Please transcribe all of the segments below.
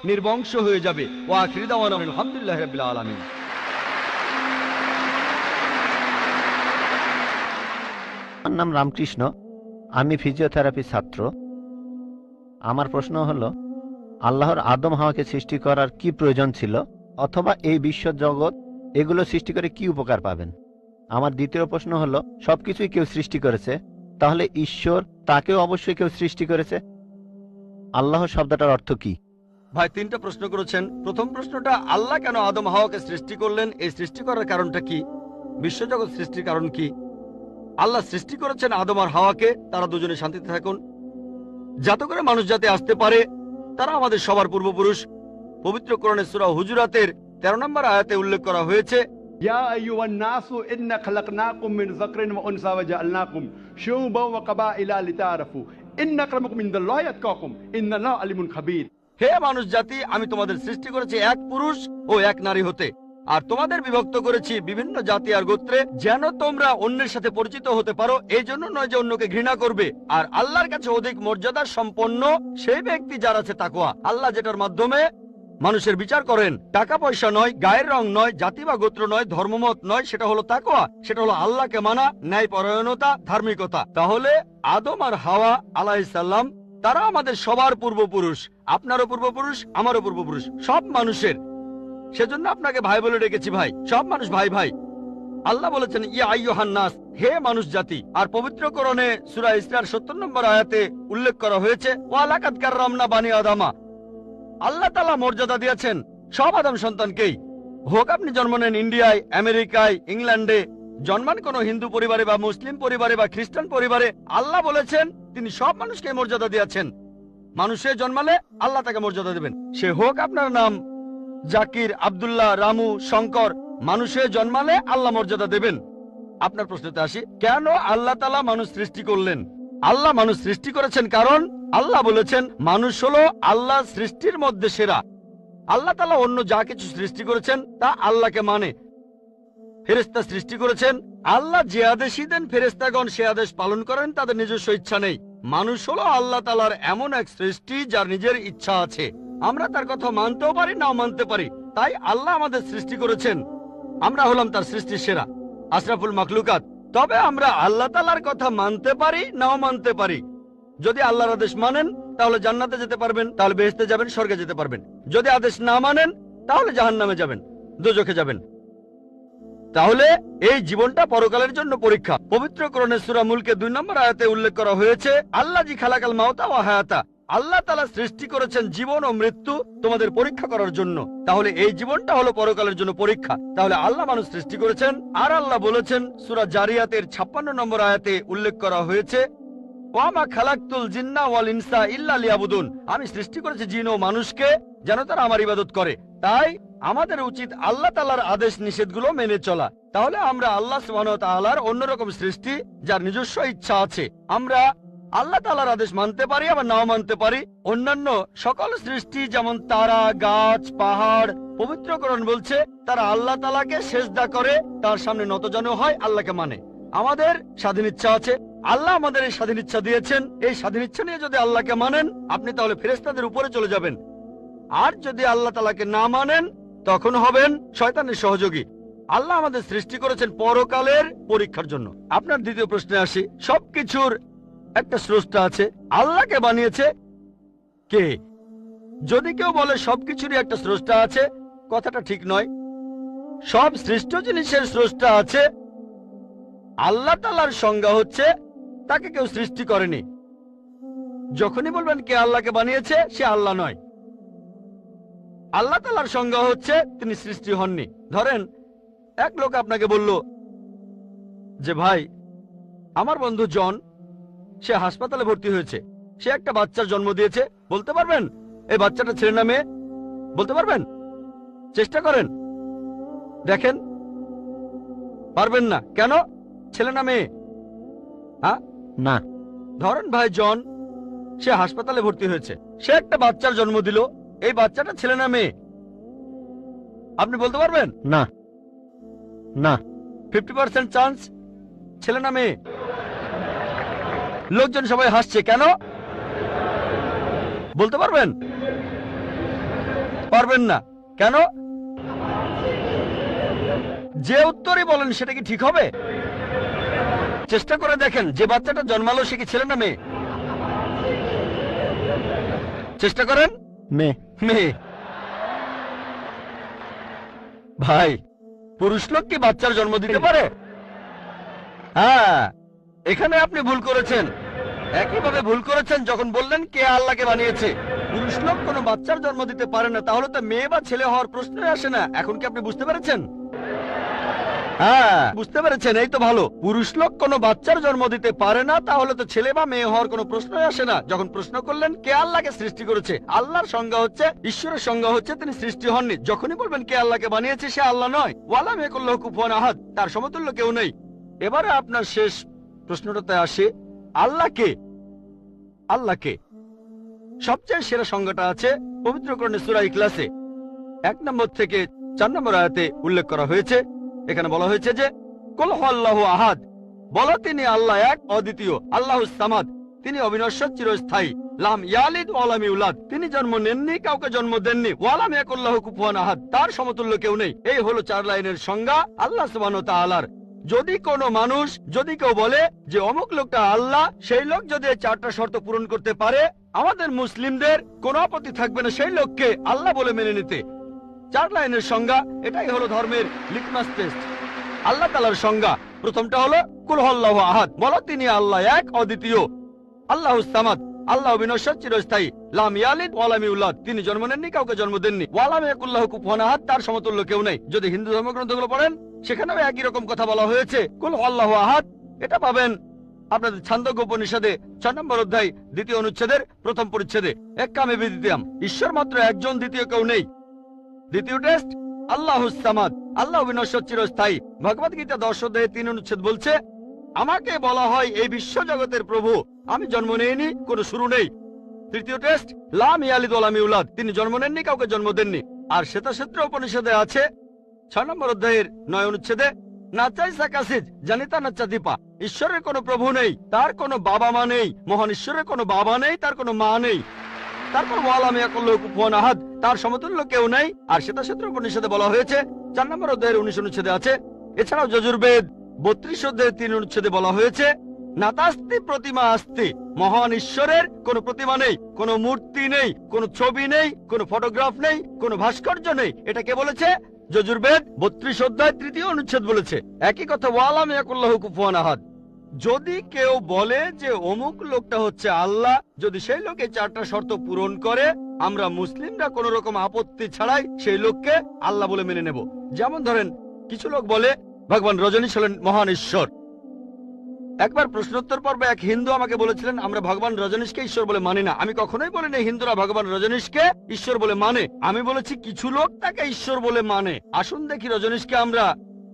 নির্বংশ হয়ে যাবে। ওয়া আখিরু দাওয়ানা আলহামদুলিল্লাহি রাব্বিল আলামিন। আমার নাম রামকৃষ্ণ, আমি ফিজিওথেরাপি ছাত্র। আমার প্রশ্ন হলো, আল্লাহর আদম হাওয়াকে সৃষ্টি করার কি প্রয়োজন ছিল, অথবা এই বিশ্ব জগৎ এগুলো সৃষ্টি করে কি উপকার পাবেন? আমার দ্বিতীয় প্রশ্ন হলো, সবকিছুই কেউ সৃষ্টি করেছে, তাহলে ঈশ্বর তাকেও অবশ্যই কেউ সৃষ্টি করেছে। আল্লাহ শব্দটার অর্থ কি? ভাই 3টা প্রশ্ন করেছেন। প্রথম প্রশ্নটা, আল্লাহ কেন আদম হাওয়াকে সৃষ্টি করলেন, এই সৃষ্টি করার কারণটা কি, বিশ্বজগৎ সৃষ্টির কারণ কি? আল্লাহ সৃষ্টি করেছেন আদম আর হাওয়াকে, তারা দুজনে শান্তিতে থাকুন, যাতে করে মানুষ যাতে আসতে পারে। তারা আমাদের সবার পূর্বপুরুষ। পবিত্র কোরআনে সূরা হুজুরাতের 13 নম্বর আয়াতে উল্লেখ করা হয়েছে, ইয়া আইয়ুহান নাসু ইন্না খালাকনাকুম মিন যাকরিন ওয়া উনসা ওয়া জাআলনাকুম শুউবান ওয়া কাবাইলা লিতাআরাফু ইন্না আক্রামাকুম ইনদাল্লাহি আতকাকুম ইন্নাল্লাহা আলিমুন খাবীর। হে মানুষ জাতি, আমি তোমাদের সৃষ্টি করেছি এক পুরুষ ও এক নারী হতে, আর তোমাদের বিভক্ত করেছি বিভিন্ন জাতি আর গোত্রে, যেন তোমরা অন্যের সাথে পরিচিত হতে পারো। এই জন্য নয় যে অন্যকে ঘৃণা করবে। আর আল্লাহর কাছে অধিক মর্যাদা সম্পন্ন সেই ব্যক্তি যার আছে তাকওয়া। আল্লাহ যেটার মাধ্যমে মানুষের বিচার করেন, টাকা পয়সা নয়, গায়ের রং নয়, জাতি বা গোত্র নয়, ধর্মমত নয়, সেটা হলো তাকওয়া। সেটা হলো আল্লাহকে মানা, ন্যায়পরায়ণতা, ধার্মিকতা। তাহলে আদম আর হাওয়া আলাইহিস সালাম তারা আমাদের সবার পূর্বপুরুষ, আপনারও পূর্বপুরুষ, আমারও পূর্বপুরুষ, সব মানুষের। সেজন্য আপনাকে ভাই বলে ডেকেছি। ভাই, সব মানুষ ভাই ভাই। আল্লাহ বলেছেন ইয়া আইয়ুহান নাস, হে মানুষ জাতি। আর পবিত্র কোরআনে সূরা ইসরার 70 নম্বর আয়াতে উল্লেখ করা হয়েছে, ওয়া লাকাদ কাররামনা বানি আদামা। আল্লাহ তাআলা মর্যাদা দিয়েছেন সব আদম সন্তানকেই। হোক আপনি জন্ম নেন ইন্ডিয়ায়, আমেরিকায়, ইংল্যান্ডে, জন্মান কোন হিন্দু পরিবারে বা মুসলিম পরিবারে বা খ্রিস্টান পরিবারে, আল্লাহ বলেছেন তিনি সব মানুষকে মর্যাদা দিয়েছেন। মানুষে জন্মালে আল্লাহ তাকে মর্যাদা দেবেন। সে হোক আপনার নাম জাকির, আব্দুল্লাহ, রামু, শঙ্কর, মানুষে জন্মালে আল্লাহ মর্যাদা দেবেন। আপনার প্রশ্নতে আসি, কেন আল্লাহ তাআলা মানুষ সৃষ্টি করলেন? আল্লাহ মানুষ সৃষ্টি করেছেন কারণ আল্লাহ বলেছেন মানুষ হলো আল্লাহ সৃষ্টির মধ্যে সেরা। আল্লাহ তাআলা অন্য যা কিছু সৃষ্টি করেছেন তা আল্লাহকে মানে। ফেরেশতা সৃষ্টি করেছেন, আল্লাহ যে আদেশই দেন ফেরেশতাগণ সে আদেশ পালন করেন, তাদের নিজস্ব ইচ্ছা নেই। মানুষ হলো আল্লাহ তাআলার এমন এক সৃষ্টি যার নিজের ইচ্ছা আছে। আমরা তার কথা মানতেও পারি, নাও মানতে পারি। তাই আল্লাহ আমাদের সৃষ্টি করেছেন, আমরা হলাম তার সৃষ্টির সেরা, আশরাফুল মাখলুকাত। তবে আমরা আল্লাহ তাআলার কথা মানতে পারি, নাও মানতে পারি। যদি আল্লাহর আদেশ মানেন তাহলে জান্নাতে যেতে পারবেন, তাহলে বেহেশতে যাবেন, স্বর্গে যেতে পারবেন। যদি আদেশ না মানেন তাহলে জাহান্নামে যাবেন, দোজখে যাবেন। তাহলে এই জীবনটা পরকালের জন্য পরীক্ষা। পবিত্র কোরআনে সূরা মুলকে 2 নম্বর আয়াতে উল্লেখ করা হয়েছে, আল্লাযী খালাকাল মাউতা ওয়া হায়াতা। আল্লাহ তাআলা সৃষ্টি করেছেন জীবন ও মৃত্যু তোমাদের পরীক্ষা করার জন্য। তাহলে এই জীবনটা হলো পরকালের জন্য পরীক্ষা। তাহলে আল্লাহ মানুষ সৃষ্টি করেছেন। আর আল্লাহ বলেছেন সূরা জারিয়াতের 56 নম্বর আয়াতে উল্লেখ করা হয়েছে, ওয়া মা খালাকতুল জিন্না ওয়াল ইনসা ইল্লা লিয়াবুদুন। আমি সৃষ্টি করেছি জিন ও মানুষকে যেন তারা আমার ইবাদত করে। তাই আমাদের উচিত আল্লাহ তাআলার আদেশ নিষেধগুলো মেনে চলা। তাহলে আমরা আল্লাহ সুবহানাহু ওয়া তাআলার অন্যরকম সৃষ্টি যার নিজস্ব ইচ্ছা আছে। আমরা আল্লাহ তাআলার আদেশ মানতে পারি, আবার নাও মানতে পারি। অন্যান্য সকল সৃষ্টি যেমন তারা, গাছ, পাহাড়, পবিত্র কোরআন বলছে তারা আল্লাহ তাআলাকে সেজদা করে, তার সামনে নতজানু হয়, আল্লাহকে মানে। আমাদের স্বাধীন ইচ্ছা আছে, আল্লাহ আমাদের এই স্বাধীন ইচ্ছা দিয়েছেন। এই স্বাধীন ইচ্ছা নিয়ে যদি আল্লাহকে মানেন আপনি তাহলে ফেরেশতাদের উপরে চলে যাবেন। আর যদি আল্লাহ তাআলাকে না মানেন তখন হবেন শয়তানের সহযোগী। আল্লাহ আমাদের সৃষ্টি করেছেন পরকালের পরীক্ষার জন্য। আপনার দ্বিতীয় প্রশ্নে আসি, সবকিছুর একটা স্রষ্টা আছে, আল্লাহকে বানিয়েছে কে? যদি কেউ বলে সবকিছুরই একটা স্রষ্টা আছে, কথাটা ঠিক নয়। সব সৃষ্ট জিনিসের স্রষ্টা আছে। আল্লাহ তাআলার সংজ্ঞা হচ্ছে তাকে কেউ সৃষ্টি করেনি। যখনই বলবেন কে আল্লাহকে বানিয়েছে, সে আল্লাহ নয়। আল্লাহ তাআলার সংজ্ঞা হচ্ছে তিনি সৃষ্টি হননি। ধরেন এক লোক আপনাকে বলল যে ভাই, আমার বন্ধু জন, সে হাসপাতালে ভর্তি হয়েছে, সে একটা বাচ্চার জন্ম দিয়েছে। বলতে পারবেন এই বাচ্চাটা ছেলে না মেয়ে? বলতে পারবেন? চেষ্টা করেন, দেখেন। পারবেন না কেন? ছেলে না মেয়ে? হ্যাঁ না। ধরেন ভাই জন, সে হাসপাতালে ভর্তি হয়েছে, সে একটা বাচ্চার জন্ম দিল। এই বাচ্চাটা ছেলে না মেয়ে? আপনি বলতে পারবেন? না না। 50% চান্স ছেলে না মেয়ে। লোকজন সবাই হাসছে কেন? বলতে পারবেন? পারবেন না। কেন? যে উত্তরই বলেন সেটা কি ঠিক হবে? চেষ্টা করে দেখেন, যে বাচ্চাটা জন্মালো সে কি ছেলে না মেয়ে? চেষ্টা করেন। মেয়ে। মেয়ে। ভাই, পুরুষ লোক কি বাচ্চার জন্ম দিতে পারে? হ্যাঁ, এখানে আপনি ভুল করেছেন। একইভাবে ভুল করেছেন যখন বললেন কে আল্লাহকে বানিয়েছে। পুরুষ লোক কোনো বাচ্চার জন্ম দিতে পারে না, তাহলে তো মেয়ে বা ছেলে হওয়ার প্রশ্নই আসে না। এখন কি আপনি বুঝতে পেরেছেন? হ্যাঁ, বুঝতে পেরেছেন, এই তো ভালো। পুরুষ লোক কোনো বাচ্চার জন্ম দিতে পারে না, তাহলে তো ছেলে বা মেয়ে হওয়ার কোনো প্রশ্নই আসে না। যখন প্রশ্ন করলেন কে আল্লাহকে সৃষ্টি করেছে, আল্লাহর সংজ্ঞা হচ্ছে, ঈশ্বরের সংজ্ঞা হচ্ছে তিনি সৃষ্টি হননি। যখনই বলবেন কে আল্লাহকে বানিয়েছে, সে আল্লাহ নয়। ওয়ালাম ইয়াকুল্লাহু কুফুয়ান আহাদ, তার সমতুল্য কেউ নেই। এবারে আপনার শেষ প্রশ্নটাতে আসে, আল্লাহকে। আল্লাহকে সবচেয়ে সেরা সংজ্ঞাটা আছে পবিত্র কোরআনে সূরা ইখলাসে 1 নম্বর থেকে 4 নম্বর আয়াতে উল্লেখ করা হয়েছে। এখানে বলা হয়েছে যে কুল হুয়াল্লাহু আহাদ, বলো তিনি আল্লাহ এক, অদ্বিতীয়। আল্লাহুস সামাদ, তিনি অবিনশ্বর, চিরস্থায়ী। লাম ইয়ালিদ ওয়া লাম ইউলাদ, তিনি জন্ম নেননি, কাউকে জন্ম দেননি। ওয়া লাম ইয়াকুল্লাহু কুফুয়ান আহাদ, তার সমতুল্য কেউ নেই। এই হলো 4 লাইনের সংজ্ঞা আল্লাহ সুবহানাহু ওয়া তাআলার। যদি কোনো মানুষ, যদি কেউ বলে যে অমুক লোকটা আল্লাহ, সেই লোক যদি এই 4টা শর্ত পূরণ করতে পারে, আমাদের মুসলিমদের কোনো আপত্তি থাকবে না সেই লোককে আল্লাহ বলে মেনে নিতে। 4 লাইনের সংজ্ঞা, এটাই হলো ধর্মের লিটমাস টেস্ট। আল্লাহ তাআলার সংজ্ঞা প্রথমটা হলো কুল হুয়াল্লাহু আহাদ, বলো তিনি আল্লাহ এক, অদ্বিতীয়। আল্লাহুস সামাদ, আল্লাহ বিনশ্বর, চিরস্থায়ী। লাম ইয়ালিদ ওয়া লাম ইউলাদ, তিনি জন্ম নেননি, কাউকে জন্ম দেননি। ওয়া লাম ইয়াকুল্লাহু কুফুয়ান আহাদ, তার সমতুল্য কেউ নেই। যদি হিন্দু ধর্মগ্রন্থগুলো পড়েন, সেখানেও একই রকম কথা বলা হয়েছে, কুল হুয়াল্লাহু আহাদ। এটা পাবেন আপনাদের ছান্দোক্য উপনিষদে 6 নম্বর অধ্যায় 2য় অনুচ্ছেদের 1ম পরিচ্ছেদে। একামে বিদ্যিতাম, ঈশ্বর মাত্র একজন, দ্বিতীয় কেউ নেই। দ্বিতীয় টেস্ট আল্লাহুস সামাদ, আল্লাহ বিনশ্বর, চিরস্থায়ী। ভগবদ গীতা 10 অধ্যায়ে 3 অনুচ্ছেদ বলছে, আমাকে বলা হয় এই বিশ্ব জগতের প্রভু, আমি জন্ম নেইনি, কোনো শুরু নেই। তৃতীয় টেস্ট লাম ইয়ালিদ ওয়া লাম ইউলাদ, তিনি জন্ম নেননি, কাউকে জন্ম দেননি। আর শ্বেতাক্ষেত্র উপনিষদে আছে 6 নম্বর অধ্যায়ের 9 অনুচ্ছেদে, নাচাই সাকাসিজ জানিতা নাচা দীপা, ঈশ্বরের কোনো প্রভু নেই, তার কোনো বাবা মা নেই। মহান ঈশ্বরের কোনো বাবা নেই, তার কোনো মা নেই। তারপর ওয়া লাম ইয়াকুল্লাহু কুফুয়ান আহাদ, তার সমতুল্য কেউ নেই। আর শ্বেতাক্ষেত্র উপনিষদে বলা হয়েছে 4 নম্বর অধ্যায়ের 19 অনুচ্ছেদে আছে। এছাড়াও যজুর্বেদ 32 অধ্যায়ের 3 অনুচ্ছেদে বলা হয়েছে, নাতাস্তি প্রতিমা আস্তি, মহান ঈশ্বরের কোনো প্রতিমা নেই, কোনো মূর্তি নেই, কোনো ছবি নেই, কোনো ফটোগ্রাফ নেই, কোনো ভাস্কর্য নেই। এটা কে বলেছে? যজুর্বেদ 32 অধ্যায় 3য় অনুচ্ছেদ বলেছে একই কথা, ওয়া লাম ইয়াকুল্লাহু কুফুয়ান আহাদ। যদি কেউ বলে যে অমুক লোকটা হচ্ছে আল্লাহ, যদি সেই লোকে 4টা শর্ত পূরণ করে, আমরা মুসলিমরা কোন রকম আপত্তি ছাড়াই সেই লোককে আল্লাহ বলে মেনে নেব। যেমন ধরেন, কিছু লোক বলে ভগবান রজনীশ হলেন মহান ঈশ্বর। একবার প্রশ্নোত্তর পর্বে এক হিন্দু আমাকে বলেছিলেন, আমরা ভগবান রজনীশকে ঈশ্বর বলে মানি না। আমি কখনোই বলিনি হিন্দুরা ভগবান রজনীশকে ঈশ্বর বলে মানে। আমি বলেছি কিছু লোক তাকে ঈশ্বর বলে মানে। আসুন দেখি রজনীশকে আমরা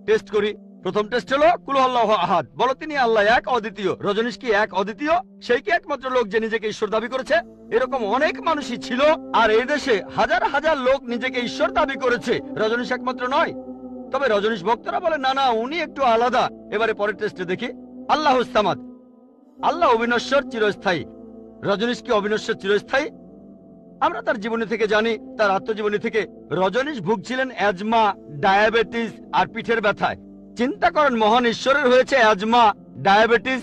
টেস্ট করি। প্রথম টেস্ট হলো কুল হুয়াল্লাহু আহাদ, বলো তিনি আল্লাহ এক, অদ্বিতীয়। রজনীশ কি এক, অদ্বিতীয়? সেই কি একমাত্র লোক যে নিজেকে ঈশ্বর দাবি করেছে? এরকম অনেক মানুষই ছিল, আর এই দেশে হাজার হাজার লোক নিজেকে ঈশ্বর দাবি করেছে। রজনীশ একমাত্র নয়। তবে রজনীশ ভক্তরা বলে না না, উনি একটু আলাদা। এবারে পরের টেস্টে দেখি। আল্লাহুস সামাদ, আল্লাহ অবিনশ্বর, চিরস্থায়ী। রজনীশ কি অবিনশ্বর, চিরস্থায়ী? আমরা তার জীবনী থেকে জানি, তার আত্মজীবনী থেকে, রজনীশ ভুগছিলেন অ্যাজমা, ডায়াবেটিস আর পিঠের ব্যথায়। চিন্তা করেন, মহান ঈশ্বরের হয়েছে অ্যাজমা, ডায়াবেটিস,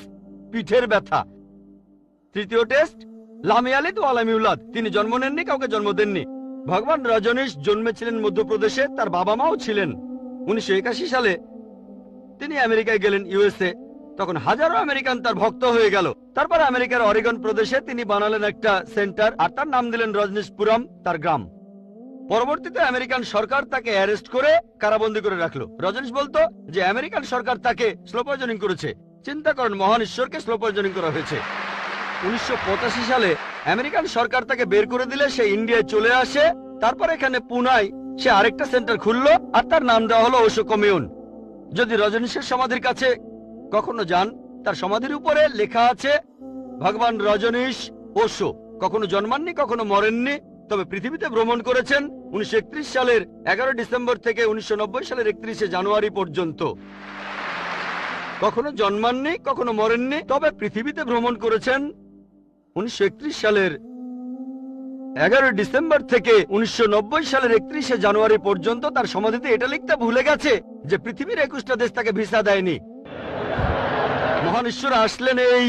পিঠের ব্যথা। তৃতীয় টেস্ট লাম ইয়ালিদ ওয়া লাম ইউলাদ, তিনি জন্ম নেননি, কাউকে জন্ম দেননি। ভগবান রজনীশ জন্মেছিলেন মধ্যপ্রদেশে, তার বাবা মাও ছিলেন। 1981 সালে তিনি আমেরিকায় গেলেন, ইউএসএ। তখন হাজারো আমেরিকান তার ভক্ত হয়ে গেল। তারপর আমেরিকার অরিগন প্রদেশে তিনি বানালেন একটা সেন্টার, আর তার নাম দিলেন রজনীশপুরম, তার গ্রাম। পরবর্তীতে আমেরিকান সরকার তাকে অ্যারেস্ট করে কারাবন্দী করে রাখলো। রজনীশ বলতো যে আমেরিকান সরকার তাকে স্লো পয়জনিং করেছে। চিন্তা করেন, মহান ঈশ্বরকে স্লো পয়জনিং করা হয়েছে। 1985 সালে আমেরিকান সরকার তাকে বের করে দিলে সে ইন্ডিয়ায় চলে আসে। তারপর এখানে পুনায় সে আরেকটা সেন্টার খুললো, আর তার নাম দেওয়া হলো ওশো কমিউন। যদি রজনীশের সমাধির কাছে কখনো যান, তার সমাধির উপরে লেখা আছে ভগবান রজনীশ ওশো। কখনো জন্মাননি, কখনো মরেননি, তবে পৃথিবীতে ভ্রমণ করেছেন 1931 সালের 11 ডিসেম্বর থেকে 1990 সালের 31শে জানুয়ারি পর্যন্ত। কখনো জন্মাননি, কখনো মরেননি, তবে পৃথিবীতে ভ্রমণ করেছেন 1931 সালের 11 ডিসেম্বর থেকে 1990 সালের 31 জানুয়ারি পর্যন্ত তার সমাধিতে এটা লিখতে ভুলে গেছে যে পৃথিবীর 21টা দেশ তাকে ভিসা দেয়নি। মহান ঈশ্বর আসলেন এই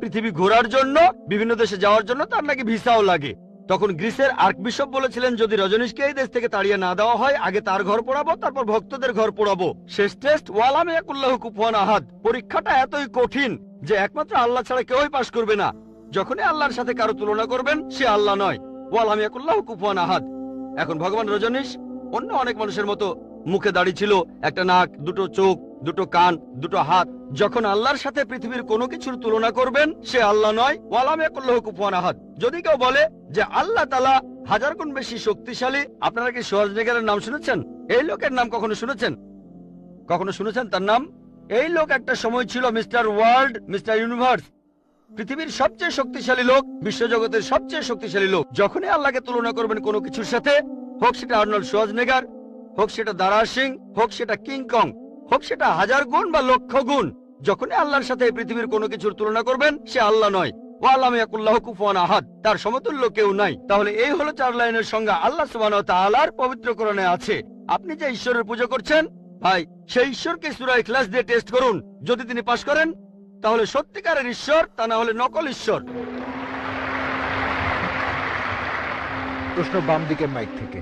পৃথিবী ঘোরার জন্য, বিভিন্ন দেশে যাওয়ার জন্য তার নাকি ভিসাও লাগে। তখন গ্রিসের আর্কবিশপ বলেছিলেন, যদি রজনীশকে এই দেশ থেকে তাড়িয়ে না দেওয়া হয়, আগে তার ঘর পোড়াবো, তারপর ভক্তদের ঘর পোড়াবো। শেষ টেস্ট ওয়ালাম ইয়াকুল্লাহু কুফুয়ান আহাদ। পরীক্ষাটা এতই কঠিন যে একমাত্র আল্লাহ ছাড়া কেউই পাশ করবে না। যখনই আল্লাহর সাথে কারো তুলনা করবেন, সে আল্লাহ নয়। ওয়ালাম ইয়াকুল্লাহু কুফুয়ান আহাদ। এখন ভগবান রজনীশ অন্য অনেক মানুষের মতো মুখে দাড়ি ছিল, একটা নাক, দুটো চোখ, দুটো কান, দুটো হাত। যখন আল্লাহর সাথে পৃথিবীর কোনো কিছুর তুলনা করবেন, সে আল্লাহ নয়। ওয়ালাম ইয়াকুল্লাহু কুফুয়ান আহাদ। যদি কেউ বলে যে আল্লাহ তাআলা 1000 গুণ বেশি শক্তিশালী, আপনারা কি শোয়ার্জনেগারের নাম শুনেছেন? এই লোকের নাম কখনো শুনেছেন? কখনো শুনেছেন তার নাম? এই লোক একটা সময় ছিল মিস্টার ওয়ার্ল্ড, মিস্টার ইউনিভার্স, পৃথিবীর সবচেয়ে শক্তিশালী লোক, বিশ্বজগতের সবচেয়ে শক্তিশালী লোক। যখনই আল্লাহকে তুলনা করবেন কোনো কিছুর সাথে, হোক সেটা আর্নল্ড শোয়ার্জনেগার, হোক সেটা দারা সিং, হোক সেটা কিং কং, হোক সেটা 1000 গুণ বা লক্ষ গুণ, যখনই আল্লাহর সাথে পৃথিবীর কোনো কিছুর তুলনা করবেন, সে আল্লাহ নয়। ওয়ালাম ইয়াকুল্লাহু কুফুয়ান আহাদ। তার সমতুল্য কেউ নাই। তাহলে এই হলো 4 লাইনের সংজ্ঞা আল্লাহ সুবহানাহু ওয়া তাআলার পবিত্র কোরআনে আছে। আপনি যে ঈশ্বরের পূজা করছেন, ভাই, সেই ঈশ্বরকে সূরা ইখলাস দিয়ে টেস্ট করুন। যদি তিনি পাশ করেন, তাহলে সত্যিকারের ঈশ্বর, তা না হলে নকল ঈশ্বর। প্রশ্ন বাম দিকের মাইক থেকে।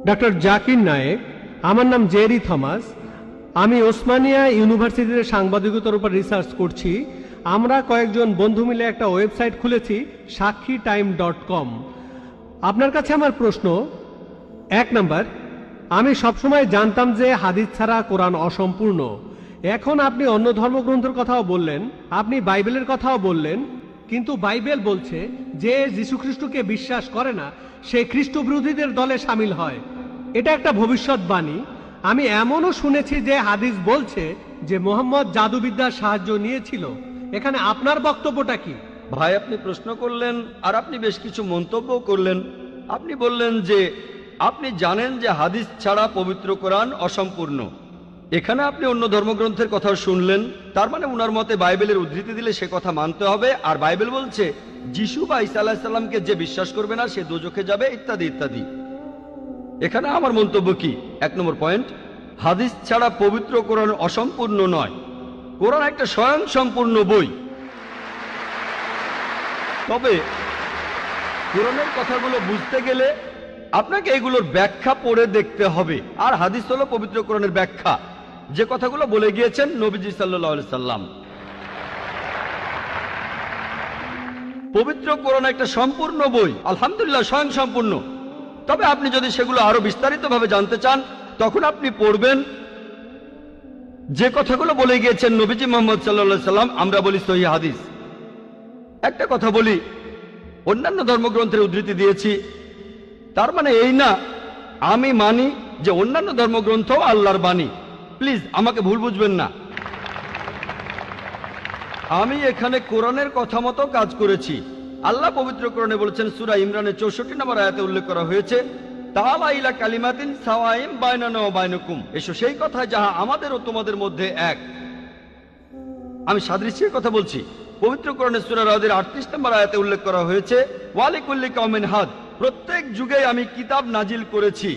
ডক্টর জাকির নায়েক, আমার নাম জেরি থমাস। আমি ওসমানিয়া ইউনিভার্সিটিতে সাংবাদিকতার উপর রিসার্চ করছি। আমরা কয়েকজন বন্ধু মিলে একটা ওয়েবসাইট খুলেছি, সাক্ষীটাইম.com। আপনার কাছে আমার প্রশ্ন, 1 নাম্বার, আমি সবসময় জানতাম যে হাদিস ছাড়া কোরআন অসম্পূর্ণ। এখন আপনি অন্য ধর্মগ্রন্থের কথাও বললেন, আপনি বাইবেলের কথাও বললেন, কিন্তু বাইবেল বলছে যে যীশু খ্রিস্টকে বিশ্বাস করে না, সে খ্রিস্ট বিরোধীদের দলে সামিল হয়। এটা একটা ভবিষ্যৎবাণী। আমি এমনও শুনেছি যে হাদিস বলছে যে মোহাম্মদ জাদুবিদ্যার সাহায্য নিয়েছিল। এখানে আপনার বক্তব্যটা কি? ভাই, আপনি প্রশ্ন করলেন আর আপনি বেশ কিছু মন্তব্য করলেন। আপনি বললেন যে আপনি জানেন যে হাদিস ছাড়া পবিত্র কোরআন অসম্পূর্ণ। এখানে আপনি অন্য ধর্মগ্রন্থের কথা শুনলেন, তার মানে উনার মতে বাইবেলের উদ্ধৃতি দিলে সে কথা মানতে হবে। আর বাইবেল বলছে যিশু বা ঈসা আলাইহিস সালামকে যে বিশ্বাস করবে না সে দোজখে যাবে, ইত্যাদি ইত্যাদি। এখানে আমার মন্তব্য কি? 1 নম্বর পয়েন্ট, হাদিস ছাড়া পবিত্র কোরআন অসম্পূর্ণ নয়। কোরআন একটা স্বয়ং সম্পূর্ণ বই। তবে কোরআনের কথাগুলো বুঝতে গেলে আপনাকে এগুলোর ব্যাখ্যা পড়ে দেখতে হবে। আর হাদিস হলো পবিত্র কোরআনের ব্যাখ্যা, যে কথাগুলো বলে গিয়েছেন নবীজি সাল্লাল্লাহু আলাইহি সাল্লাম। পবিত্র কোরআন একটা সম্পূর্ণ বই, আলহামদুলিল্লাহ, স্বয়ং সম্পূর্ণ। তবে আপনি যদি সেগুলো আরো বিস্তারিতভাবে জানতে চান, তখন আপনি পড়বেন যে কথাগুলো বলে গিয়েছেন নবীজি মুহাম্মদ সাল্লাল্লাহু আলাইহি সাল্লাম। আমরা বলি সহিহ হাদিস। একটা কথা বলি, অন্যান্য ধর্মগ্রন্থের উদ্ধৃতি দিয়েছি, তার মানে এই না আমি মানি যে অন্যান্য ধর্মগ্রন্থ আল্লাহর বাণী। প্লিজ আমাকে ভুল বুঝবেন না। আমি এখানে কোরআনের কথা মতো কাজ করেছি। আল্লাহ পবিত্র কোরআনে বলেছেন, সূরা ইমরানের 64 নম্বর আয়াতে উল্লেখ করা হয়েছে, তাআলা ইলা কালিমাতিন সাওয়াইম বাইনানা ওয়া বাইনাকুম, এসো সেই কথা যাহা আমাদের ও তোমাদের মধ্যে এক। আমি সাদৃশ্যের কথা বলছি। পবিত্র কোরআনে সূরা রাদের 38 নম্বর আয়াতে উল্লেখ করা হয়েছে, ওয়া লিকুল্লি কওমিন হাদ, প্রত্যেক যুগে আমি কিতাব নাজিল করেছি।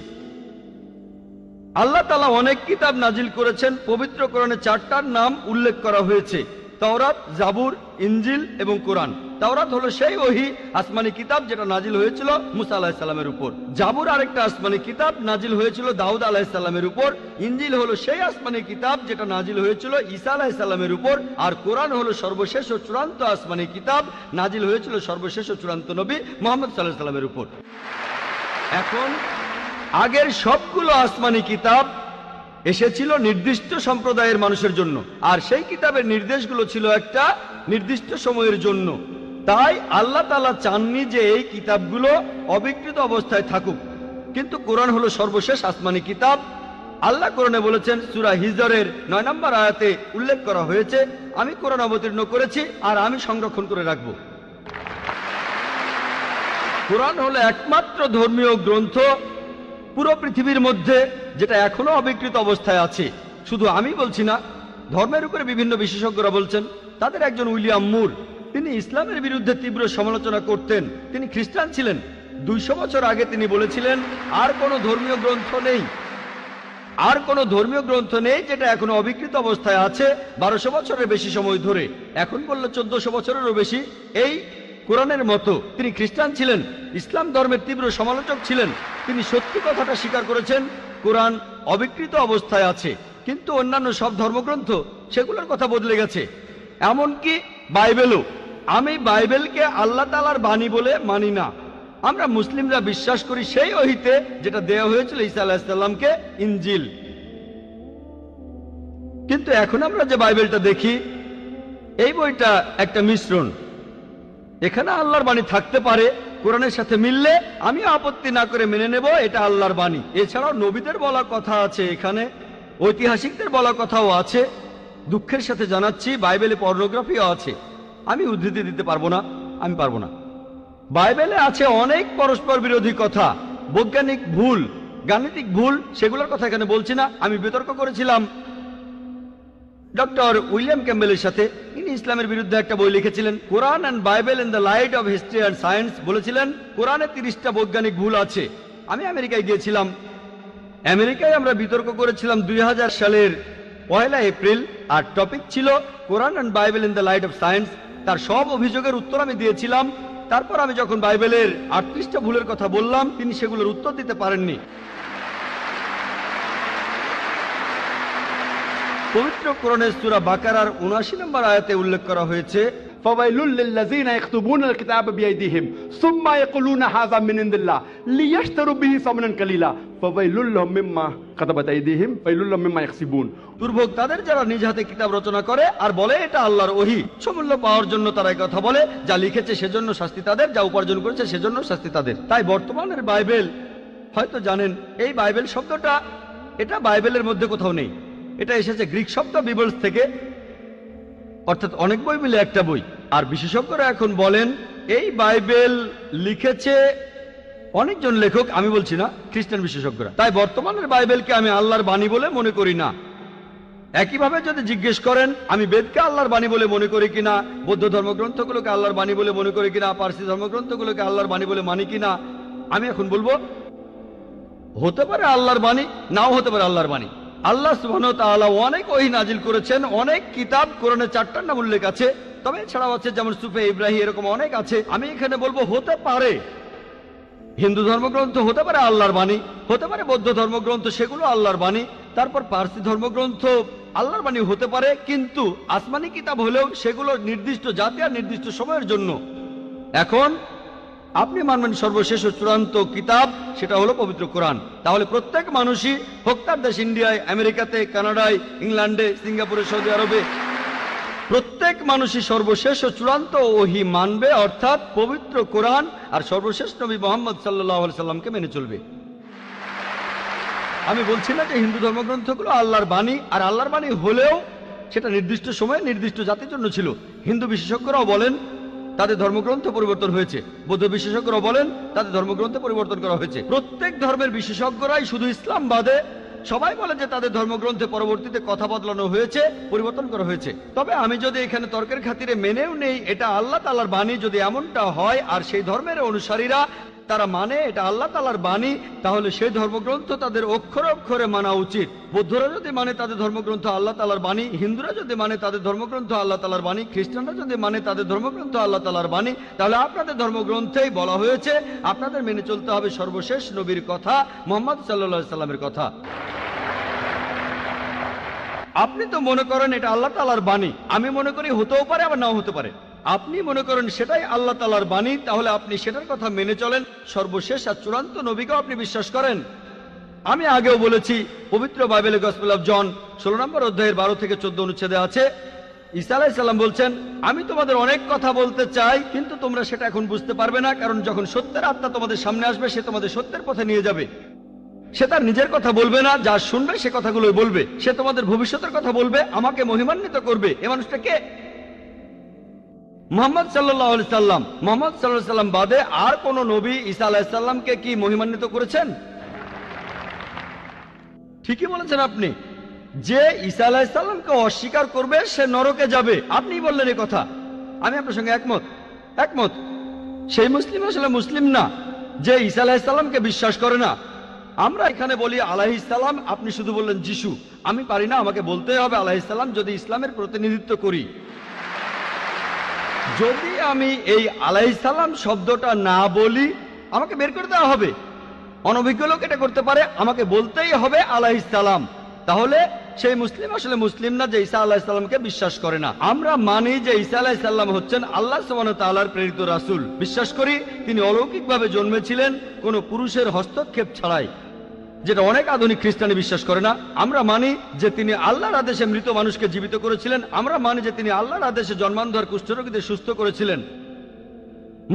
আল্লাহ তাআলা অনেক কিতাব নাজিল করেছেন। পবিত্র কোরআনে 4টার নাম উল্লেখ করা হয়েছে, তাওরাত, জাবুর, ইনজিল এবং কোরআন। তাওরাত হলো সেই ওহী আসমানি কিতাব যেটা নাজিল হয়েছিল মুসা আলাইহিস সালামের উপর। জাবুর আরেকটা আসমানি কিতাব নাজিল হয়েছিল দাউদ আলাইহিস সালামের উপর। ইনজিল হলো সেই আসমানি কিতাব যেটা নাজিল হয়েছিল ঈসা আলাইহিস সালামের উপর। আর কোরআন হলো সর্বশেষ ও চূড়ান্ত আসমানি কিতাব, নাজিল হয়েছিল সর্বশেষ ও চূড়ান্ত নবী মুহাম্মদ সাল্লাল্লাহু আলাইহি সাল্লামের উপর। এখন আগের সবগুলো আসমানি কিতাব এসেছিল নির্দিষ্ট সম্প্রদায়ের মানুষের জন্য, আর সেই কিতাবের নির্দেশগুলো ছিল একটা নির্দিষ্ট সময়ের জন্য। তাই আল্লাহ তাআলা চাননি যে এই কিতাবগুলো অবিকৃত অবস্থায় থাকুক। কিন্তু কোরআন হলো সর্বশেষ আসমানি কিতাব। আল্লাহ কোরআনে বলেছেন, সূরা হিজরের 9 নম্বর আয়াতে উল্লেখ করা হয়েছে, আমি কোরআন অবতীর্ণ করেছি আর আমি সংরক্ষণ করে রাখব। কোরআন হলো একমাত্র ধর্মীয় গ্রন্থ পুরো পৃথিবীর মধ্যে যেটা এখনো অবিকৃত অবস্থায় আছে। শুধু আমি বলছি না, ধর্মের উপরে বিভিন্ন বিশেষজ্ঞরা বলছেন। তাদের একজন উইলিয়াম মুর, তিনি ইসলামের বিরুদ্ধে তীব্র সমালোচনা করতেন। তিনি খ্রিস্টান ছিলেন। 200 বছর আগে তিনি বলেছিলেন আর কোনো ধর্মীয় গ্রন্থ নেই, আর কোনো ধর্মীয় গ্রন্থ নেই যেটা এখনো অবিকৃত অবস্থায় আছে 1200 বছরের বেশি সময় ধরে। এখন বলল 1400 বছরেরও বেশি, এই কোরআনের মতো। তিনি খ্রিস্টান ছিলেন, ইসলাম ধর্মের তীব্র সমালোচক ছিলেন। তিনি সত্যি কথাটা স্বীকার করেছেন, কোরআন অবিকৃত অবস্থায় আছে, কিন্তু অন্যান্য সব ধর্মগ্রন্থ সেগুলোর কথা বদলে গেছে, এমনকি বাইবেলও। আমি বাইবেলকে আল্লাহ তাআলার বাণী বলে মানি না। আমরা মুসলিমরা বিশ্বাস করি সেই ওহীতে যেটা দেওয়া হয়েছিল ঈসা আলাইহিস সালামকে, ইনজিল। কিন্তু এখন আমরা যে বাইবেলটা দেখি, এই বইটা একটা মিশ্রণ। এখানে আল্লাহর বাণী থাকতে পারে, কোরআনের সাথে মিললে আমি আপত্তি না করে মেনে নেব এটা আল্লাহর বাণী। এছাড়াও নবীদের বলা কথা আছে, এখানে ঐতিহাসিকদের বলা কথাও আছে। দুঃখের সাথে জানাচ্ছি বাইবেলে পর্নোগ্রাফিও আছে। আমি উদ্ধৃতি দিতে পারবো না, আমি পারবো না। বাইবেলে আছে অনেক পরস্পর বিরোধী কথা, বৈজ্ঞানিক ভুল, গাণিতিক ভুল, সেগুলোর কথা এখানে বলছি না। আমি বিতর্ক করেছিলাম ডক্টর উইলিয়াম ক্যাম্বেলের সাথে। তিনি ইসলামের বিরুদ্ধে একটা বই লিখেছিলেন, Quran and Bible in the light of history and science. বলেছিলেন কোরআনে 30টা বৈজ্ঞানিক ভুল আছে। আমি আমেরিকায় গিয়েছিলাম, আমেরিকায় আমরা বিতর্ক করেছিলাম 2000 সালের 1 এপ্রিল, আর টপিক ছিল Quran and Bible in the light of science. তার সব অভিযোগের উত্তর আমি দিয়েছিলাম। তারপর আমি যখন বাইবেলের 38টা ভুলের কথা বললাম, তিনি সেগুলোর উত্তর দিতে পারেননি। পবিত্র কোরআনের সূরা বাকারার 79 নম্বর আয়াতে উল্লেখ করা হয়েছে, فويل للذين يكتبون الكتاب بأيديهم ثم يقولون هذا من عند الله ليشتروا به ثمنا قليلا فويل لهم مما كتبت أيديهم ويل لهم مما يكسبون। দুর্ভোগ তাদের যারা নিজ হাতে কিতাব রচনা করে আর বলে এটা আল্লাহর ওহী। সমূল্য পাওয়ার জন্য তারা এই কথা বলে, যা লিখেছে সেজন্য শাস্তি তাদের, যা উপার্জন করেছে সেজন্য শাস্তি তাদের। তাই বর্তমানের বাইবেল, হয়তো জানেন এই বাইবেল শব্দটা, এটা বাইবেলের মধ্যে কোথাও নেই। এটা এসেছে গ্রিক শব্দ বিবলস থেকে, অর্থাৎ অনেক বই মিলে একটা বই। আর বিশেষজ্ঞরা এখন বলেন এই বাইবেল লিখেছে অনেকজন লেখক, আমি বলছি না, খ্রিস্টান বিশেষজ্ঞরা। তাই বর্তমানের বাইবেলকে আমি আল্লাহর বাণী বলে মনে করি না। একইভাবে যদি জিজ্ঞেস করেন আমি বেদকে আল্লাহর বাণী বলে মনে করি কিনা, বৌদ্ধ ধর্মগ্রন্থগুলোকে আল্লাহর বাণী বলে মনে করি কিনা, পারসি ধর্মগ্রন্থগুলোকে আল্লাহর বাণী বলে মানি কিনা, আমি এখন বলবো হতে পারে আল্লাহর বাণী, নাও হতে পারে আল্লাহর বাণী। আল্লাহ সুবহানাহু ওয়া তাআলা অনেক ওহী নাজিল করেছেন, অনেক কিতাব, কোরআনে 4টার নাম উল্লেখ আছে, তবে এছাড়াও আছে যেমন সুফে ইব্রাহিম, এরকম অনেক আছে। আমি এখানে বলবো হতে পারে হিন্দু ধর্মগ্রন্থ হতে পারে আল্লাহর বাণী, হতে পারে বৌদ্ধ ধর্মগ্রন্থ সেগুলো আল্লাহর বাণী, তারপর পারসি ধর্মগ্রন্থ আল্লাহর বাণী হতে পারে, কিন্তু আসমানি কিতাব হলেও সেগুলো নির্দিষ্ট জাতি আর নির্দিষ্ট সময়ের জন্য। এখন আপনি মানবেন সর্বশেষ ও চূড়ান্ত কিতাব, সেটা হলো পবিত্র কোরআন। তাহলে প্রত্যেক মানুষই, হোক তার দেশ ইন্ডিয়ায়, আমেরিকাতে, কানাডায়, ইংল্যান্ডে, সিঙ্গাপুরে, সৌদি আরবে, প্রত্যেক মানুষই সর্বশেষ ও চূড়ান্ত ওহী মানবে, অর্থাৎ পবিত্র কোরআন আর সর্বশেষ নবী মুহাম্মদ সাল্লাল্লাহু আলাইহি সাল্লামকে মেনে চলবে। আমি বলছি না যে হিন্দু ধর্মগ্রন্থগুলো আল্লাহর বাণী, আর আল্লাহর বাণী হলেও সেটা নির্দিষ্ট সময়ে নির্দিষ্ট জাতির জন্য ছিল। হিন্দু বিশেষজ্ঞরাও বলেন তাদের ধর্মগ্রন্থ পরিবর্তন হয়েছে, বৌদ্ধ বিশেষজ্ঞরাও বলেন তাদের ধর্মগ্রন্থ পরিবর্তন করা হয়েছে। প্রত্যেক ধর্মের বিশেষজ্ঞরাই, শুধু ইসলাম বাদে সবাই বলে যে তাদের ধর্মগ্রন্থে পরবর্তীতে কথা বদলানো হয়েছে, পরিবর্তন করা হয়েছে। তবে আমি যদি এখানে তর্কের খাতিরে মেনেও নেই এটা আল্লাহ তাআলার বাণী, যদি এমনটা হয় আর সেই ধর্মের অনুসারীরা তারা মানে এটা আল্লাহ তাআলার বাণী, তাহলে সেই ধর্মগ্রন্থ তাদের অক্ষরে অক্ষরে মানা উচিত। বৌদ্ধরা যদি মানে তাদের ধর্মগ্রন্থ আল্লাহ তাআলার বাণী, হিন্দুরা যদি মানে তাদের ধর্মগ্রন্থ আল্লাহ তাআলার বাণী, খ্রিস্টানরা যদি মানে তাদের ধর্মগ্রন্থ আল্লাহ তাআলার বাণী, তাহলে আপনাদের ধর্মগ্রন্থেই বলা হয়েছে আপনাদের মেনে চলতে হবে সর্বশেষ নবীর কথা, মুহাম্মদ সাল্লাল্লাহু আলাইহি সাল্লামের কথা। আপনি তো মনে করেন এটা আল্লাহ তাআলার বাণী, আমি মনে করি হতেও পারে আবার নাও হতে পারে। আপনি মনে করেন সেটাই আল্লাহ তাআলার বাণী, তাহলে আপনি সেটার কথা মেনে চলেন। সর্বশেষ আর চূড়ান্ত নবীকেও আপনি বিশ্বাস করেন। আমি আগেও বলেছি, পবিত্র বাইবেলে গসপেল অফ জন 16 নম্বর অধ্যায়ের 12 থেকে 14 অনুচ্ছেদে আছে, ঈসা আলাইহিস সালাম বলছেন, আমি তোমাদের অনেক কথা বলতে চাই, কিন্তু তোমরা সেটা এখন বুঝতে পারবে না, কারণ যখন সত্যের আত্মা তোমাদের সামনে আসবে সে তোমাদের সত্যের পথে নিয়ে যাবে। সে তার নিজের কথা বলবে না, যা শুনবে সে কথাগুলোই বলবে। সে তোমাদের ভবিষ্যতের কথা বলবে, আমাকে মহিমান্বিত করবে। এ মানুষটা কে? মুহাম্মদ সাল্লাল্লাহু আলাইহি সাল্লাম। মুহাম্মদ সাল্লাল্লাহু আলাইহি সাল্লাম বাদে আর কোন নবী ঈসা আলাইহিস সালামকে কি মহিমান্বিত করেছেন? ঠিকই বলেছেন আপনি, যে ঈসা আলাইহিস সালামকে অস্বীকার করবে সে নরকে যাবে। আপনি বললেন এই কথা। আমি আপনার সঙ্গে একমত একমত সেই মুসলিম আসলে মুসলিম না যে ঈসা আলাইহিস সালামকে বিশ্বাস করে না। আমরা এখানে বলি আলাইহিস সালাম, আপনি শুধু বললেন যিশু। আমি পারি না, আমাকে বলতে হবে আলাইহিস সালাম যদি ইসলামের প্রতিনিধিত্ব করি। যদি আমি এই আলাইহিস সালাম শব্দটা না বলি আমাকে বের করে দেওয়া হবে। অনভিজ্ঞ লোক এটা করতে পারে, আমাকে বলতেই হবে আলাইহিস সালাম। তাহলে সেই মুসলিম আসলে মুসলিম না যে ঈসা আলাইহিস সালামকে বিশ্বাস করে না। আমরা মানি যে ঈসা আলাইহিস সালাম হচ্ছেন আল্লাহ সুবহানাহু ওয়া তাআলার প্রেরিত রাসূল। বিশ্বাস করি তিনি অলৌকিকভাবে জন্মেছিলেন কোনো পুরুষের হস্তক্ষেপ ছাড়াই, যেটা অনেক আধুনিক খ্রিস্টানি বিশ্বাস করে না। আমরা মানি যে তিনি আল্লাহর আদেশে মৃত মানুষকে জীবিত করেছিলেন। আমরা মানি যে তিনি আল্লাহর আদেশে জন্মান্ধর কুষ্ঠরোগীদের সুস্থ করেছিলেন।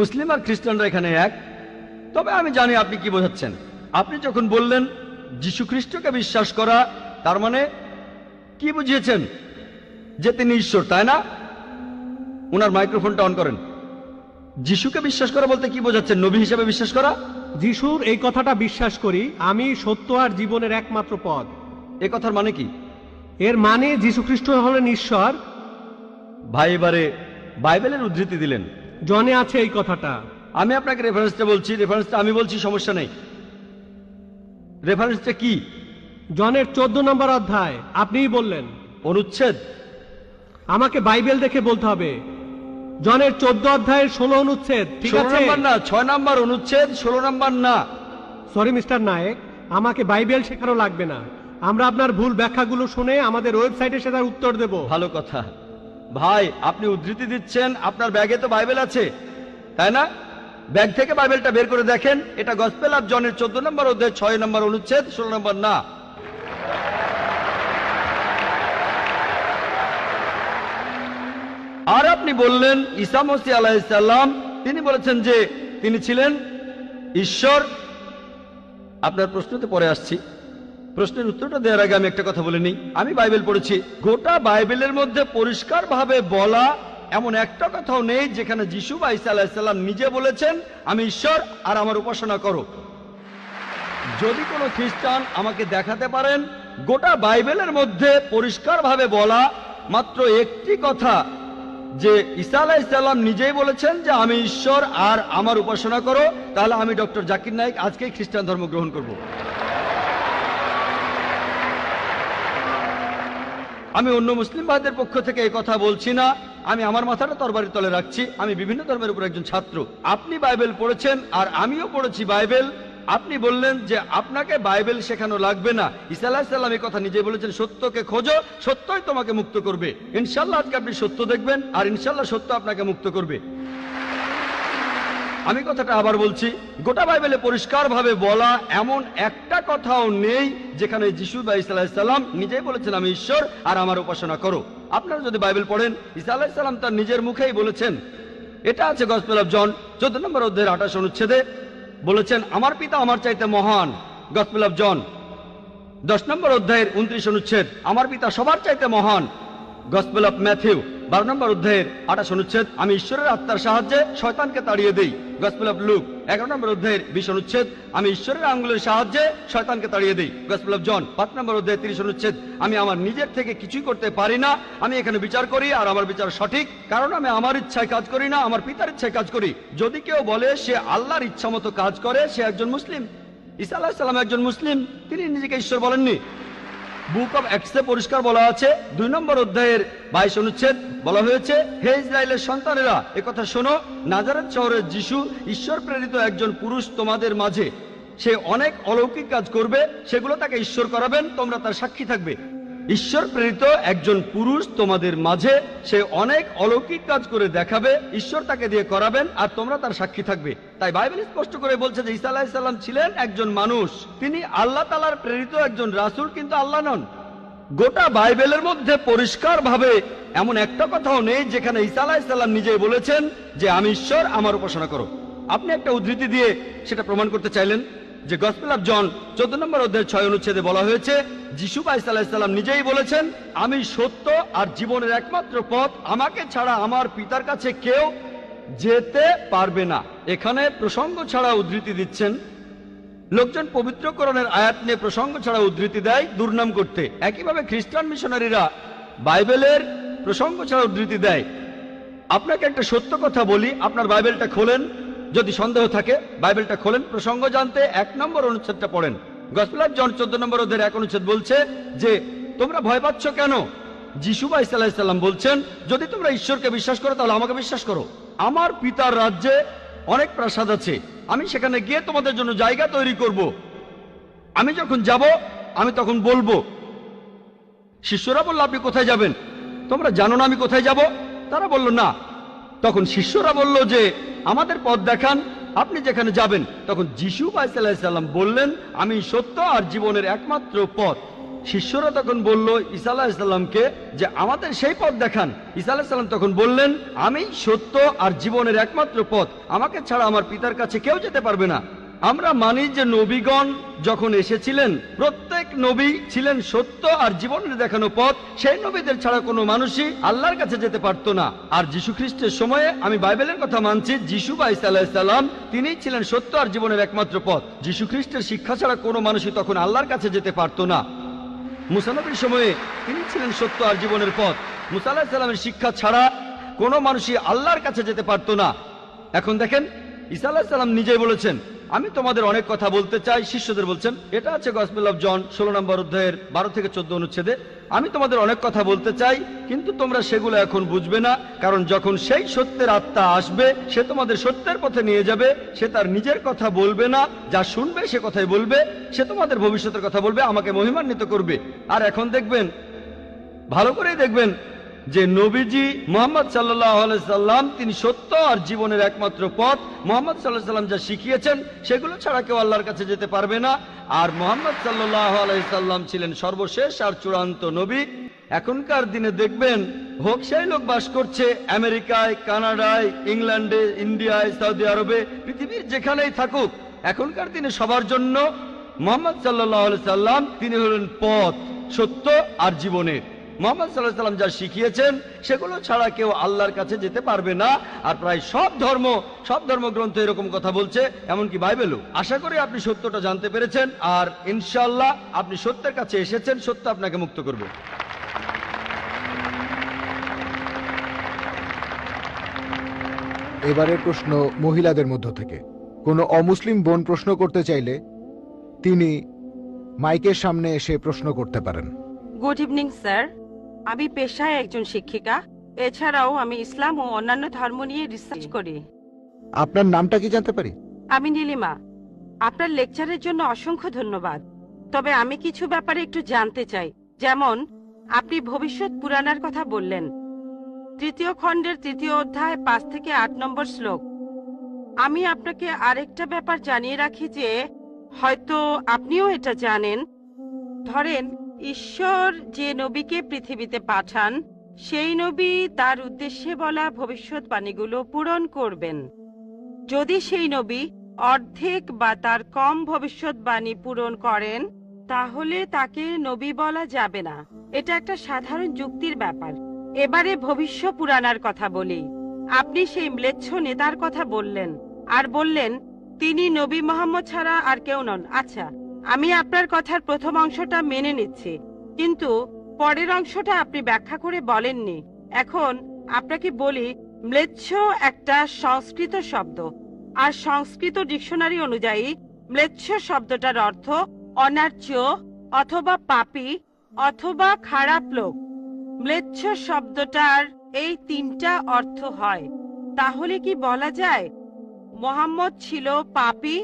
মুসলিম আর খ্রিস্টানরা এখানে এক। তবে আমি জানি আপনি কি বোঝাচ্ছেন। আপনি যখন বললেন যীশু খ্রিস্টকে বিশ্বাস করা, তার মানে কি বুঝিয়েছেন? যে তিনি ঈশ্বর, তাই না? ওনার মাইক্রোফোনটা অন করেন। যিশুকে বিশ্বাস করা বলতে কি বোঝাচ্ছেন? নবী হিসেবে বিশ্বাস করা? যিশুর এই কথাটা বিশ্বাস করি, আমি সত্য আর জীবনের একমাত্র পথ। এ কথার মানে কি? এর মানে যীশু খ্রিস্ট হলেন ঈশ্বর। ভাই এবারে বাইবেলের উদ্ধৃতি দিলেন। জনে আছে এই কথাটা। আমি আপনাকে রেফারেন্সটা বলছি, রেফারেন্সটা আমি বলছি, সমস্যা নেই। রেফারেন্সটা কি? জনের 14 নম্বর অধ্যায়। আপনিই বললেন। অনুচ্ছেদ? আমাকে বাইবেল দেখে বলতে হবে। জনের 14 অধ্যায়ের 16 অনুচ্ছেদ। ঠিক 16 আছে? নম্বর না, 6 নম্বর অনুচ্ছেদ, 16 নম্বর না। সরি মিস্টার নায়েক, আমাকে বাইবেল শেখানো লাগবে না। আমরা আপনার ভুল ব্যাখ্যাগুলো শুনে আমাদের ওয়েবসাইটে সেটার উত্তর দেব। ভালো কথা। ভাই আপনি উদ্ধৃতি দিচ্ছেন, আপনার ব্যাগে তো বাইবেল আছে, তাই না? ব্যাগ থেকে বাইবেলটা বের করে দেখেন। এটা গসপেল অফ জনের 14 নম্বর অধ্যায় 6 নম্বর অনুচ্ছেদ, 16 নম্বর না। আর আপনি বললেন ঈসা মসীহ আলাইহিস সালাম, তিনি বলেছেন যে তিনি ছিলেন ঈশ্বর। আপনার প্রশ্নতে পরে আসছি। প্রশ্নের উত্তরটা দেওয়ার আগে আমি একটা কথা বলে নিই। আমি বাইবেল পড়েছি, গোটা বাইবেলের মধ্যে পরিষ্কারভাবে বলা এমন একটা কথাও নেই যেখানে যিশু বা ঈসা আলাইহিস সালাম নিজে বলেছেন আমি ঈশ্বর আর আমার উপাসনা করো। যদি কোনো খ্রিস্টান আমাকে দেখাতে পারেন গোটা বাইবেলের মধ্যে পরিষ্কারভাবে বলা মাত্র একটি কথা যে ঈসা আলাইহিস সালাম নিজেই বলেছেন যে আমি ঈশ্বর আর আমার উপাসনা করো, তাহলে আমি ডক্টর জাকির নায়েক আজকেই খ্রিস্টান ধর্ম গ্রহণ করব। আমি অন্য মুসলিম ভাইদের পক্ষ থেকে এই কথা বলছি না। আমি আমার মাথাটা তরবারির তলে রাখছি। আমি বিভিন্ন ধর্মের উপর একজন ছাত্র। আপনি বাইবেল পড়েছেন আর আমিও পড়েছি বাইবেল। আপনি বললেন যে আপনাকে বাইবেল শেখানো লাগবে না। ঈসা আলাইহিস সালাম এই কথা নিজে বলেছেন, সত্যকে খোঁজো, সত্যই তোমাকে মুক্ত করবে। ইনশাআল্লাহ আজকে আপনি সত্য দেখবেন আর ইনশাআল্লাহ সত্য আপনাকে মুক্ত করবে। আমি কথাটা আবার বলছি, গোটা বাইবেলে পরিষ্কারভাবে বলা এমন একটা কথাও নেই যেখানে যিশু বা ঈসা আলাইহিস সালাম নিজেই বলেছেন আমি ঈশ্বর আর আমার উপাসনা করো। আপনারা যদি বাইবেল পড়েন, ঈসা আলাইহিস সালাম তার নিজের মুখেই বলেছেন। এটা আছে গসপেল অফ জন 14 নম্বর অধ্যায়ের 28 অনুচ্ছেদে। বলেছেন আমার পিতা আমার চাইতে মহান। গসপেল অফ জন 10 নম্বর অধ্যায়ের 29 অনুচ্ছেদ, আমার পিতা সবার চাইতে মহান। গসপেল অফ ম্যাথিউ 12 নম্বর অধ্যায়ের 28 অনুচ্ছেদ, আমি ঈশ্বরের আত্মার সাহায্যে শয়তানকে তাড়িয়ে দেই। গসপেল অফ লুক 11 নম্বর অধ্যায়ের 20 অনুচ্ছেদ, আমি ঈশ্বরের আঙ্গুলের সাহায্যে শয়তানকে তাড়িয়ে দেই। গসপেল অফ জন 5 নম্বর অধ্যায়ের 30 অনুচ্ছেদ, আমি আমার নিজের থেকে কিছুই করতে পারি না, আমি এখানে বিচার করি আর আমার বিচার সঠিক, কারণ আমি আমার ইচ্ছায় কাজ করি না, আমার পিতার ইচ্ছায় কাজ করি। যদি কেউ বলে সে আল্লাহর ইচ্ছা মতো কাজ করে, সে একজন মুসলিম। ঈসা আলাইহিস সালাম একজন মুসলিম, তিনি নিজেকে ঈশ্বর বলেননি। বুক অব অ্যাক্টসে পরিষ্কার বলা আছে 2 নম্বর অধ্যায়ের 22 অনুচ্ছেদ, বলা হয়েছে হে ইসরায়েলের সন্তানেরা একথা শোনো, নাজারেত শহরের যিশু ঈশ্বর প্রেরিত একজন পুরুষ তোমাদের মাঝে। সে অনেক অলৌকিক কাজ করবে, সেগুলো তাকে ঈশ্বর করাবেন, তোমরা তার সাক্ষী থাকবে। ঈশ্বর প্রেরিত একজন পুরুষ তোমাদের মাঝে, সে অনেক অলৌকিক কাজ করে দেখাবে, ঈশ্বর তাকে দিয়ে করাবেন আর তোমরা তার সাক্ষী থাকবে। তাই বাইবেল স্পষ্ট করে বলছে যে ঈসা আলাইহিস সালাম ছিলেন একজন মানুষ, তিনি আল্লাহ তাআলার প্রেরিত একজন রাসূল, কিন্তু আল্লাহ নন। গোটা বাইবেলের মধ্যে পরিষ্কারভাবে এমন একটা কথাও নেই যেখানে ঈসা আলাইহিস সালাম নিজেই বলেছেন যে আমি ঈশ্বর, আমার উপাসনা করো। আপনি একটা উদ্ধৃতি দিয়ে সেটা প্রমাণ করতে চাইলেন যে গসপেল অফ জন 14 নম্বর অধ্যায়ের 6 অনুচ্ছেদে বলা হয়েছে যিশু ঈসা আলাইহিস সালাম নিজেই বলেছেন আমি সত্য আর জীবনের একমাত্র পথ, আমাকে ছাড়া আমার পিতার কাছে কেউ যেতে পারবে না। এখানে প্রসঙ্গ ছাড়া উদ্ধৃতি দিচ্ছেন। লোকজন পবিত্র কোরআনের আয়াত নিয়ে প্রসঙ্গ ছাড়া উদ্ধৃতি দেয় দুর্নাম করতে। একইভাবে খ্রিস্টান মিশনারিরা বাইবেলের প্রসঙ্গ ছাড়া উদ্ধৃতি দেয়। আপনাকে একটা সত্য কথা বলি, আপনার বাইবেলটা খোলেন, যদি সন্দেহ থাকে বাইবেলটা খোলেন, প্রসঙ্গ জানতে 1 নম্বর অনুচ্ছেদটা পড়েন। গসপেল অফ জন 14 নম্বর অধ্যায়ের 1 অনুচ্ছেদ বলছে যে তোমরা ভয় পাচ্ছ কেন? যিশু ভাই সাল্লাল্লাহু আলাইহি সাল্লাম বলছেন, যদি তোমরা ঈশ্বরকে বিশ্বাস করো তাহলে আমাকে বিশ্বাস করো। আমার পিতার রাজ্যে অনেক প্রাসাদ আছে, আমি সেখানে গিয়ে তোমাদের জন্য জায়গা তৈরি করব। আমি যখন যাব আমি তখন বলবো। শিষ্যরা বলল, আপনি কোথায় যাবেন? তোমরা জানো না আমি কোথায় যাব? তারা বলল না। তখন শিষ্যরা বলল যে আমাদের পথ দেখান, আপনি যেখানে যাবেন। তখন যিশু ভাই সাল্লাল্লাহু আলাইহি সাল্লাম বললেন, আমি সত্য আর জীবনের একমাত্র পথ। শিষ্যরা তখন বলল ঈসা আলাইহিস সালামকে যে আমাদের সেই পথ দেখান। ঈসা আলাইহিস সালাম তখন বললেন, আমি সত্য আর জীবনের একমাত্র পথ, আমাকে ছাড়া আমার পিতার কাছে কেউ যেতে পারবে না। আমরা মানি যে নবীগণ যখন এসেছিলেন প্রত্যেক নবী ছিলেন সত্য আর জীবনের দেখানো পথ, সেই নবীদের ছাড়া কোনো মানুষই আল্লাহর কাছে যেতে পারতো না। আর যীশু খ্রিস্টের সময়ে আমি বাইবেলের কথা মানছি, যিশু ভাই সাল্লাল্লাহু আলাইহি সাল্লাম তিনিই ছিলেন সত্য আর জীবনের একমাত্র পথ। যীশু খ্রিস্টের শিক্ষা ছাড়া কোনো মানুষই তখন আল্লাহর কাছে যেতে পারতো না। মুসা নবীর সময়ে তিনি ছিলেন সত্য আর জীবনের পথ। মুসা আলাইহিস সালামের শিক্ষা ছাড়া কোনো মানুষই আল্লাহর কাছে যেতে পারতো না। এখন দেখেন, ঈসা আলাইহিস সালাম নিজেই বলেছেন, আমি তোমাদের অনেক কথা বলতে চাই। শিষ্যদের বলছেন, এটা আছে গসপেল অফ জন 16 নম্বর অধ্যায়ের 12 থেকে 14 অনুচ্ছেদে, আমি তোমাদের অনেক কথা বলতে চাই, কিন্তু তোমরা সেগুলো এখন বুঝবে না, কারণ যখন সেই সত্যের আত্মা আসবে সে তোমাদের সত্যের পথে নিয়ে যাবে। সে তার নিজের কথা বলবে না, যা শুনবে সে কথাই বলবে। সে তোমাদের ভবিষ্যতের কথা বলবে, আমাকে মহিমান্বিত করবে। আর এখন দেখবেন, ভালো করেই দেখবেন যে নবীজি মুহাম্মদ সাল্লাল্লাহু আলাইহি সাল্লাম তিনি সত্য আর জীবনের একমাত্র পথ। মুহাম্মদ সাল্লাল্লাহু আলাইহি সাল্লাম যা শিখিয়েছেন সেগুলো ছাড়া কেউ আল্লাহর কাছে যেতে পারবে না। আর মুহাম্মদ সাল্লাল্লাহু আলাইহি সাল্লাম ছিলেন সর্বশেষ আর চূড়ান্ত নবী। এখনকার দিনে দেখবেন, হোক সেই লোক বাস করছে আমেরিকায়, কানাডায়, ইংল্যান্ডে, ইন্ডিয়ায়, সৌদি আরবে, পৃথিবীর যেখানেই থাকুক, এখনকার দিনে সবার জন্য মুহাম্মদ সাল্লাল্লাহু আলাইহি সাল্লাম তিনি হলেন পথ, সত্য আর জীবনের। মুহাম্মদ সাল্লাল্লাহু আলাইহি সাল্লাম যা শিখিয়েছেন সেগুলো ছাড়া কেউ আল্লাহর কাছে যেতে পারবে না। আর প্রায় সব ধর্মগ্রন্থ এরকম কথা বলছে, এমনকি বাইবেলও। আশা করি আপনি সত্যটা জানতে পেরেছেন, আর ইনশাআল্লাহ আপনি সত্যের কাছে এসেছেন, সত্য আপনাকে মুক্ত করবে। এবারের প্রশ্ন মহিলাদের মধ্য থেকে। কোনো অমুসলিম বোন প্রশ্ন করতে চাইলে তিনি মাইকের সামনে এসে প্রশ্ন করতে পারেন। গুড ইভিনিং স্যার, আমি পেশায় একজন শিক্ষিকা। এছাড়াও আমি ইসলাম ও অন্যান্য ধর্ম নিয়ে রিসার্চ করি। আপনার নামটা কি জানতে পারি? আমি নীলিমা। আপনার লেকচারের জন্য অসংখ্য ধন্যবাদ। তবে আমি কিছু ব্যাপারে একটু জানতে চাই। যেমন, আপনি ভবিষ্যৎ পুরাণের কথা বললেন, 3য় খণ্ডের 3য় অধ্যায় 5 থেকে 8 নম্বর শ্লোক। আমি আপনাকে আরেকটা ব্যাপার জানিয়ে রাখি যে হয়তো আপনিও এটা জানেন। ধরেন, ঈশ্বর যে নবীকে পৃথিবীতে পাঠান, সেই নবী তার উদ্দেশ্যে বলা ভবিষ্যৎবাণীগুলো পূরণ করবেন। যদি সেই নবী অর্ধেক বা তার কম ভবিষ্যৎবাণী পূরণ করেন, তাহলে তাকে নবী বলা যাবে না। এটা একটা সাধারণ যুক্তির ব্যাপার। এবারে ভবিষ্য পুরাণার কথা বলি। আপনি সেই ম্লেচ্ছ নেতার কথা বললেন, আর বললেন তিনি নবী মুহাম্মদ ছাড়া আর কেউ নন। আচ্ছা, আমি আপনার কথার প্রথম অংশটা মেনে নিচ্ছি, কিন্তু পরের অংশটা আপনি ব্যাখ্যা করে বলেননি। এখন আপনাকে বলি, ম্লেচ্ছ একটা সংস্কৃত শব্দ, আর সংস্কৃত ডিকশনারি অনুযায়ী ম্লেচ্ছ শব্দটার অর্থ অনার্য অথবা পাপী অথবা খারাপ লোক। ম্লেচ্ছ শব্দটার এই 3টা অর্থ হয়। তাহলে কি বলা যায় মুহাম্মদ ছিল পাপী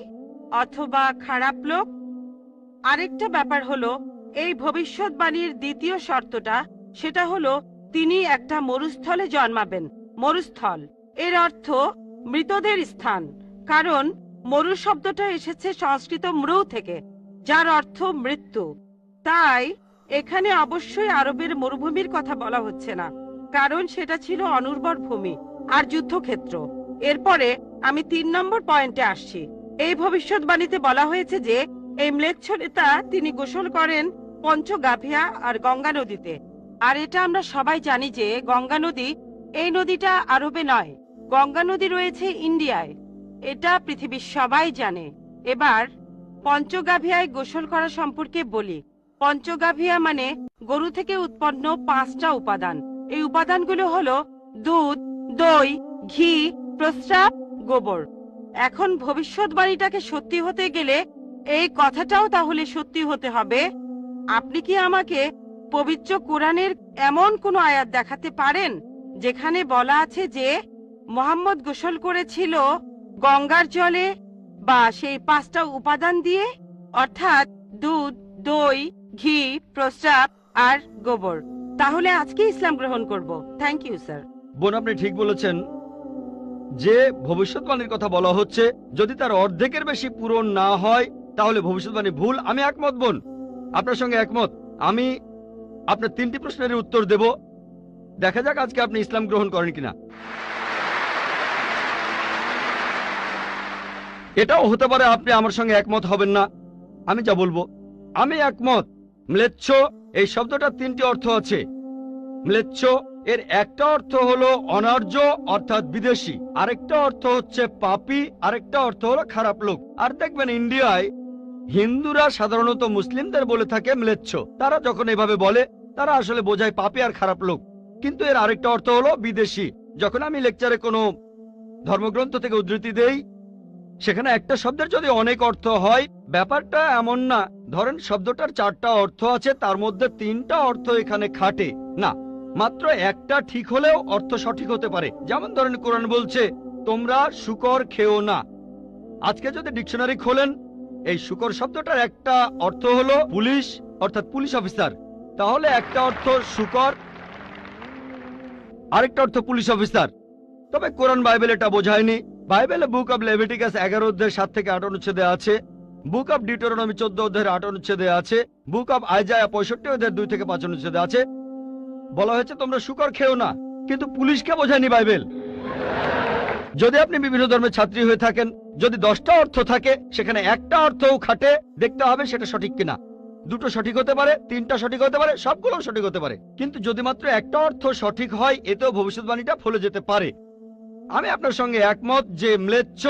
অথবা খারাপ লোক? আরেকটা ব্যাপার হলো, এই ভবিষ্যৎবাণীর দ্বিতীয় শর্তটা, সেটা হলো তিনি একটা মরুস্থলে জন্মাবেন। মরুস্থল এর অর্থ মৃতদের স্থান, কারণ মরু শব্দটা এসেছে সংস্কৃত মৃ থেকে, যার অর্থ মৃত্যু। তাই এখানে অবশ্যই আরবের মরুভূমির কথা বলা হচ্ছে না, কারণ সেটা ছিল অনুর্বর ভূমি আর যুদ্ধক্ষেত্র। এরপরে আমি 3 নম্বর পয়েন্টে আসছি। এই ভবিষ্যৎবাণীতে বলা হয়েছে যে এই ম্লেচ্ছ নেতা তিনি গোসল করেন পঞ্চগাভিয়া আর গঙ্গা নদীতে। আর এটা আমরা সবাই জানি যে গঙ্গা নদী, এই নদীটা আরবে নয়, গঙ্গা নদী রয়েছে ইন্ডিয়ায়। এটা পৃথিবীর সবাই জানে। এবার পঞ্চগাভিয়ায় গোসল করা সম্পর্কে বলি। পঞ্চগাভিয়া মানে গরু থেকে উৎপন্ন 5টা উপাদান। এই উপাদানগুলো হলো দুধ, দই, ঘি, প্রস্রাব, গোবর। এখন ভবিষ্যৎবাণীটাকে সত্যি হতে গেলে এই কথাটাও তাহলে সত্যি হতে হবে। আপনি কি আমাকে পবিত্র কোরআনের এমন কোন আয়াত দেখাতে পারেন যেখানে বলা আছে যে মুহাম্মদ গোসল করেছিল গঙ্গার জলে বা সেই 5টা উপাদান দিয়ে, অর্থাৎ দুধ, দই, ঘি, প্রস্রাব আর গোবর? তাহলে আজকে ইসলাম গ্রহণ করব। Thank you sir. বোন, আপনি ঠিক বলেছেন যে ভবিষ্যৎবাণীর কথা বলা হচ্ছে, যদি তার অর্ধেকের বেশি পূরণ না হয় তাহলে ভবিষ্যৎবাণী ভুল। আমি একমত বোন, আপনার সঙ্গে একমত। আমি আপনার 3টি প্রশ্নের উত্তর দেব, দেখা যাক আজকে আপনি ইসলাম গ্রহণ করেন কিনা। এটাও হতে পারে আপনি আমার সঙ্গে একমত হবেন না। আমি যা বলবো, আমি একমত। ম্লেচ্ছ এই শব্দটা 3টি অর্থ আছে। ম্লেচ্ছ এর একটা অর্থ হলো অনার্য অর্থাৎ বিদেশি, আরেকটা অর্থ হচ্ছে পাপী, আরেকটা অর্থ হলো খারাপ লোক। আর দেখবেন ইন্ডিয়ায় হিন্দুরা সাধারণত মুসলিমদের বলে থাকে ম্লেচ্ছ। তারা যখন এভাবে বলে তারা আসলে বোঝায় পাপী আর খারাপ লোক, কিন্তু এর আরেকটা অর্থ হলো বিদেশি। যখন আমি লেকচারে কোনো ধর্মগ্রন্থ থেকে উদ্ধৃতি দেই, সেখানে একটা শব্দের যদি অনেক অর্থ হয়, ব্যাপারটা এমন না ধরেন শব্দটার 4টা অর্থ আছে, তার মধ্যে 3টা অর্থ এখানে খাটে না, মাত্র একটা ঠিক হলেও অর্থ সঠিক হতে পারে। যেমন ধরেন কোরআন বলছে তোমরা শূকর খেও না। আজকে যদি ডিকশনারি খোলেন, এই শূকর শব্দটার একটা অর্থ হলো পুলিশ অর্থাৎ পুলিশ অফিসার, তাহলে একটা অর্থ শূকর, আরেকটা অর্থ পুলিশ অফিসার। তবে কোরআন বাইবেল এটা বোঝায়নি। বাইবেলে বুক অব লেভিটিকাস 11 অধ্যায় 7 থেকে 8 অনুচ্ছেদে আছে, বুক অব ডিউটেরোনমি 14 অধ্যায়ের 8 অনুচ্ছেদে আছে, বুক অব আইজায়া 65 অধ্যায়ের 2 থেকে 5 অনুচ্ছেদে আছে, বলা হয়েছে তোমরা শূকর খেও না, কিন্তু পুলিশকে বোঝায়নি বাইবেল। যদি আপনি বিভিন্ন ধর্মের ছাত্রী হয়ে থাকেন, যদি 10টা অর্থ থাকে সেখানে একটা অর্থও খাটে, দেখতে হবে সেটা সঠিক কিনা। 2টো সঠিক হতে পারে, 3টা সঠিক হতে পারে, সবগুলো সঠিক হতে পারে, কিন্তু যদি মাত্র একটা অর্থ সঠিক হয় এতেও ভবিষ্যৎবাণীটা ফলে যেতে পারে। আমি আপনার সঙ্গে একমত যে ম্লেচ্ছ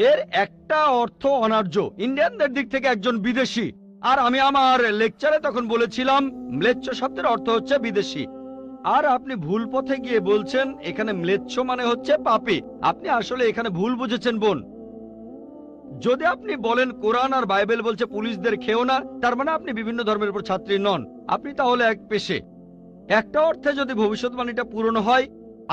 এর একটা অর্থ অনার্য, ইন্ডিয়ানদের দিক থেকে একজন বিদেশি। আর আমি আমার লেকচারে তখন বলেছিলাম ম্লেচ্ছ শব্দের অর্থ হচ্ছে বিদেশি। আর আপনি ভুল পথে গিয়ে বলছেন এখানে ম্লেচ্ছ মানে হচ্ছে পাপী। আপনি আসলে এখানে ভুল বুঝেছেন বোন। যদি আপনি বলেন কোরআন আর বাইবেল বলছে পুলিশদের খেও না, তার মানে আপনি বিভিন্ন ধর্মের উপর ছাত্রী নন, আপনি তাহলে এক পেশে। একটা অর্থে যদি ভবিষ্যৎবাণীটা পূরণ হয়।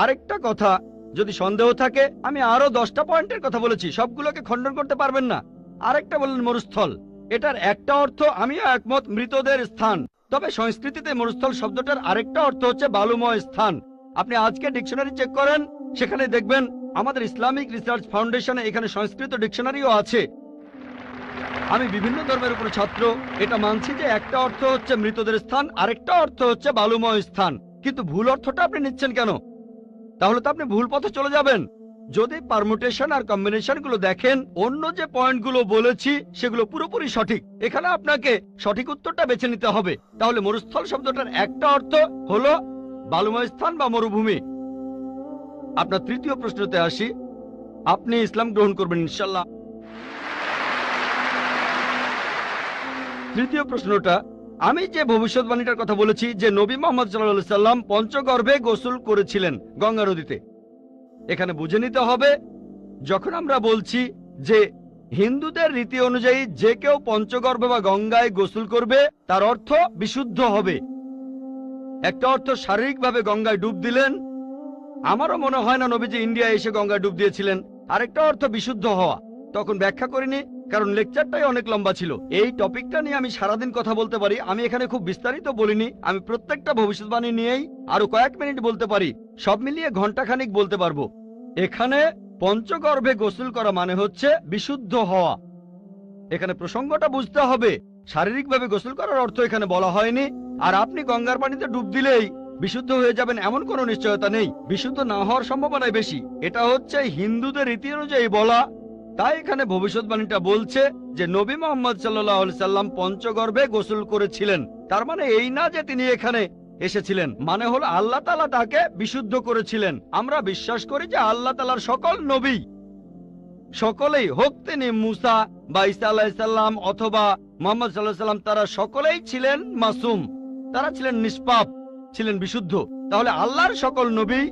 আরেকটা কথা, যদি সন্দেহ থাকে, আমি আরো 10টা পয়েন্টের কথা বলেছি, সবগুলোকে খণ্ডন করতে পারবেন না। আরেকটা বললেন মরুস্থল, এটার একটা অর্থ আমিও একমত, মৃতদের স্থান। তবে সংস্কৃতিতে মরুস্থল শব্দটার আরেকটা অর্থ হচ্ছে বালুময় স্থান। আপনি আজকে ডিকশনারি চেক করেন, সেখানে দেখবেন আমাদের ইসলামিক রিসার্চ ফাউন্ডেশনে এখানে সংস্কৃত ডিকশনারিও আছে। আমি বিভিন্ন ধর্মের উপর ছাত্র, এটা মানছি যে একটা অর্থ হচ্ছে মৃতদের স্থান, আরেকটা অর্থ হচ্ছে বালুময় স্থান, কিন্তু ভুল অর্থটা আপনি নিচ্ছেন কেন? তাহলে তো আপনি ভুল পথে চলে যাবেন। যদি পারমুটেশন আর কম্বিনেশন গুলো দেখেন, অন্য যে পয়েন্টগুলো বলেছি সেগুলো পুরোপুরি সঠিক। এখানে আপনাকে সঠিক উত্তরটা বেছে নিতে হবে। তাহলে মরুস্থল শব্দটার একটা অর্থ হলো বালুময় স্থান বা মরুভূমি। আপনার 3য় প্রশ্নতে আসি, আপনি ইসলাম গ্রহণ করবেন ইনশাল্লাহ? 3য় প্রশ্নটা, আমি যে ভবিষ্যৎবাণীটার কথা বলেছি যে নবী মুহাম্মদ সাল্লাল্লাহু আলাইহি সাল্লাম পঞ্চগর্ভে গোসল করেছিলেন গঙ্গা নদীতে, এখানে বুঝে নিতে হবে যখন আমরা বলছি যে হিন্দুদের রীতি অনুযায়ী যে কেউ পঞ্চগর্ভে বা গঙ্গায় গোসল করবে তার অর্থ বিশুদ্ধ হবে। একটা অর্থ শারীরিকভাবে গঙ্গায় ডুব দিলেন, আমারও মনে হয় না নবীজি ইন্ডিয়ায় এসে গঙ্গায় ডুব দিয়েছিলেন। আরেকটা অর্থ বিশুদ্ধ হওয়া, তখন ব্যাখ্যা করিনি কারণ লেকচারটাই অনেক লম্বা ছিল। এই টপিকটা নিয়ে আমি সারাদিন কথা বলতে পারি, আমি এখানে খুব বিস্তারিত বলিনি। আমি প্রত্যেকটা ভবিষ্যৎবাণী নিয়েই আরো কয়েক মিনিট বলতে পারি, সব মিলিয়ে ঘন্টাখানিক বলতে পারবো। এখানে পঞ্চগর্ভে গোসল করা মানে হচ্ছে বিশুদ্ধ হওয়া। এখানে প্রসঙ্গটা বুঝতে হবে, শারীরিকভাবে গোসল করার অর্থ এখানে বলা হয়নি। আর আপনি গঙ্গার পানিতে ডুব দিলেই বিশুদ্ধ হয়ে যাবেন এমন কোনো নিশ্চয়তা নেই, বিশুদ্ধ না হওয়ার সম্ভাবনাই বেশি। এটা হচ্ছে হিন্দুদের রীতি অনুযায়ী বলা। তাই এখানে ভবিষ্যৎবাণীটা বলছে যে নবী মুহাম্মদ সাল্লাল্লাহু আলাইহি সাল্লাম পঞ্চগর্ভে গোসল করেছিলেন। তার মানে এই না যে তিনি এখানে এসেছিলেন, মানে হলো আল্লাহ তাআলা তাকে বিশুদ্ধ করেছিলেন। আমরা বিশ্বাস করি যে আল্লাহ তাআলার সকল নবী, সকলেই হোক তিনি মুসা বা ঈসা আলাইহিস সালাম অথবা মুহাম্মদ সাল্লাল্লাহু আলাইহি সাল্লাম, তারা সকলেই ছিলেন মাসুম, তারা ছিলেন নিষ্পাপ, ছিলেন বিশুদ্ধ। তাহলে আল্লাহর সকল নবী,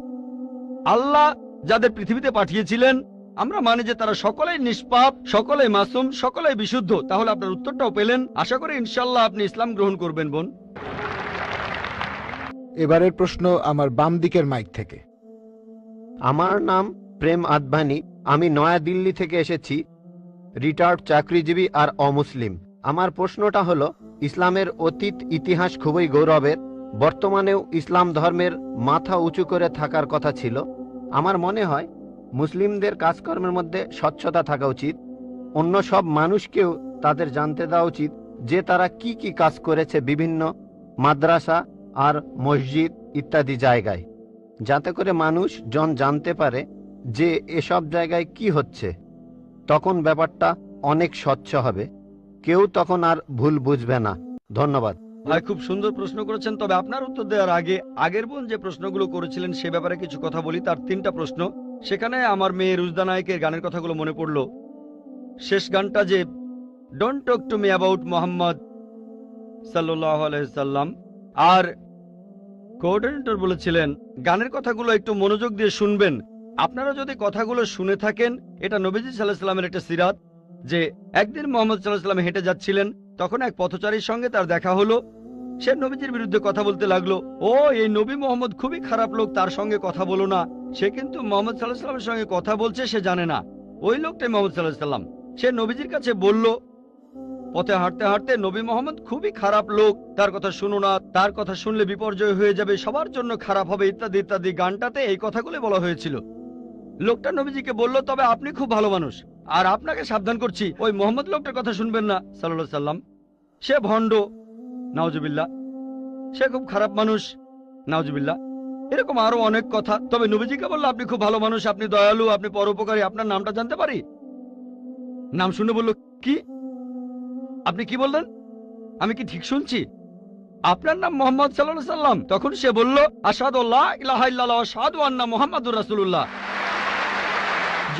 আল্লাহ যাদের পৃথিবীতে পাঠিয়েছিলেন আমরা মানি যে তারা সকলেই নিষ্পাপ, সকলেই মাসুম, সকলেই বিশুদ্ধ। তাহলে আপনার উত্তরটাও পেলেন। আশা করি ইনশাল্লাহ আপনি ইসলাম গ্রহণ করবেন বোন। এবারের প্রশ্ন আমার বাম দিকের মাইক থেকে। আমার নাম প্রেম আদভানি, আমি নয়াদিল্লি থেকে এসেছি, রিটায়ার্ড চাকরিজীবী আর অমুসলিম। আমার প্রশ্নটা হলো, ইসলামের অতীত ইতিহাস খুবই গৌরবের, বর্তমানেও ইসলাম ধর্মের মাথা উঁচু করে থাকার কথা ছিল। আমার মনে হয় মুসলিমদের কাজকর্মের মধ্যে স্বচ্ছতা থাকা উচিত। অন্য সব মানুষকেও তাদের জানতে দেওয়া উচিত যে তারা কি কি কাজ করেছে বিভিন্ন মাদ্রাসা আর মসজিদ ইত্যাদি জায়গায়, যাতে করে মানুষ জানতে পারে যে এসব জায়গায় কি হচ্ছে। তখন ব্যাপারটা অনেক স্বচ্ছ হবে, কেউ তখন আর ভুল বুঝবে না। ধন্যবাদ ভাই, খুব সুন্দর প্রশ্ন করেছেন। তবে আপনার উত্তর দেওয়ার আগে আগের বোন যে প্রশ্নগুলো করেছিলেন সে ব্যাপারে কিছু কথা বলি। তার 3টা প্রশ্ন, সেখানে আমার মেয়ে রুজদা নায়েকের গানের কথাগুলো মনে পড়লো। শেষ গানটা যে don't talk to me about Mohammad সাল্লাল্লাহু আলাইহি সাল্লাম, আর কোঅর্ডিনেটর বলেছিলেন গানের কথাগুলো একটু মনোযোগ দিয়ে শুনবেন। আপনারা যদি কথাগুলো শুনে থাকেন, এটা নবীজি সাল্লাল্লাহু আলাইহি সাল্লামের একটা সিরাত যে একদিন মুহাম্মদ সাল্লাল্লাহু আলাইহি সাল্লাম হেঁটে যাচ্ছিলেন, তখন এক পথচারীর সঙ্গে তার দেখা হলো। সে নবীজির বিরুদ্ধে কথা বলতে লাগলো, ও এই নবী মোহাম্মদ খুবই খারাপ লোক, তার সঙ্গে কথা বলো না। সে কিন্তু মোহাম্মদ সাল্লাল্লাহু আলাইহি সাল্লামের সঙ্গে কথা বলছে, সে জানে না। ওই লোকটাই মোহাম্মদ সাল্লাল্লাহু আলাইহি সাল্লাম। সে নবীজির কাছে বলল, পথে হাঁটতে হাঁটতে, নবী মোহাম্মদ খুবই খারাপ লোক, তার কথা শুনো না, তার কথা শুনলে বিপর্যয় হয়ে যাবে, সবার জন্য খারাপ হবে, ইত্যাদি ইত্যাদি। গানটাতে এই কথাগুলো বলা হয়েছিল। লোকটা নবীজিকে বলল, তবে আপনি খুব ভালো মানুষ, আর আপনাকে সাবধান করছি ওই মোহাম্মদ লোকটার কথা শুনবেন না সাল্লাল্লাহু আলাইহি সাল্লাম। সে ভণ্ড, নাউজুবিল্লাহ, সে খুব খারাপ মানুষ, নাউজুবিল্লাহ। এরকম আরো অনেক কথা। তবে নবীজিকে বলল, আপনি খুব ভালো মানুষ, আপনি দয়ালু, আপনি পরোপকারী, আপনার নামটা জানতে পারি? নাম শুনে বলল, কি? আপনি কি বললেন? আমি কি ঠিক শুনছি? আপনার নাম মোহাম্মদ সাল্লাল্লাহু আলাইহি সাল্লাম? তখন সে বলল, আশহাদু আল্লা ইলাহা ইল্লাল্লাহ ওয়া আশহাদু আন্না মুহাম্মাদুর রাসূলুল্লাহ।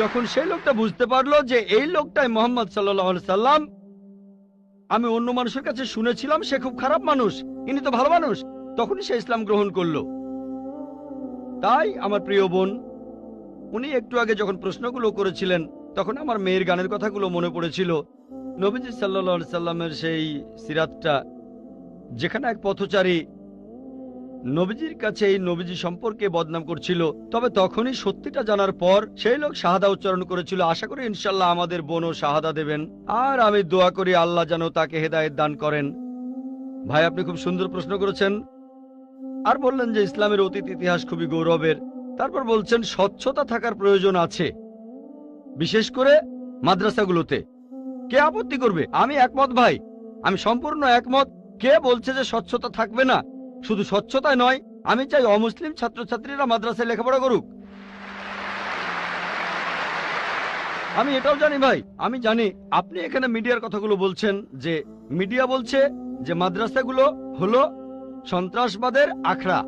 যখন সেই লোকটা বুঝতে পারলো যে এই লোকটাই মোহাম্মদ সাল্লাল্লাহু আলাইহি সাল্লাম, আমি অন্য মানুষের কাছে শুনেছিলাম সে খুব খারাপ মানুষ, ইনি তো ভালো মানুষ, তখনই সে ইসলাম গ্রহণ করলো। তাই আমার প্রিয় বোন, উনি একটু আগে যখন প্রশ্নগুলো করেছিলেন তখন আমার মেয়ের গানের কথাগুলো মনে পড়েছিল। নবীজি সাল্লাল্লাহু আলাইহি সাল্লামের সেই সিরাতটা, যেখানে এক পথচারী নবীজির কাছে এই নবীজি সম্পর্কে বদনাম করছিল, তবে তখনই সত্যিটা জানার পর সেই লোক শাহাদা উচ্চারণ করেছিল। আশা করি ইনশাল্লাহ আমাদের বোনও শাহাদা দেবেন, আর আমি দোয়া করি আল্লাহ যেন তাকে হেদায়েত দান করেন। ভাই, আপনি খুব সুন্দর প্রশ্ন করেছেন। আর বললেন যে ইসলামের অতীত ইতিহাস খুবই গৌরবের। তারপর বলছেন স্বচ্ছতা থাকার প্রয়োজন আছে, বিশেষ করে মাদ্রাসাগুলোতে। কে আপত্তি করবে? আমি একমত ভাই, আমি সম্পূর্ণ একমত। কে বলছে যে স্বচ্ছতা থাকবে না? শুধু স্বচ্ছতাই নয়, আমি চাই অমুসলিম ছাত্রছাত্রীরা মাদ্রাসায় লেখাপড়া করুক। আমি এটাও জানি ভাই, আমি জানি আপনি এখানে মিডিয়ার কথাগুলো বলছেন, যে মিডিয়া বলছে যে মাদ্রাসাগুলো হলো সন্ত্রাসবাদের আখড়া।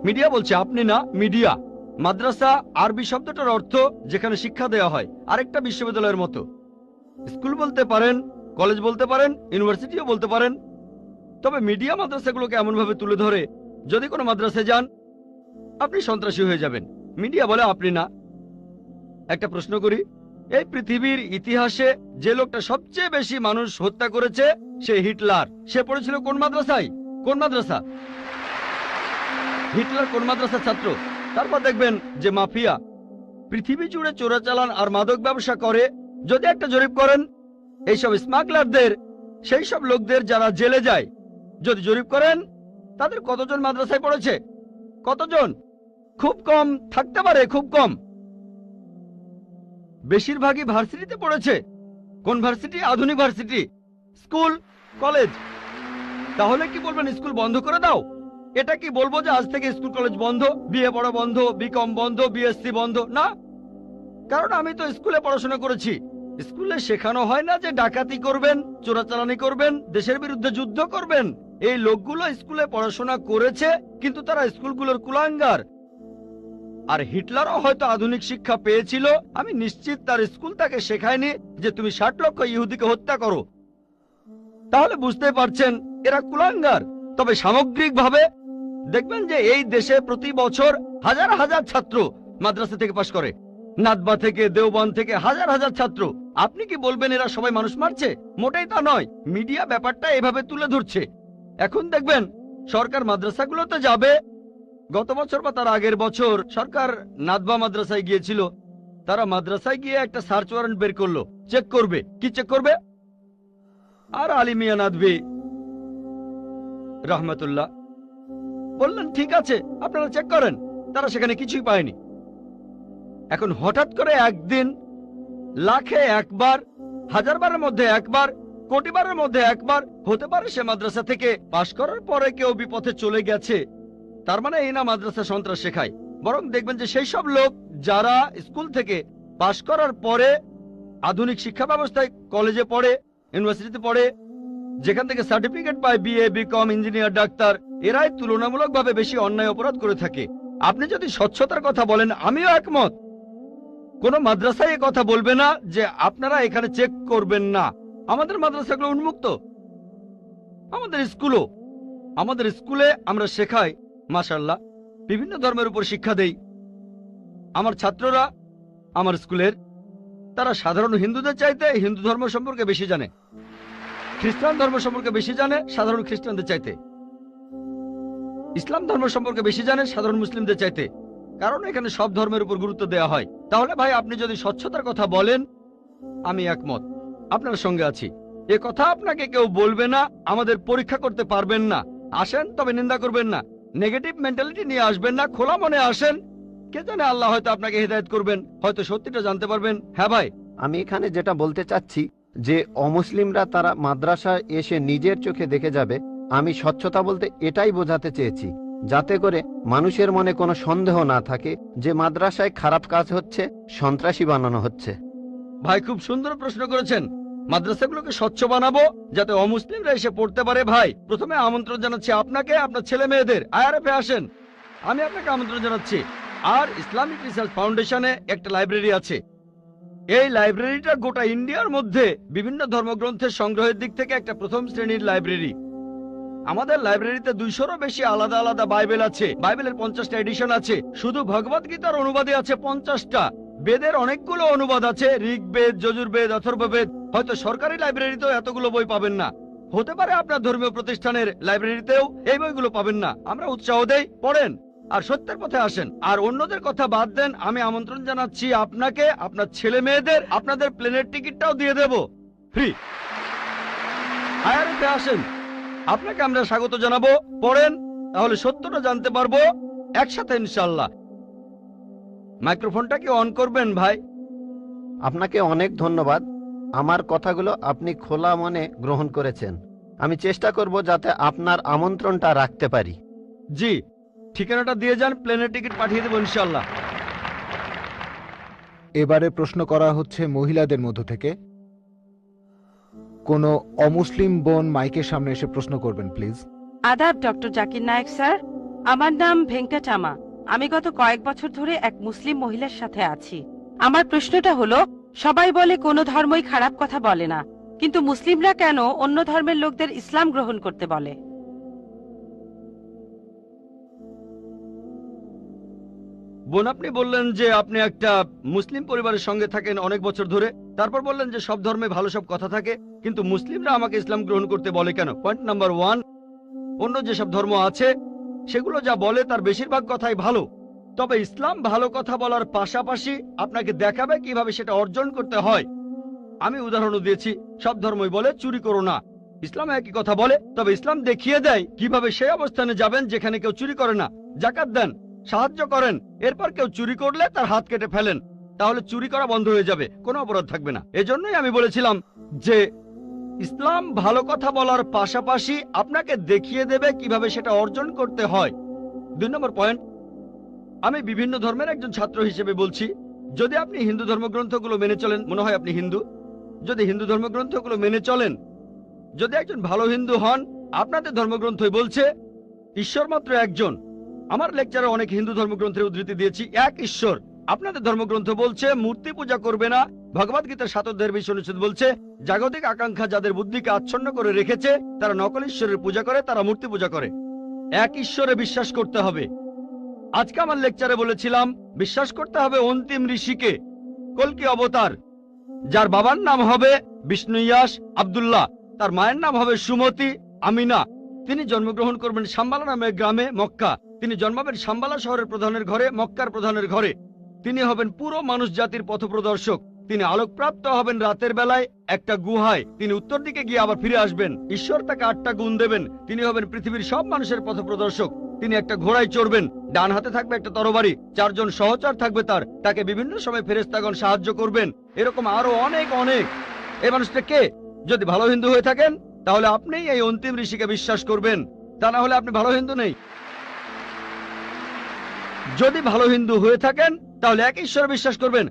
মিডিয়া বলছে, আপনি না, মিডিয়া। মাদ্রাসা আরবি শব্দটার অর্থ যেখানে শিক্ষা দেওয়া হয়, আরেকটা বিশ্ববিদ্যালয়ের মতো। স্কুল বলতে পারেন, কলেজ বলতে পারেন, ইউনিভার্সিটিও বলতে পারেন। তবে মিডিয়া মাদ্রাসাগুলোকে এমনভাবে তুলে ধরে, যদি কোনো মাদ্রাসায় যান আপনি সন্ত্রাসী হয়ে যাবেন। মিডিয়া বলে আপনি না। একটা প্রশ্ন করি, এই পৃথিবীর ইতিহাসে যে লোকটা সবচেয়ে বেশি মানুষ হত্যা করেছে সে হিটলার। সে পড়েছিল কোন মাদ্রাসায়? কোন মাদ্রাসা? হিটলার কোন মাদ্রাসার ছাত্র? তারপর দেখবেন যে মাফিয়া পৃথিবী জুড়ে চোরাচালান আর মাদক ব্যবসা করে। যদি একটা জরিপ করেন এইসব স্মাগলারদের, সেই সব লোকদের যারা জেলে যায়, যদি জরিপ করেন তাদের কতজন মাদ্রাসায় পড়েছে? কতজন? খুব কম থাকতে পারে, খুব কম। বেশিরভাগই ভার্সিটিতে পড়েছে। কোন ভার্সিটি? আধুনিক ভার্সিটি, স্কুল, কলেজ। তাহলে কি বলবেন স্কুল বন্ধ করে দাও? এটা কি বলবো যে আজ থেকে স্কুল কলেজ বন্ধ, বিএ পড়া বন্ধ, বিকম বন্ধ, বিএসসি বন্ধ? না, কারণ আমি তো স্কুলে পড়াশোনা করেছি। স্কুলে শেখানো হয় না যে ডাকাতি করবেন, চোরাচালানি করবেন, দেশের বিরুদ্ধে যুদ্ধ করবেন। এই লোকগুলো স্কুলে পড়াশোনা করেছে, কিন্তু তারা স্কুলগুলোর কুলাঙ্গার। আর হিটলারও হয়তো আধুনিক শিক্ষা পেয়েছিল। আমি নিশ্চিত তার স্কুল তাকে শেখায়নি যে তুমি 60 লক্ষ ইহুদিকে হত্যা করো। তাহলে বুঝতে পারছেন এরা কুলাঙ্গার। তবে সামগ্রিকভাবে দেখবেন যে এই দেশে প্রতি বছর হাজার হাজার ছাত্র মাদ্রাসা থেকে পাশ করে, নাদবা থেকে, দেওবন্দ থেকে হাজার হাজার ছাত্র। আপনি কি বলবেন এরা সবাই মানুষ মারছে? মোটেই তা নয়। মিডিয়া ব্যাপারটা এভাবে তুলে ধরছে। এখন দেখবেন সরকার মাদ্রাসাগুলোতে যাবে। গত বছর বা তার আগের বছর সরকার নাদবা মাদ্রাসায় গিয়েছিল। তারা মাদ্রাসায় গিয়ে একটা সার্চ ওয়ারেন্ট বের করলো, চেক করবে। কি চেক করবে? আর আলী মিয়া নাদভি রহমতুল্লাহ বললেন ঠিক আছে আপনারা চেক করেন। তারা সেখানে কিছুই পায়নি। এখন হঠাৎ করে একদিন লাখে একবার, হাজার বারের মধ্যে একবার, কোটি বারের মধ্যে একবার হতে পারে সে মাদ্রাসা থেকে পাশ করার পরে কেউ বিপথে চলে গেছে। তার মানে এই না মাদ্রাসা সন্ত্রাস শেখায়। বরং দেখবেন যে সেই সব লোক যারা স্কুল থেকে পাশ করার পরে আধুনিক শিক্ষা ব্যবস্থায় কলেজে পড়ে, ইউনিভার্সিটিতে পড়ে, যেখান থেকে সার্টিফিকেট পায় বিএ, বিকম, ইঞ্জিনিয়ার, ডাক্তার, এরাই তুলনামূলকভাবে বেশি অন্যায় অপরাধ করে থাকে। আপনি যদি স্বচ্ছতার কথা বলেন, আমিও একমত। কোন মাদ্রাসায় এ কথা বলবে না যে আপনারা এখানে চেক করবেন না। আমাদের মাদ্রাসাগুলো উন্মুক্ত, আমাদের স্কুলে আমরা শেখাই মাশাআল্লাহ বিভিন্ন ধর্মের উপর শিক্ষা দেই। আমার ছাত্ররা আমার স্কুলের, তারা সাধারণ হিন্দুদের চাইতে হিন্দু ধর্ম সম্পর্কে বেশি জানে, খ্রিস্টান ধর্ম সম্পর্কে বেশি জানে সাধারণ খ্রিস্টানদের চাইতে, ইসলাম ধর্ম সম্পর্কে বেশি জানে সাধারণ মুসলিমদের চাইতে। কারণ এখানে সব ধর্মের উপর গুরুত্ব দেওয়া হয়। তাহলে ভাই আপনি যদি স্বচ্ছতার কথা বলেন, আমি একমত, আপনার সঙ্গে আছি। এ কথা আপনাকে কেউ বলবে না, আমাদের পরীক্ষা করতে পারবেন না। আসেন, তবে নিন্দা করবেন না, নেগেটিভ মেন্টালিটি নিয়ে আসবেন না, খোলা মনে আসেন। কে জানে আল্লাহ হয়তো আপনাকে হেদায়েত করবেন, হয়তো সত্যিটা জানতে পারবেন। হ্যাঁ ভাই, আমি এখানে যেটা বলতে চাচ্ছি যে অমুসলিমরা তারা মাদ্রাসায় এসে নিজের চোখে দেখে যাবে। আমি স্বচ্ছতা বলতে এটাই বোঝাতে চেয়েছি, যাতে করে মানুষের মনে কোনো সন্দেহ না থাকে যে মাদ্রাসায় খারাপ কাজ হচ্ছে, সন্ত্রাসী বানানো হচ্ছে। ভাই খুব সুন্দর প্রশ্ন করেছেন। মাদ্রাসাগুলোকে স্বচ্ছ বানাবো যাতে অমুসলিমরা এসে পড়তে পারে। ভাই প্রথমে আমন্ত্রণ জানাচ্ছি আপনাকে, আপনার ছেলে মেয়েদের আইআরএফে আসেন, আমি আপনাকে আমন্ত্রণ জানাচ্ছি। আর ইসলামিক রিসার্চ ফাউন্ডেশনে একটা লাইব্রেরি আছে। এই লাইব্রেরিটা গোটা ইন্ডিয়ার মধ্যে বিভিন্ন ধর্মগ্রন্থের সংগ্রহের দিক থেকে একটা প্রথম শ্রেণীর লাইব্রেরি। আমাদের লাইব্রেরিতে 200-রও বেশি আলাদা আলাদা বাইবেল আছে। বাইবেলের 50টা এডিশন আছে। শুধু ভগবদ গীতার অনুবাদে আছে 50টা। বেদের অনেকগুলো অনুবাদ আছে, ঋগ্বেদ, যজুর্বেদ, অথর্ববেদ। হয়তো সরকারি লাইব্রেরিতেও এতগুলো বই পাবেন না, হতে পারে আপনার ধর্মীয় প্রতিষ্ঠানের লাইব্রেরিতেও এই বইগুলো পাবেন না। আমরা উৎসাহ দেই, পড়েন আর সত্যের পথে আসেন। আর অন্যদের কথা বাদ দেন, আমি আমন্ত্রণ জানাচ্ছি আপনাকে, আপনার ছেলে মেয়েদের, আপনাদের প্লেনের টিকিটটাও দিয়ে দেব ফ্রি। আইআরএফে আসেন, আপনাকে আমরা স্বাগত জানাবো। পড়েন, তাহলে সত্যটা জানতে পারবো একসাথে ইনশাআল্লাহ। মাইক্রোফোনটা কি অন করবেন ভাই? আপনাকে অনেক ধন্যবাদ। আমার কথাগুলো আপনি খোলা মনে গ্রহণ করেছেন। আমি চেষ্টা করব যাতে আপনার আমন্ত্রণটা রাখতে পারি। জি, ঠিকানাটা দিয়ে যান, প্লেনের টিকিট পাঠিয়ে দেবো ইনশাআল্লাহ। এবারে প্রশ্ন করা হচ্ছে মহিলাদের মধ্য থেকে। কোনো অমুসলিম বোন মাইকের সামনে এসে প্রশ্ন করবেন প্লিজ। আদাব ডক্টর জাকির নায়েক স্যার, আমার নাম ভেঙ্কটামা। আমি গত কয়েক বছর ধরে এক মুসলিম মহিলার সাথে আছি। আমার প্রশ্নটা হলো, সবাই বলে কোনো ধর্মই খারাপ কথা বলে না, কিন্তু মুসলিমরা কেন অন্য ধর্মের লোকদের ইসলাম গ্রহণ করতে বলে? বোন, আপনি বললেন যে আপনি একটা মুসলিম পরিবারের সঙ্গে থাকেন অনেক বছর ধরে, তারপর বললেন যে সব ধর্মে ভালো সব কথা থাকে, কিন্তু মুসলিমরা আমাকে ইসলাম গ্রহণ করতে বলে কেন? পয়েন্ট নাম্বার 1, অন্য যেসব ধর্ম আছে সেগুলো যা বলে তার বেশিরভাগ কথাই ভালো, তবে ইসলাম ভালো কথা বলার পাশাপাশি আপনাকে দেখাবে কিভাবে সেটা অর্জন করতে হয়। আমি উদাহরণও দিয়েছি, সব ধর্মই বলে চুরি করো না, ইসলাম একই কথা বলে, তবে ইসলাম দেখিয়ে দেয় কিভাবে সেই অবস্থানে যাবেন যেখানে কেউ চুরি করে না। যাকাত দেন, সাহায্য করেন, এরপর কেউ চুরি করলে তার হাত কেটে ফেলেন, তাহলে চুরি করা বন্ধ হয়ে যাবে, কোনো অপরাধ থাকবে না। এজন্যই আমি বলেছিলাম যে ইসলাম ভালো কথা বলার পাশাপাশি আপনাকে দেখিয়ে দেবে কিভাবে সেটা অর্জন করতে হয়। 2 নম্বর পয়েন্ট, আমি বিভিন্ন ধর্মের একজন ছাত্র হিসেবে বলছি, যদি আপনি হিন্দু ধর্মগ্রন্থগুলো মেনে চলেন, মনে হয় আপনি হিন্দু, যদি হিন্দু ধর্মগ্রন্থগুলো মেনে চলেন, যদি একজন ভালো হিন্দু হন, আপনাদের ধর্মগ্রন্থই বলছে ঈশ্বর মাত্র একজন। আমার লেকচারে অনেক হিন্দু ধর্মগ্রন্থের উদ্ধৃতি দিয়েছি, এক ঈশ্বর। আপনাদের ধর্মগ্রন্থ বলছে মূর্তি পূজা করবে না। ভগবদ গীতার 7 অধ্যায়ের 20 অনুচ্ছেদ বলছে জাগতিক আকাঙ্ক্ষা যাদের বুদ্ধিকে আচ্ছন্ন করে রেখেছে তারা নকল ঈশ্বরের পূজা করে, তারা মূর্তি পূজা করে। এক ঈশ্বরে বিশ্বাস করতে হবে। আজকে আমার লেকচারে বলেছিলাম বিশ্বাস করতে হবে অন্তিম ঋষিকে, কল্কি অবতার, যার বাবার নাম হবে বিষ্ণু ইয়াস আব্দুল্লাহ, তার মায়ের নাম হবে সুমতি আমিনা। তিনি জন্মগ্রহণ করবেন সাম্বালা নামের গ্রামে মক্কা। তিনি জন্মাবেন সাম্বালা শহরের প্রধানের ঘরে, মক্কার প্রধানের ঘরে। তিনি হবেন পুরো মানুষ জাতির পথপ্রদর্শক। তিনি আলোকপ্রাপ্ত হবেন রাতের বেলায় একটা গুহায়। তিনি উত্তর দিকে গিয়ে আবার ফিরে আসবেন। ঈশ্বর তাকে 8টা গুণ দেবেন। তিনি হবেন পৃথিবীর সব মানুষের পথপ্রদর্শক। তিনি একটা ঘোড়ায় চড়বেন, ডান হাতে থাকবে একটা তরবারি, 4 জন সহচর থাকবে তাকে বিভিন্ন সময় ফেরেশতাগণ সাহায্য করবেন। এরকম আরো অনেক অনেক। এই মানুষটা কে? যদি ভালো হিন্দু হয়ে থাকেন তাহলে আপনি এই অন্তিম ঋষিকে বিশ্বাস করবেন, তা না হলে আপনি ভালো হিন্দু নেই। যদি ভালো হিন্দু হয়ে থাকেন তাহলে এক ঈশ্বরে বিশ্বাস করবেন,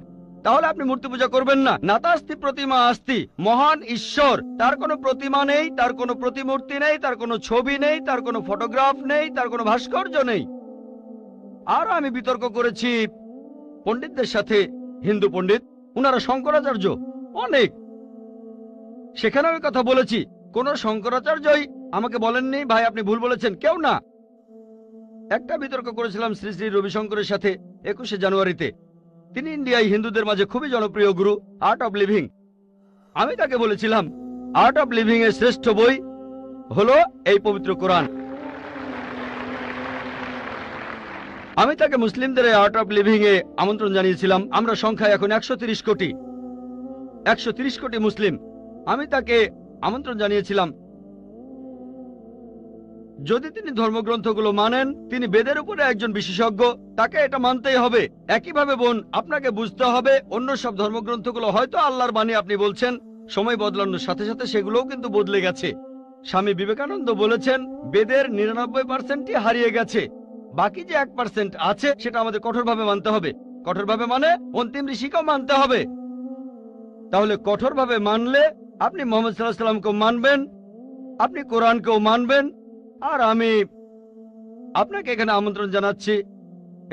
তাহলে আপনি মূর্তি পূজা করবেন না। নাতাস্তি প্রতিমা আস্তি, মহান ঈশ্বর, তার কোনো প্রতিমা নেই, তার কোনো প্রতিমূর্তি নেই, তার কোনো ছবি নেই, তার কোনো ফটোগ্রাফ নেই, তার কোনো ভাস্কর্য নেই। আর আমি বিতর্ক করেছি পণ্ডিতদের সাথে, হিন্দু পণ্ডিত, উনারা শঙ্করাচার্য অনেক, সেখানে আমি কথা বলেছি। কোন শঙ্করাচার্যই আমাকে বলেননি ভাই আপনি ভুল বলেছেন, কেউ না। একটা বিতর্ক করেছিলাম শ্রী শ্রী রবিশঙ্করের সাথে 21শে জানুয়ারিতে। তিনি ইন্ডিয়ায় হিন্দুদের মাঝে খুবই জনপ্রিয় গুরু, আর্ট অব লিভিং। আমি তাকে বলেছিলাম আর্ট অব লিভিং এর শ্রেষ্ঠ বই হলো এই পবিত্র কোরআন। আমি তাকে মুসলিমদের এই আর্ট অব লিভিং এ আমন্ত্রণ জানিয়েছিলাম। আমরা সংখ্যায় এখন 130 কোটি, 130 কোটি মুসলিম। আমি তাকে আমন্ত্রণ জানিয়েছিলাম যদি তিনি ধর্মগ্রন্থগুলো মানেন, তিনি বেদের উপরে একজন বিশেষজ্ঞ, তাকে এটা মানতেই হবে। একইভাবে বোন, আপনাকে বুঝতে হবে অন্য সব ধর্মগ্রন্থগুলো হয়তো আল্লাহর বাণী আপনি বলছেন, সময় বদলানোর সাথে সাথে সেগুলোও কিন্তু বদলে গেছে। স্বামী বিবেকানন্দ বলেছেন বেদের 99%ই হারিয়ে গেছে, বাকি যে 1% আছে সেটা আমাদের কঠোরভাবে মানতে হবে। কঠোরভাবে মানে অন্তিম ঋষিকেও মানতে হবে। তাহলে কঠোরভাবে মানলে আপনি মোহাম্মদ সাল্লাল্লাহু আলাইহি ওয়াসাল্লামকেও মানবেন, আপনি কোরআনকেও মানবেন। আর আমি আপনাকে এখানে আমন্ত্রণ জানাচ্ছি,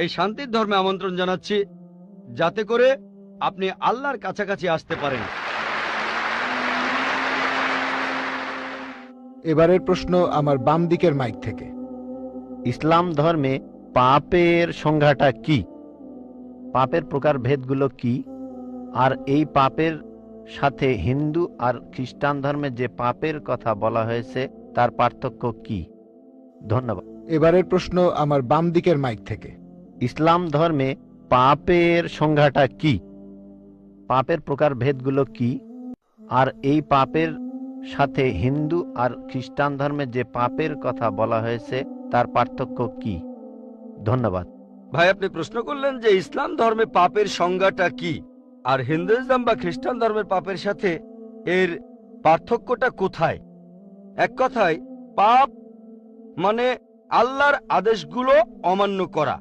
এই শান্তির ধর্মে আমন্ত্রণ জানাচ্ছি, যাতে করে আপনি আল্লাহর কাছাকাছি আসতে পারেন। এবারের প্রশ্ন আমার বাম দিকের মাইক থেকে। ইসলাম ধর্মে পাপের সংজ্ঞাটা কি? পাপের প্রকারভেদগুলো কি? আর এই পাপের সাথে হিন্দু আর খ্রিস্টান ধর্মে যে পাপের কথা বলা হয়েছে তার পার্থক্য কি? ধন্যবাদ। এবারের প্রশ্ন আমার বাম দিকের মাইক থেকে। ইসলাম ধর্মে পাপের সংজ্ঞাটা কি? পাপের প্রকারভেদগুলো কি? আর এই পাপের সাথে হিন্দু আর খ্রিস্টান ধর্মে যে পাপের কথা বলা হয়েছে তার পার্থক্য কি? ধন্যবাদ। ভাই আপনি প্রশ্ন করলেন যে ইসলাম ধর্মে পাপের সংজ্ঞাটা কি, আর হিন্দুইজম বা খ্রিস্টান ধর্মের পাপের সাথে এর পার্থক্যটা কোথায়। এক কথায় পাপ মানে আল্লাহর আদেশগুলো অমান্য করা।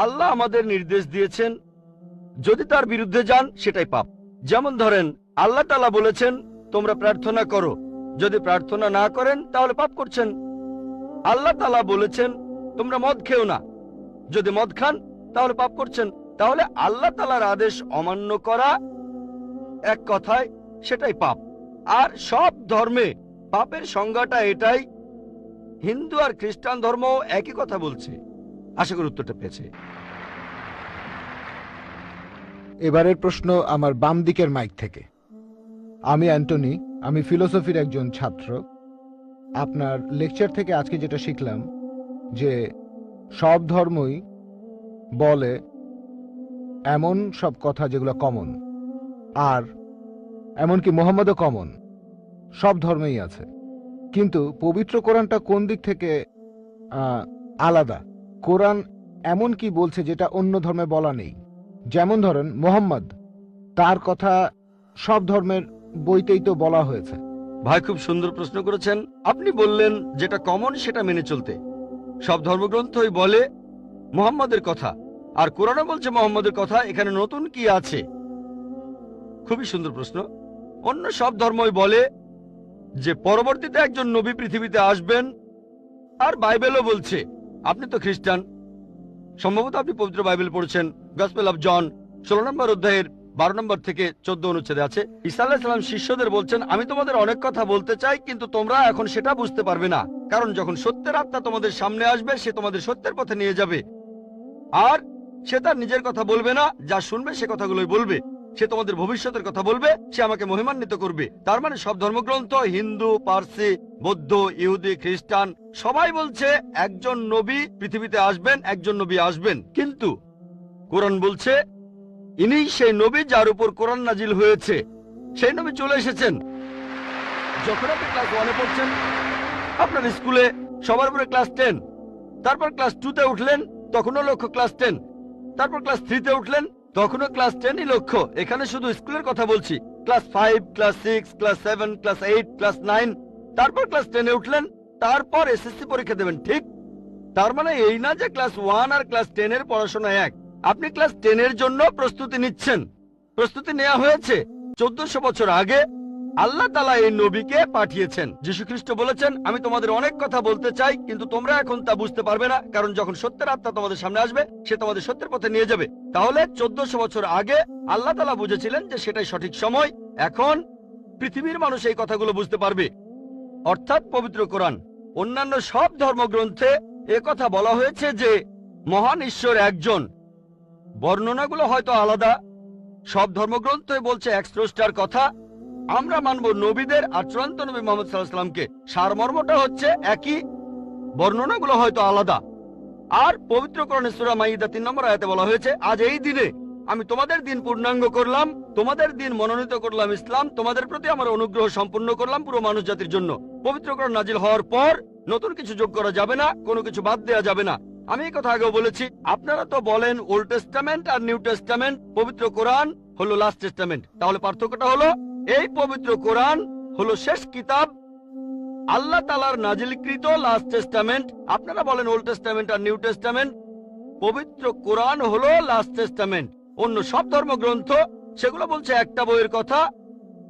আল্লাহ আমাদের নির্দেশ দিয়েছেন, যদি তার বিরুদ্ধে যান সেটাই পাপ। যেমন ধরেন আল্লাহ তাআলা বলেছেন তোমরা প্রার্থনা করো, যদি প্রার্থনা না করেন তাহলে পাপ করছেন। আল্লাহ তাআলা বলেছেন তোমরা মদ খেও না, যদি মদ খান তাহলে পাপ করছেন। তাহলে আল্লাহ তাআলার আদেশ অমান্য করা এক কথায় সেটাই পাপ। আর সব ধর্মে পাপের সংজ্ঞাটা এটাই। হিন্দু আর খ্রিস্টান ধর্ম একই কথা বলছে। আশা করি উত্তরটা পেয়েছে। এবারের প্রশ্ন আমার বাম দিকের মাইক থেকে। আমি অ্যান্টনি, আমি ফিলোসফির একজন ছাত্র। আপনার লেকচার থেকে আজকে যেটা শিখলাম যে সব ধর্মই বলে এমন সব কথা যেগুলো কমন, আর এমনকি মোহাম্মদও কমন, সব ধর্মেই আছে। কিন্তু পবিত্র কোরআনটা কোন দিক থেকে আলাদা? কোরআন এমন কি বলছে যেটা অন্য ধর্মে বলা নেই? যেমন ধরেন মোহাম্মদ, তার কথা সব ধর্মের বইতেই তো বলা হয়েছে। ভাই খুব সুন্দর প্রশ্ন করেছেন। আপনি বললেন যেটা কমন সেটা মেনে চলতে। সব ধর্মগ্রন্থই বলে মুহাম্মদের কথা, আর কোরআনও বলছে মুহাম্মদের কথা। এখানে নতুন কি আছে? খুবই সুন্দর প্রশ্ন। অন্য সব ধর্মই বলে যে পরবর্তীতে একজন নবী পৃথিবীতে আসবেন, আর বাইবেলও বলছে। আপনি তো খ্রিস্টান, সম্ভবত আপনি পবিত্র বাইবেল পড়ছেন। গসপেল অফ জন 16 নম্বর অধ্যায়ের 12 নম্বর থেকে 14 অনুচ্ছেদে আছে, ঈসা আলাইহিস সালাম শিষ্যদের বলছেন আমি তোমাদের অনেক কথা বলতে চাই, কিন্তু তোমরা এখন সেটা বুঝতে পারবে না, কারণ যখন সত্যের আত্মা তোমাদের সামনে আসবে সে তোমাদের সত্যের পথে নিয়ে যাবে। আর সে তার নিজের কথা বলবে না, যা শুনবে সে কথাগুলোই বলবে। সে তোমাদের ভবিষ্যতের কথা বলবে, সে আমাকে মহিমান্বিত করবে। তার মানে সব ধর্মগ্রন্থ, হিন্দু, পার্সি, বৌদ্ধ, ইহুদি, খ্রিস্টান সবাই বলছে একজন নবী পৃথিবীতে আসবেন, একজন নবী আসবেন। কিন্তু কোরআন বলছে ইনিই সেই নবী যার উপর কোরআন নাজিল হয়েছে। সেই নবী চলে এসেছেন। যখন আপনি ক্লাস 1-এ পড়ছেন, আপনার স্কুলে সবার উপরে ক্লাস 10, তারপর ক্লাস 2-তে উঠলেন, তখনও লক্ষ্য ক্লাস 10, তারপর ক্লাস 3-তে উঠলেন, তখনও ক্লাস 10ই লক্ষ্য। এখানে শুধু স্কুলের কথা বলছি। Class 5, class 6, class 7, class 8, class 9, তারপর ক্লাস 10-এ উঠলেন, তারপর এসএসসি পরীক্ষা দেবেন, ঠিক? তার মানে এই না যে ক্লাস 1 আর ক্লাস 10-এর পড়াশোনা এক। আপনি ক্লাস 10-এর জন্য প্রস্তুতি নিচ্ছেন। প্রস্তুতি নেওয়া হয়েছে 1400 বছর আগে। আল্লাহ তাআলা এই নবীকে পাঠিয়েছেন। যীশু খ্রিস্ট বলেছেন, আমি তোমাদের অনেক কথা বলতে চাই, কিন্তু তোমরা এখন তা বুঝতে পারবে না, কারণ যখন সত্যের আত্মা তোমাদের সামনে আসবে, সে তোমাদের সত্যের পথে নিয়ে যাবে। তাহলে 1400 বছর আগে আল্লাহ তাআলা বুঝেছিলেন যে সেটাই সঠিক সময়। এখন পৃথিবীর মানুষ এই কথাগুলো বুঝতে পারবে, অর্থাৎ পবিত্র কোরআন। অন্যান্য সব ধর্মগ্রন্থে কথা বলা হয়েছে যে মহান ঈশ্বর একজন। বর্ণনাগুলো হয়তো আলাদা। সব ধর্মগ্রন্থই বলছে এক স্রষ্টার কথা। আমরা মানব নবীদের আর চূড়ান্ত নবী মুহাম্মদ সাল্লাল্লাহু আলাইহি ওয়াসাল্লামকে। সারমর্মটা হচ্ছে একই, বর্ণনাগুলো হয়তো আলাদা। আর পবিত্র কোরআনে সূরা মাইদা 3 নম্বর আয়াতে বলা হয়েছে, আজ এই দিনে আমি তোমাদের দিন পূর্ণাঙ্গ করলাম, তোমাদের দিন মনোনীত করলাম ইসলাম, তোমাদের প্রতি আমার অনুগ্রহ সম্পূর্ণ করলাম পুরো মানুষ জাতির জন্য। পবিত্র কোরআন নাজিল হওয়ার পর নতুন কিছু যোগ করা যাবে না, কোনো কিছু বাদ দেওয়া যাবে না। আমি এই কথা আগেও বলেছি। আপনারা তো বলেন ওল্ড টেস্টামেন্ট আর নিউ টেস্টামেন্ট, পবিত্র কোরআন হলো লাস্ট টেস্টামেন্ট। তাহলে পার্থক্যটা হলো এই পবিত্র কোরআন হলো শেষ কিতাব, আল্লাহ তাআলার নাজিলকৃত লাস্ট টেস্টামেন্ট। আপনারা বলেন ওল্ড টেস্টামেন্ট আর নিউ টেস্টামেন্ট। পবিত্র কোরআন হলো লাস্ট টেস্টামেন্ট। অন্য সব ধর্মগ্রন্থ সেগুলো বলছে একটা বইয়ের কথা।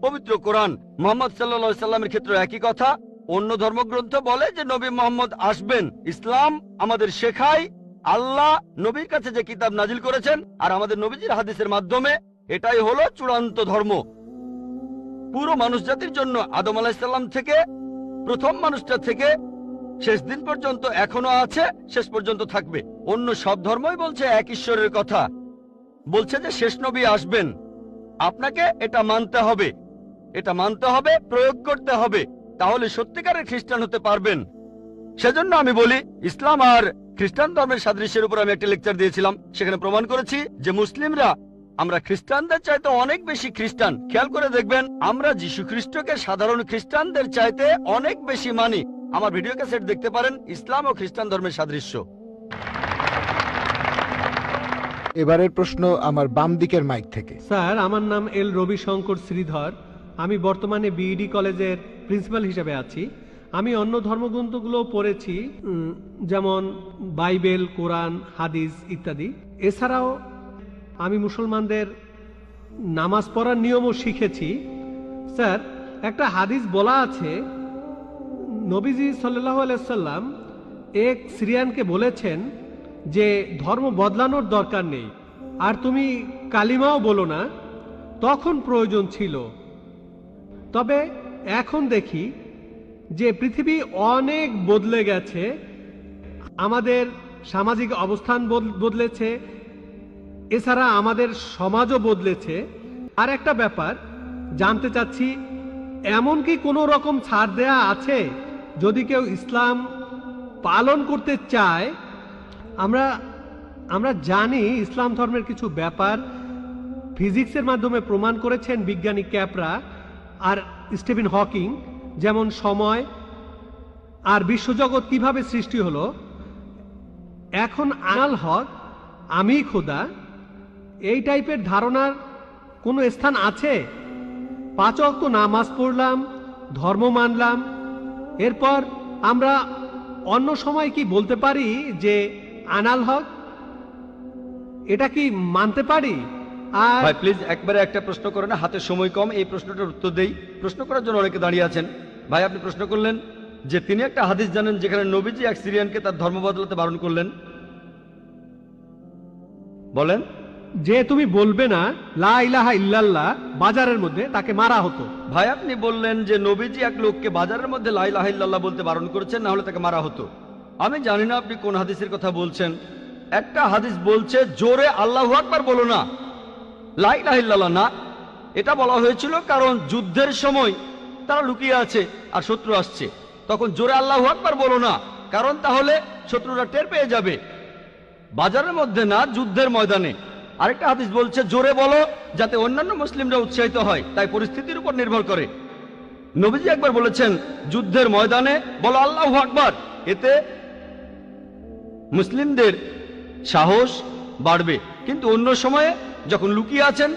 পবিত্র কোরআন মুহাম্মদ সাল্লাল্লাহু আলাইহি সাল্লামের ক্ষেত্রে একই কথা। অন্য ধর্মগ্রন্থ বলে যে নবী মুহাম্মদ আসবেন। ইসলাম আমাদের শেখায় আল্লাহ নবীর কাছে যে কিতাব নাজিল করেছেন আর আমাদের নবীজির হাদিসের মাধ্যমে, এটাই হলো চূড়ান্ত ধর্ম পুরো মানুষ জাতির জন্য। আদম আলাইহিস সালাম থেকে প্রথম মানুষটা থেকে শেষ দিন পর্যন্ত এখনো আছে, শেষ পর্যন্ত থাকবে। অন্য সব ধর্মই বলছে এক ঈশ্বরের কথা, বলছে যে শেষ নবী আসবেন। আপনাকে এটা মানতে হবে, এটা মানতে হবে, প্রয়োগ করতে হবে, তাহলে সত্যিকারের খ্রিস্টান হতে পারবেন। সেজন্য আমি বলি, ইসলাম আর খ্রিস্টান ধর্মের সাদৃশ্যের উপর আমি একটা লেকচার দিয়েছিলাম। সেখানে প্রমাণ করেছি যে মুসলিমরা আমরা খ্রিস্টানদের চাইতে অনেক বেশি খ্রিস্টান। খেয়াল করে দেখবেন, আমরা যীশু খ্রিস্টকে সাধারণ খ্রিস্টানদের চাইতে অনেক বেশি মানি। আমার ভিডিও ক্যাসেট দেখতে পারেন, ইসলাম ও খ্রিস্টান ধর্মের সাদৃশ্য। এবারের প্রশ্ন আমার বাম দিকের মাইক থেকে। স্যার, আমার নাম এল রবিশঙ্কর শ্রীধর। আমি বর্তমানে বিইডি কলেজের প্রিন্সিপাল হিসেবে আছি। আমি অন্য ধর্মগ্রন্থগুলো পড়েছি, যেমন বাইবেল, কোরআন, হাদিস ইত্যাদি। এছাড়াও আমি মুসলমানদের নামাজ পড়ার নিয়মও শিখেছি। স্যার, একটা হাদিস বলা আছে, নবীজি সাল্লাল্লাহু আলাইহি সাল্লাম এক সিরিয়ানকে বলেছেন যে ধর্ম বদলানোর দরকার নেই, আর তুমি কালিমাও বলো না, তখন প্রয়োজন ছিল। তবে এখন দেখি যে পৃথিবী অনেক বদলে গেছে, আমাদের সামাজিক অবস্থান বদলেছে, এছাড়া আমাদের সমাজও বদলেছে। আর একটা ব্যাপার জানতে চাচ্ছি, এমন কি কোনো রকম ছাড় দেয়া আছে যদি কেউ ইসলাম পালন করতে চায়? আমরা জানি ইসলাম ধর্মের কিছু ব্যাপার ফিজিক্সের মাধ্যমে প্রমাণ করেছেন বিজ্ঞানী ক্যাপরা আর স্টিফেন হকিং, যেমন সময় আর বিশ্বজগৎ কিভাবে সৃষ্টি হলো। এখন আনাল হক, আমি খোদা, এই টাইপের ধারণার কোনো স্থান আছে? 5 ওয়াক্ত নামাজ পড়লাম, ধর্ম মানলাম, এরপর আমরা অন্য সময় কি বলতে পারি যে আনাল হক? এটা কি মানতে পারি? আর ভাই প্লিজ একবারে একটা প্রশ্ন করেন, হাতে সময় কম, এই প্রশ্নটার উত্তর দেই। প্রশ্ন করার জন্য অনেকে দাঁড়িয়ে আছেন। ভাই, আপনি প্রশ্ন করলেন যে তিনি একটা হাদিস জানেন যেখানে নবীজি এক সিরিয়ানকে তার ধর্ম বদলাতে বারণ করলেন। বলেন। যে তুমি বলবে না লা ইলাহা ইল্লাল্লাহ, বাজারের মধ্যে তাকে মারা হতো। ভাই, আপনি বললেন যে নবীজি এক লোককে বাজারের মধ্যে লা ইলাহা ইল্লাল্লাহ বলতে বারণ করেছেন, না হলে তাকে মারা হতো। আমি জানি না আপনি কোন হাদিসের কথা বলছেন, একটা হাদিস বলছে জোরে আল্লাহু আকবার বলো না, লা ইলাহা ইল্লাল্লাহ না। এটা বলা হয়েছিল কারণ যুদ্ধের সময় তারা লুকিয়ে আছে আর শত্রু আসছে, তখন জোরে আল্লাহু আকবার বলো না, কারণ তাহলে শত্রুরা টের পেয়ে যাবে। বাজারের মধ্যে না, যুদ্ধের ময়দানে। আরেকটা হাদিস বলছে জোরে বলো যাতে অন্যান্য মুসলিমরা উৎসাহিত হয়, তাই পরিস্থিতির উপর নির্ভর করে। নবীজি একবার বলেছেন যুদ্ধের ময়দানে বলো আল্লাহু আকবার, এতে মুসলিমদের সাহস বাড়বে। কিন্তু অন্য সময়ে যখন লুকিয়ে আছেন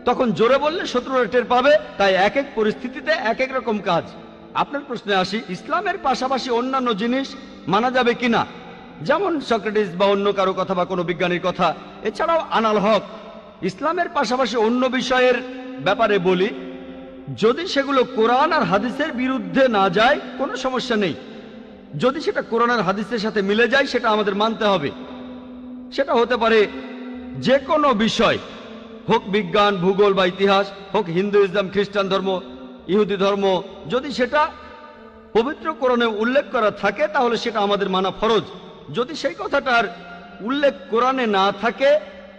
তখন জোরে বললে শত্রুরা টের পাবে। তাই এক এক পরিস্থিতিতে এক এক রকম কাজ। আপনার প্রশ্নে আসি, ইসলামের পাশাপাশি অন্যান্য জিনিস মানা যাবে কিনা, যেমন সক্রেটিস বা অন্য কারো কথা বা কোনো বিজ্ঞানীর কথা। এছাড়াও আনাল হক ইসলামের পাশাপাশি অন্য বিষয়ের ব্যাপারে বলি, যদি সেগুলো কোরআন আর হাদিসের বিরুদ্ধে না যায় কোনো সমস্যা নেই। যদি সেটা কোরআন আর হাদিসের সাথে মিলে যায় সেটা আমাদের মানতে হবে। সেটা হতে পারে যে কোনো বিষয়, হোক বিজ্ঞান, ভূগোল বা ইতিহাস, হোক হিন্দু, ইসলাম, খ্রিস্টান ধর্ম, ইহুদি ধর্ম। যদি সেটা পবিত্র কোরআনে উল্লেখ করা থাকে তাহলে সেটা আমাদের মানা ফরজ। যদি সেই কথাটার উল্লেখ কোরআনে না থাকে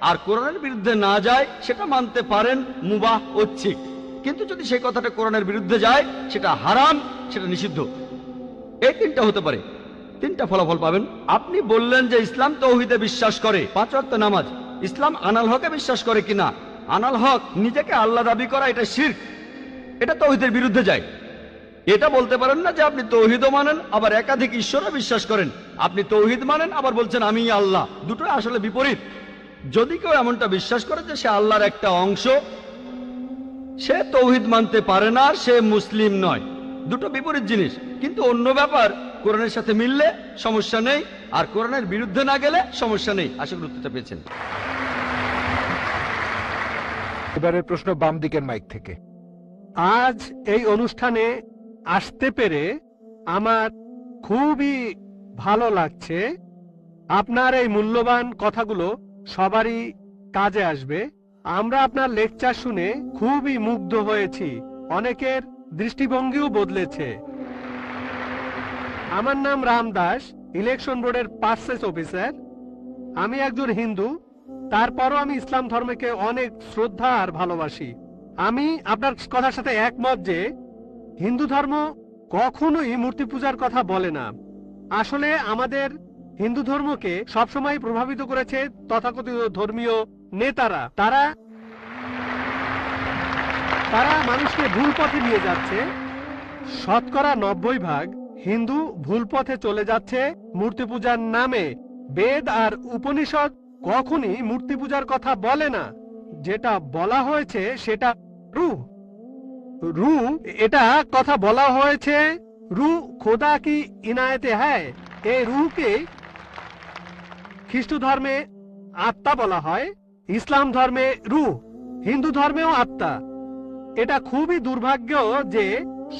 আর কোরআনের বিরুদ্ধে না যায় সেটা মানতে পারেন, মুবাহ, ঐচ্ছিক। কিন্তু যদি সেই কথাটা কোরআনের বিরুদ্ধে যায় সেটা হারাম, সেটা নিষিদ্ধ। এই তিনটা হতে পারে, তিনটা ফলাফল পাবেন। আপনি বললেন যে ইসলাম তৌহিদে বিশ্বাস করে, 5 ওয়াক্ত নামাজ। ইসলাম আনাল হকে বিশ্বাস করে কিনা? আনাল হক নিজেকে আল্লাহ দাবি করা, এটা শিরক, এটা তৌহিদের বিরুদ্ধে যায়। এটা বলতে পারেন না যে আপনি তৌহিদও মানেন আবার একাধিক ঈশ্বরে বিশ্বাস করেন। আপনি তৌহিদ মানেন আবার বলছেন আমি আল্লাহ, দুটো আসলে বিপরীত। যদি কেউ এমনটা বিশ্বাস করে যে সে আল্লাহর একটা অংশ, সে তৌহিদ মানতে পারে না, সে মুসলিম নয়। দুটো বিপরীত জিনিস। কিন্তু অন্য ব্যাপার কোরআনের সাথে মিললে সমস্যা নেই, আর কোরআনের বিরুদ্ধে না গেলে সমস্যা নেই। আশা করি উত্তরটা পেয়েছেন। এবারের প্রশ্ন বাম দিকের মাইক থেকে। আজ এই অনুষ্ঠানে আসতে পেরে আমার খুবই ভালো লাগছে। আপনার এই মূল্যবান কথাগুলো সবারই কাজে আসবে। আমরা আপনার লেকচার শুনে খুবই মুগ্ধ হয়েছি, অনেকের দৃষ্টিভঙ্গিও বদলেছে। আমার নাম রাম দাস, ইলেকশন বোর্ডের পার্সেস অফিসার। আমি একজন হিন্দু, তারপরও আমি ইসলাম ধর্মকে অনেক শ্রদ্ধা আর ভালোবাসি। আমি আপনার কথার সাথে একমত যে হিন্দু ধর্ম কখনোই মূর্তি পূজার কথা বলে না। আসলে আমাদের হিন্দু ধর্মকে সবসময় প্রভাবিত করেছে তথাকথিত ধর্মীয় নেতারা। তারা মানুষকে ভুল পথে নিয়ে যাচ্ছে। শতকরা 90% হিন্দু ভুল পথে চলে যাচ্ছে মূর্তি পূজার নামে। বেদ আর উপনিষদ কখনই মূর্তি পূজার কথা বলে না। যেটা বলা হয়েছে সেটা রূহ, এটা কথা বলা হয়েছে রূহ খোদা কি ইনায়েতে হ্যায়। এই রূহকে খ্রিস্ট ধর্মে আত্মা বলা হয়, ইসলাম ধর্মে রূহ, হিন্দু ধর্মেও আত্মা। এটা খুবই দুর্ভাগ্য যে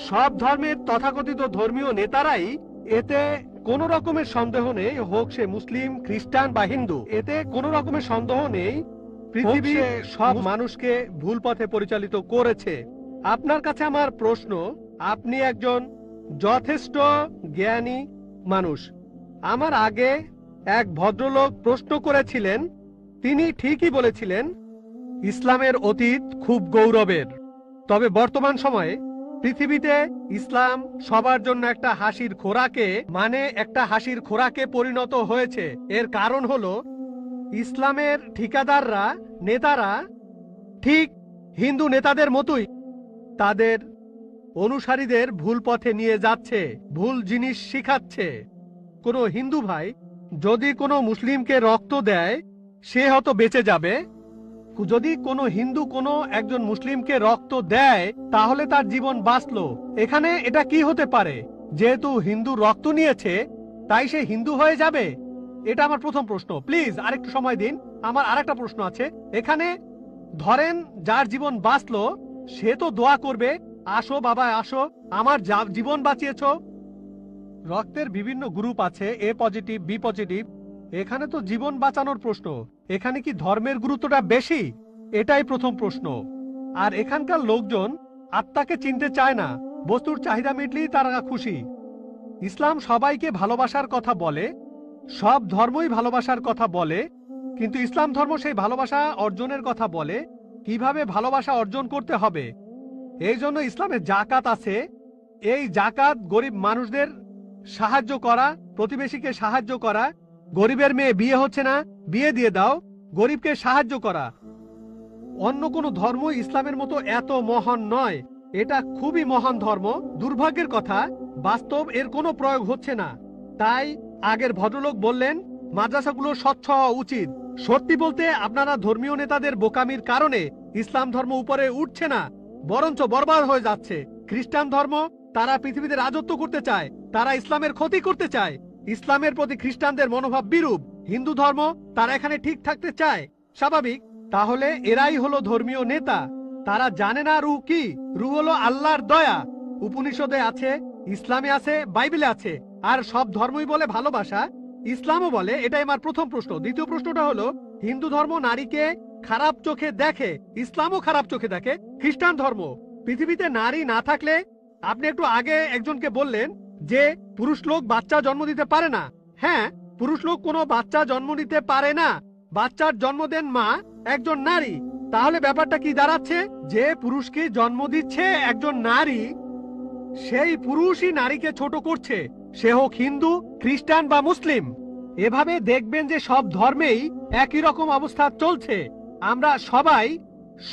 সব ধর্মের তথাকথিত ধর্মীয় নেতারাই, এতে কোন রকমের সন্দেহ নেই, হোক সে মুসলিম, খ্রিস্টান বা হিন্দু, এতে কোন রকমের সন্দেহ নেই পৃথিবীর সব মানুষকে ভুল পথে পরিচালিত করেছে। আপনার কাছে আমার প্রশ্ন, আপনি একজন যথেষ্ট জ্ঞানী মানুষ। আমার আগে এক ভদ্রলোক প্রশ্ন করেছিলেন, তিনি ঠিকই বলেছিলেন ইসলামের অতীত খুব গৌরবের, তবে বর্তমান সময়ে পৃথিবীতে ইসলাম সবার জন্য একটা হাসির খোরাকে পরিণত হয়েছে। এর কারণ হলো ইসলামের ঠিকাদাররা, নেতারা ঠিক হিন্দু নেতাদের মতোই তাদের অনুসারীদের ভুল পথে নিয়ে যাচ্ছে, ভুল জিনিস শিখাচ্ছে। কোনো হিন্দু ভাই যদি কোনো মুসলিমকে রক্ত দেয় সে হয়তো বেঁচে যাবে। যদি কোনো হিন্দু কোনো একজন মুসলিমকে রক্ত দেয় তাহলে তার জীবন বাঁচলো। এখানে এটা কি হতে পারে? যেহেতু হিন্দু রক্ত নিয়েছে তাই সে হিন্দু হয়ে যাবে? এটা আমার প্রথম প্রশ্ন। প্লিজ আরেকটু সময় দিন, আমার আরেকটা প্রশ্ন আছে। এখানে ধরেন যার জীবন বাঁচলো সে তো দোয়া করবে, আসো বাবা আসো, আমার জীবন বাঁচিয়েছো। রক্তের বিভিন্ন গ্রুপ আছে, এ পজিটিভ, বি পজিটিভ। এখানে তো জীবন বাঁচানোর প্রশ্ন, এখানে কি ধর্মের গুরুত্বটা বেশি? এটাই প্রথম প্রশ্ন। আর এখানকার লোকজন আত্মাকে চিনতে চায় না, বস্তুর চাহিদা মিটলেই তারা খুশি। ইসলাম সবাইকে ভালোবাসার কথা বলে, সব ধর্মই ভালোবাসার কথা বলে, কিন্তু ইসলাম ধর্ম সেই ভালোবাসা অর্জনের কথা বলে, কিভাবে ভালোবাসা অর্জন করতে হবে। এই জন্য ইসলামে জাকাত আছে। এই জাকাত গরিব মানুষদের সাহায্য করা, প্রতিবেশীকে সাহায্য করা, গরিবের মেয়ে বিয়ে হচ্ছে না, বিয়ে দিয়ে দাও, গরিবকে সাহায্য করা। অন্য কোনো ধর্ম ইসলামের মতো এত মহান নয়। এটা খুবই মহান ধর্ম। দুর্ভাগ্যের কথা, বাস্তব এর কোনো প্রয়োগ হচ্ছে না। তাই আগের ভদ্রলোক বললেন মাদ্রাসাগুলো স্বচ্ছ হওয়া উচিত। সত্যি বলতে আপনারা ধর্মীয় নেতাদের বোকামির কারণে ইসলাম ধর্ম উপরে উঠছে না, বরঞ্চ বরবাদ হয়ে যাচ্ছে। খ্রিস্টান ধর্ম, তারা পৃথিবীতে রাজত্ব করতে চায়, তারা ইসলামের ক্ষতি করতে চায়। ইসলামের প্রতি খ্রিস্টানদের মনোভাব বিরূপ। হিন্দু ধর্ম, তারা এখানে ঠিক থাকতে চায়, স্বাভাবিক। তাহলে এরাই হলো ধর্মীয় নেতা। তারা জানে না রূহ কি। রূহ হলো আল্লাহর দয়া। উপনিষদে আছে, ইসলামে আছে, বাইবেলে আছে। আর সব ধর্মই বলে ভালোবাসা, ইসলামও বলে। এটাই আমার প্রথম প্রশ্ন। দ্বিতীয় প্রশ্নটা হলো, হিন্দু ধর্ম নারীকে খারাপ চোখে দেখে, ইসলামও খারাপ চোখে দেখে। খ্রিস্টান ধর্ম, পৃথিবীতে নারী না থাকলে, আপনি একটু আগে একজনকে বললেন যে পুরুষ লোক বাচ্চা জন্ম দিতে পারে না। হ্যাঁ, পুরুষ লোক কোনো বাচ্চা জন্ম দিতে পারে না। বাচ্চার জন্ম দেন মা, একজন নারী। তাহলে ব্যাপারটা কি দাঁড়াচ্ছে? যে পুরুষকে জন্ম দিচ্ছে একজন নারী, সেই পুরুষই নারীকে ছোট করছে, সে হোক হিন্দু, খ্রিস্টান বা মুসলিম। এভাবে দেখবেন যে সব ধর্মেই একই রকম অবস্থা চলছে। আমরা সবাই,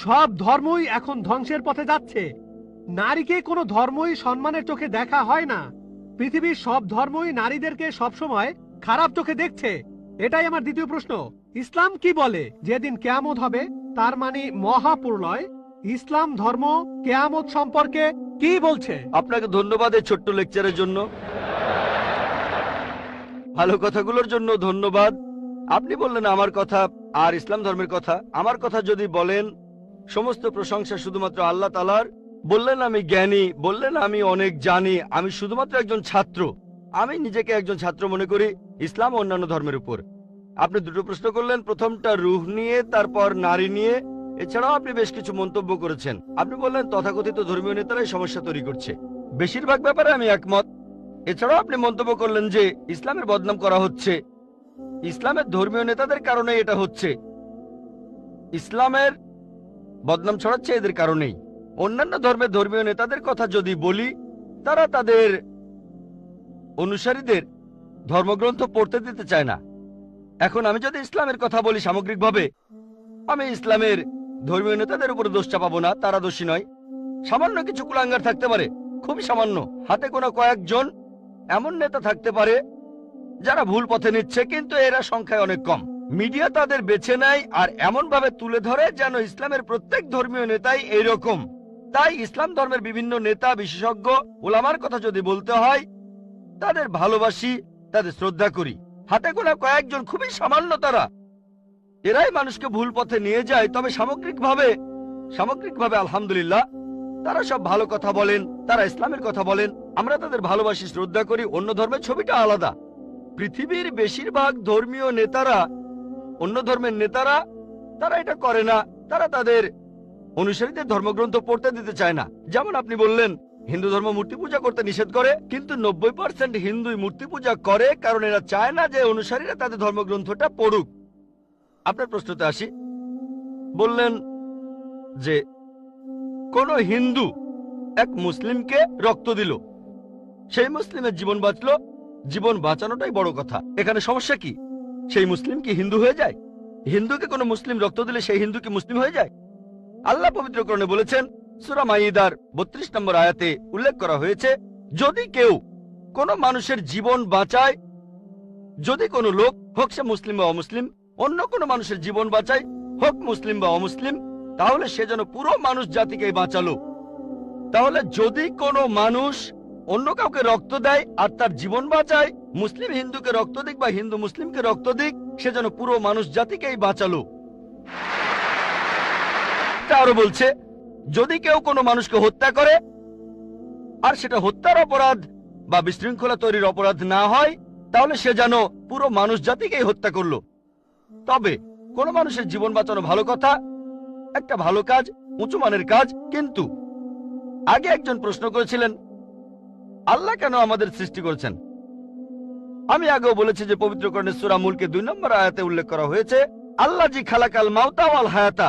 সব ধর্মই এখন ধ্বংসের পথে যাচ্ছে। নারীকে কোনো ধর্মই সম্মানের চোখে দেখা হয় না। পৃথিবীর সব ধর্মই নারীদেরকে সবসময় খারাপ চোখে দেখছে। এটাই আমার দ্বিতীয় প্রশ্ন। ইসলাম কি বলে যেদিন কিয়ামত হবে, তার মানে মহাপ্রলয়, ইসলাম ধর্ম কিয়ামত সম্পর্কে কি বলছে? আপনাকে ধন্যবাদ এই ছোট্ট লেকচারের জন্য, ভালো কথাগুলোর জন্য ধন্যবাদ। আপনি বললেন আমার কথা আর ইসলাম ধর্মের কথা। আমার কথা যদি বলেন, সমস্ত প্রশংসা শুধুমাত্র আল্লাহ তাআলার। বললেন আমি জ্ঞানী, বললেন আমি অনেক জানি। আমি শুধুমাত্র একজন ছাত্র। আমি নিজেকে একজন ছাত্র মনে করি ইসলাম ও অন্যান্য ধর্মের উপর। আপনি দুটো প্রশ্ন করলেন, প্রথমটা রূহ নিয়ে, তারপর নারী নিয়ে। এছাড়াও আপনি বেশ কিছু মন্তব্য করেছেন। আপনি বললেন তথাকথিত ধর্মীয় নেতারাই সমস্যা তৈরি করছে। বেশিরভাগ ব্যাপারে আমি একমত। এছাড়াও আপনি মন্তব্য করলেন যে ইসলামের বদনাম করা হচ্ছে। ইসলামের ধর্মীয় নেতাদের কারণে এটা হচ্ছে। ইসলামের বদনাম ছড়াচ্ছে এদের কারণেই। অন্যান্য ধর্মের ধর্মীয় নেতাদের কথা যদি বলি, তারা তাদের অনুসারীদের ধর্মগ্রন্থ পড়তে দিতে চায় না। এখন আমি যদি ইসলামের কথা বলি সামগ্রিকভাবে, আমি ইসলামের ধর্মীয় নেতাদের উপর দোষ চাপাবো না, তারা দোষী নয়। সামান্য কিছু কুলাঙ্গার থাকতে পারে, খুবই সামান্য, হাতে গোনা কয়েকজন এমন নেতা থাকতে পারে যারা ভুল পথে নিচ্ছে, কিন্তু এরা সংখ্যায় অনেক কম। মিডিয়া তাদের বেছে নেয় আর এমন ভাবে তুলে ধরে যেন ইসলামের প্রত্যেক ধর্মীয় নেতাই এইরকম। তাই ইসলাম ধর্মের বিভিন্ন নেতা, বিশেষজ্ঞ, ওলামার কথা যদি বলতে হয়, তাদের ভালোবাসি, তাদের শ্রদ্ধা করি। হাতে গোনা কয়েকজন, খুবই সামান্য তারা, এরাই মানুষকে ভুল পথে নিয়ে যায়। তবে সামগ্রিকভাবে আলহামদুলিল্লাহ, তারা সব ভালো কথা বলেন, তারা ইসলামের কথা বলেন, আমরা তাদের ভালোবাসি, শ্রদ্ধা করি। অন্য ধর্মের ছবিটা আলাদা। পৃথিবীর বেশিরভাগ ধর্মীয় নেতারা, অন্য ধর্মের নেতারা, তারা এটা করে না। তারা তাদের অনুসারীদের ধর্মগ্রন্থ পড়তে দিতে চায় না। যেমন আপনি বললেন হিন্দু ধর্ম মূর্তি পূজা করতে নিষেধ করে, কিন্তু 90% হিন্দুই মূর্তি পূজা করে কারণ এরা চায় না যে অনুসারীরা তাদের ধর্মগ্রন্থটা পড়ুক। আপনার প্রশ্নতে আসি। বললেন যে কোন হিন্দু এক মুসলিমকে রক্ত দিল, সেই মুসলিমের জীবন বাঁচল। জীবন বাঁচানোটাই বড় কথা। এখানে সমস্যা কি? সেই মুসলিম কি হিন্দু হয়ে যায়? হিন্দুকে কোনো মুসলিম রক্ত দিলে সেই হিন্দু কি মুসলিম হয়ে যায়? আল্লাহ পবিত্র কোরআনে বলেছেন, সূরা মাইদার 32 নম্বর আয়াতে উল্লেখ করা হয়েছে, যদি কেউ কোনো মানুষের জীবন বাঁচায়, যদি কোনো লোক, হোক সে মুসলিম বা অমুসলিম, অন্য কোনো মানুষের জীবন বাঁচায়, হোক মুসলিম বা অমুসলিম, তাহলে সে যেন পুরো মানুষ জাতিকেই বাঁচালো। তাহলে যদি কোনো মানুষ অন্য কাউকে রক্ত দেয় আর তার জীবন বাঁচায়, মুসলিম হিন্দুকে রক্ত দিক বা হিন্দু মুসলিমকে রক্ত দিক, সে যেন পুরো মানুষ জাতিকেই বাঁচালো। আরো বলছে, যদি কেউ কোনো মানুষকে হত্যা করে আর সেটা হত্যার অপরাধ বা বিশৃঙ্খলা তৈরির অপরাধ না হয়, তাহলে সে যেন পুরো মানুষ জাতিকেই হত্যা করলো। তবে কোন মানুষের জীবন বাঁচানো ভালো কথা, একটা ভালো কাজ, উঁচু মানের কাজ। কিন্তু আগে একজন প্রশ্ন করেছিলেন, আল্লাহ কেন আমাদের সৃষ্টি করেছেন? আমি আগেও বলেছি যে পবিত্র কোরআনের সূরা মুলকে 2 নম্বর আয়াতে উল্লেখ করা হয়েছে, আল্লাহ জি খালাকাল মাউতা ওয়াল হায়াতা,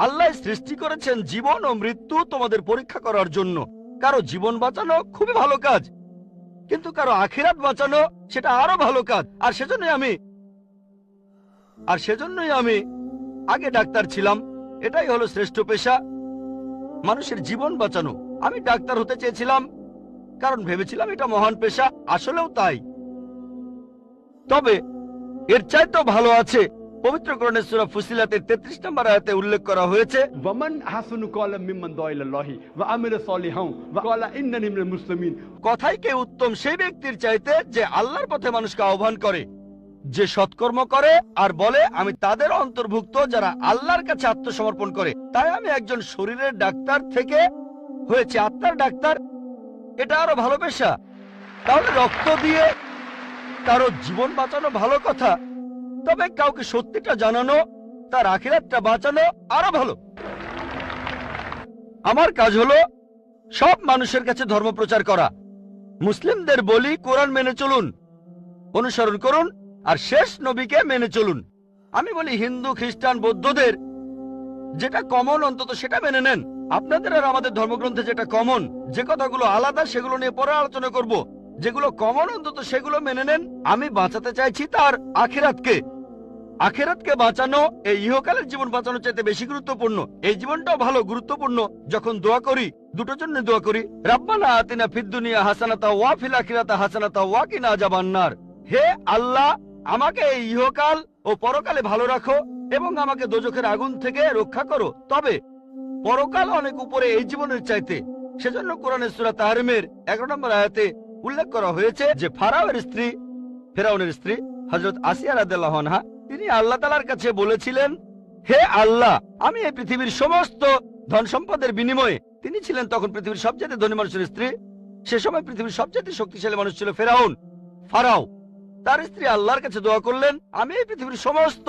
আল্লাহ সৃষ্টি করেছেন জীবন ও মৃত্যু তোমাদের পরীক্ষা করার জন্য। কারো জীবন বাঁচানো খুবই ভালো কাজ, কিন্তু কারো আখিরাত বাঁচানো সেটা আরো ভালো কাজ। আর সেজন্যই আমি আগে ডাক্তার ছিলাম। এটাই হলো শ্রেষ্ঠ পেশা, মানুষের জীবন বাঁচানো। আমি ডাক্তার হতে চেয়েছিলাম কারণ ভেবেছিলাম এটা মহান পেশা, আসলেও তাই। তবে এর চাইতেও ভালো আছে। পবিত্র কোরআনের সূরা ফুসিলাতের 33 নম্বর আয়াতে উল্লেখ করা হয়েছে, ওয়ামান আহসানু ক্বালাম মিম্মান দাআ ইলাল্লাহি ওয়া আমিলা সালিহান ওয়া ক্বালা ইন্নানি মিনাল মুসলিমিন। কথাই কে উত্তম সেই ব্যক্তির চাইতে যে আল্লাহর পথে মানুষকে আহ্বান করে, যে সৎকর্ম করে আর বলে আমি তাদের অন্তর্ভুক্ত যারা আল্লাহর কাছে আত্মসমর্পণ করে। তাই আমি একজন শরীরের ডাক্তার থেকে হয়েছে আত্মার ডাক্তার, এটা আরো ভালো পেশা। তাহলে রক্ত দিয়ে কারো জীবন বাঁচানো ভালো কথা, তবে কাউকে সত্যিটা জানানো, তার আখিরাতটা বাঁচানো আরো ভালো। আমার কাজ হলো সব মানুষের কাছে ধর্ম প্রচার করা। মুসলিমদের বলি কোরআন মেনে চলুন, অনুসরণ করুন, আর শেষ নবীকে মেনে চলুন। আমি বলি হিন্দু খ্রিস্টান বৌদ্ধদের যেটা কমন অন্তত সেটা মেনে নেন। আপনাদের আর আমাদের ধর্মগ্রন্থে যেটা কমন, যে কথাগুলো আলাদা সেগুলো নিয়ে পরে আলোচনা করব। যেগুলো কমন অন্তত সেগুলো মেনে নেন। আমি বাঁচাতে চাইছি তার আখিরাতকে। আখিরাতকে বাঁচানো এই ইহকালের জীবন বাঁচানোর চাইতে বেশি গুরুত্বপূর্ণ। এই জীবনটাও ভালো গুরুত্বপূর্ণ। যখন দোয়া করি দুটোর জন্য দোয়া করি, রাব্বানা আতিনা ফিদ দুনিয়া হাসানাতা ওয়া ফিল আখিরাতি হাসানাতা ওয়া কিনা আযাবান্নার। হে আল্লাহ, আমাকে এই ইহকাল ও পরকালে ভালো রাখো এবং আমাকে দোজখের আগুন থেকে রক্ষা করো। তবে পরকাল অনেক উপরে এই জীবনের চাইতে। সেজন্য কোরআনের সূরা তাহরিমের 11 নম্বর আয়াতে উল্লেখ করা হয়েছে যে ফেরাউনের স্ত্রী হযরত আসিয়া রাদিয়াল্লাহু আনহা, তিনি আল্লাহ তাআলার কাছে বলেছিলেন, হে আল্লাহ, আমি এই পৃথিবীর সমস্ত ধন সম্পদের বিনিময়ে, তিনি ছিলেন তখন পৃথিবীর সবচেয়ে ধনী মানুষের স্ত্রী। সে সময় পৃথিবীর সবচেয়ে শক্তিশালী মানুষ ছিল ফারাও। তার স্ত্রী আল্লাহর কাছে দোয়া করলেন, আমি এই পৃথিবীর সমস্ত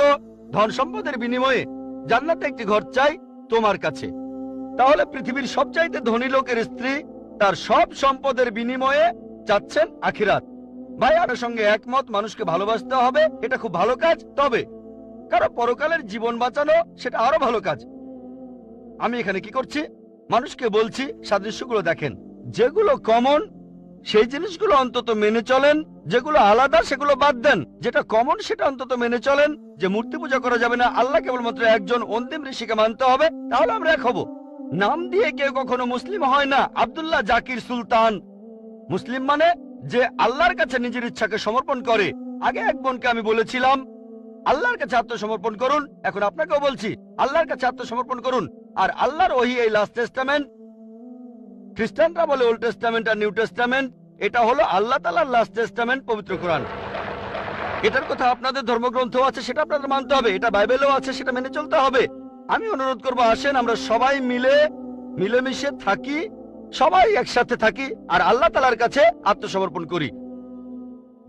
ধন সম্পদের বিনিময়ে জান্নাতে একটি ঘর চাই তোমার কাছে। তাহলে পৃথিবীর সবচাইতে ধনী লোকের স্ত্রী তার সব সম্পদের বিনিময়ে চাচ্ছেন আখিরাত। ভাই, আপনার সঙ্গে একমত, মানুষকে ভালোবাসতে হবে, এটা খুব ভালো কাজ। তবে কারো পরকালের জীবন বাঁচানো সেটা আরো ভালো কাজ। আমি এখানে কি করছি? মানুষকে বলছি সাদৃশ্যগুলো দেখেন, যেগুলো কমন সেই জিনিসগুলো অন্তত মেনে চলেন, যেগুলো আলাদা সেগুলো বাদ দেন। যেটা কমন সেটা অন্তত মেনে চলেন, যে মূর্তি পূজা করা যাবে না, আল্লাহ কেবলমাত্র একজন, অন্তিম ঋষিকে মানতে হবে, তাহলে আমরা এক হব। নাম দিয়ে কেউ কখনো মুসলিম হয় না। আব্দুল্লাহ জাকির সুলতান মুসলিম মানে যে আল্লাহর কাছে নিজের ইচ্ছাকে সমর্পণ করে। আগে এক বোনকে আমি বলেছিলাম আল্লাহর কাছে আত্মসমর্পণ করুন, এখন আপনাকেও বলছি আল্লাহর কাছে আত্মসমর্পণ করুন। আর আল্লাহর ওহী এই লাস্ট টেস্টামেন্ট, খ্রিস্টানরা বলে ওল্ড টেস্টামেন্ট আর নিউ টেস্টামেন্ট, এটা হলো আল্লাহ তাআলার লাস্ট টেস্টামেন্ট, পবিত্র কোরআন। এটার কথা আপনাদের ধর্মগ্রন্থ আছে, সেটা আপনাদের মানতে হবে। এটা বাইবেলেও আছে, সেটা মেনে চলতে হবে। আমি অনুরোধ করবো, আসেন আমরা সবাই মিলেমিশে থাকি, সবাই একসাথে থাকি আর আল্লাহ তাআলার কাছে আত্মসমর্পণ করি।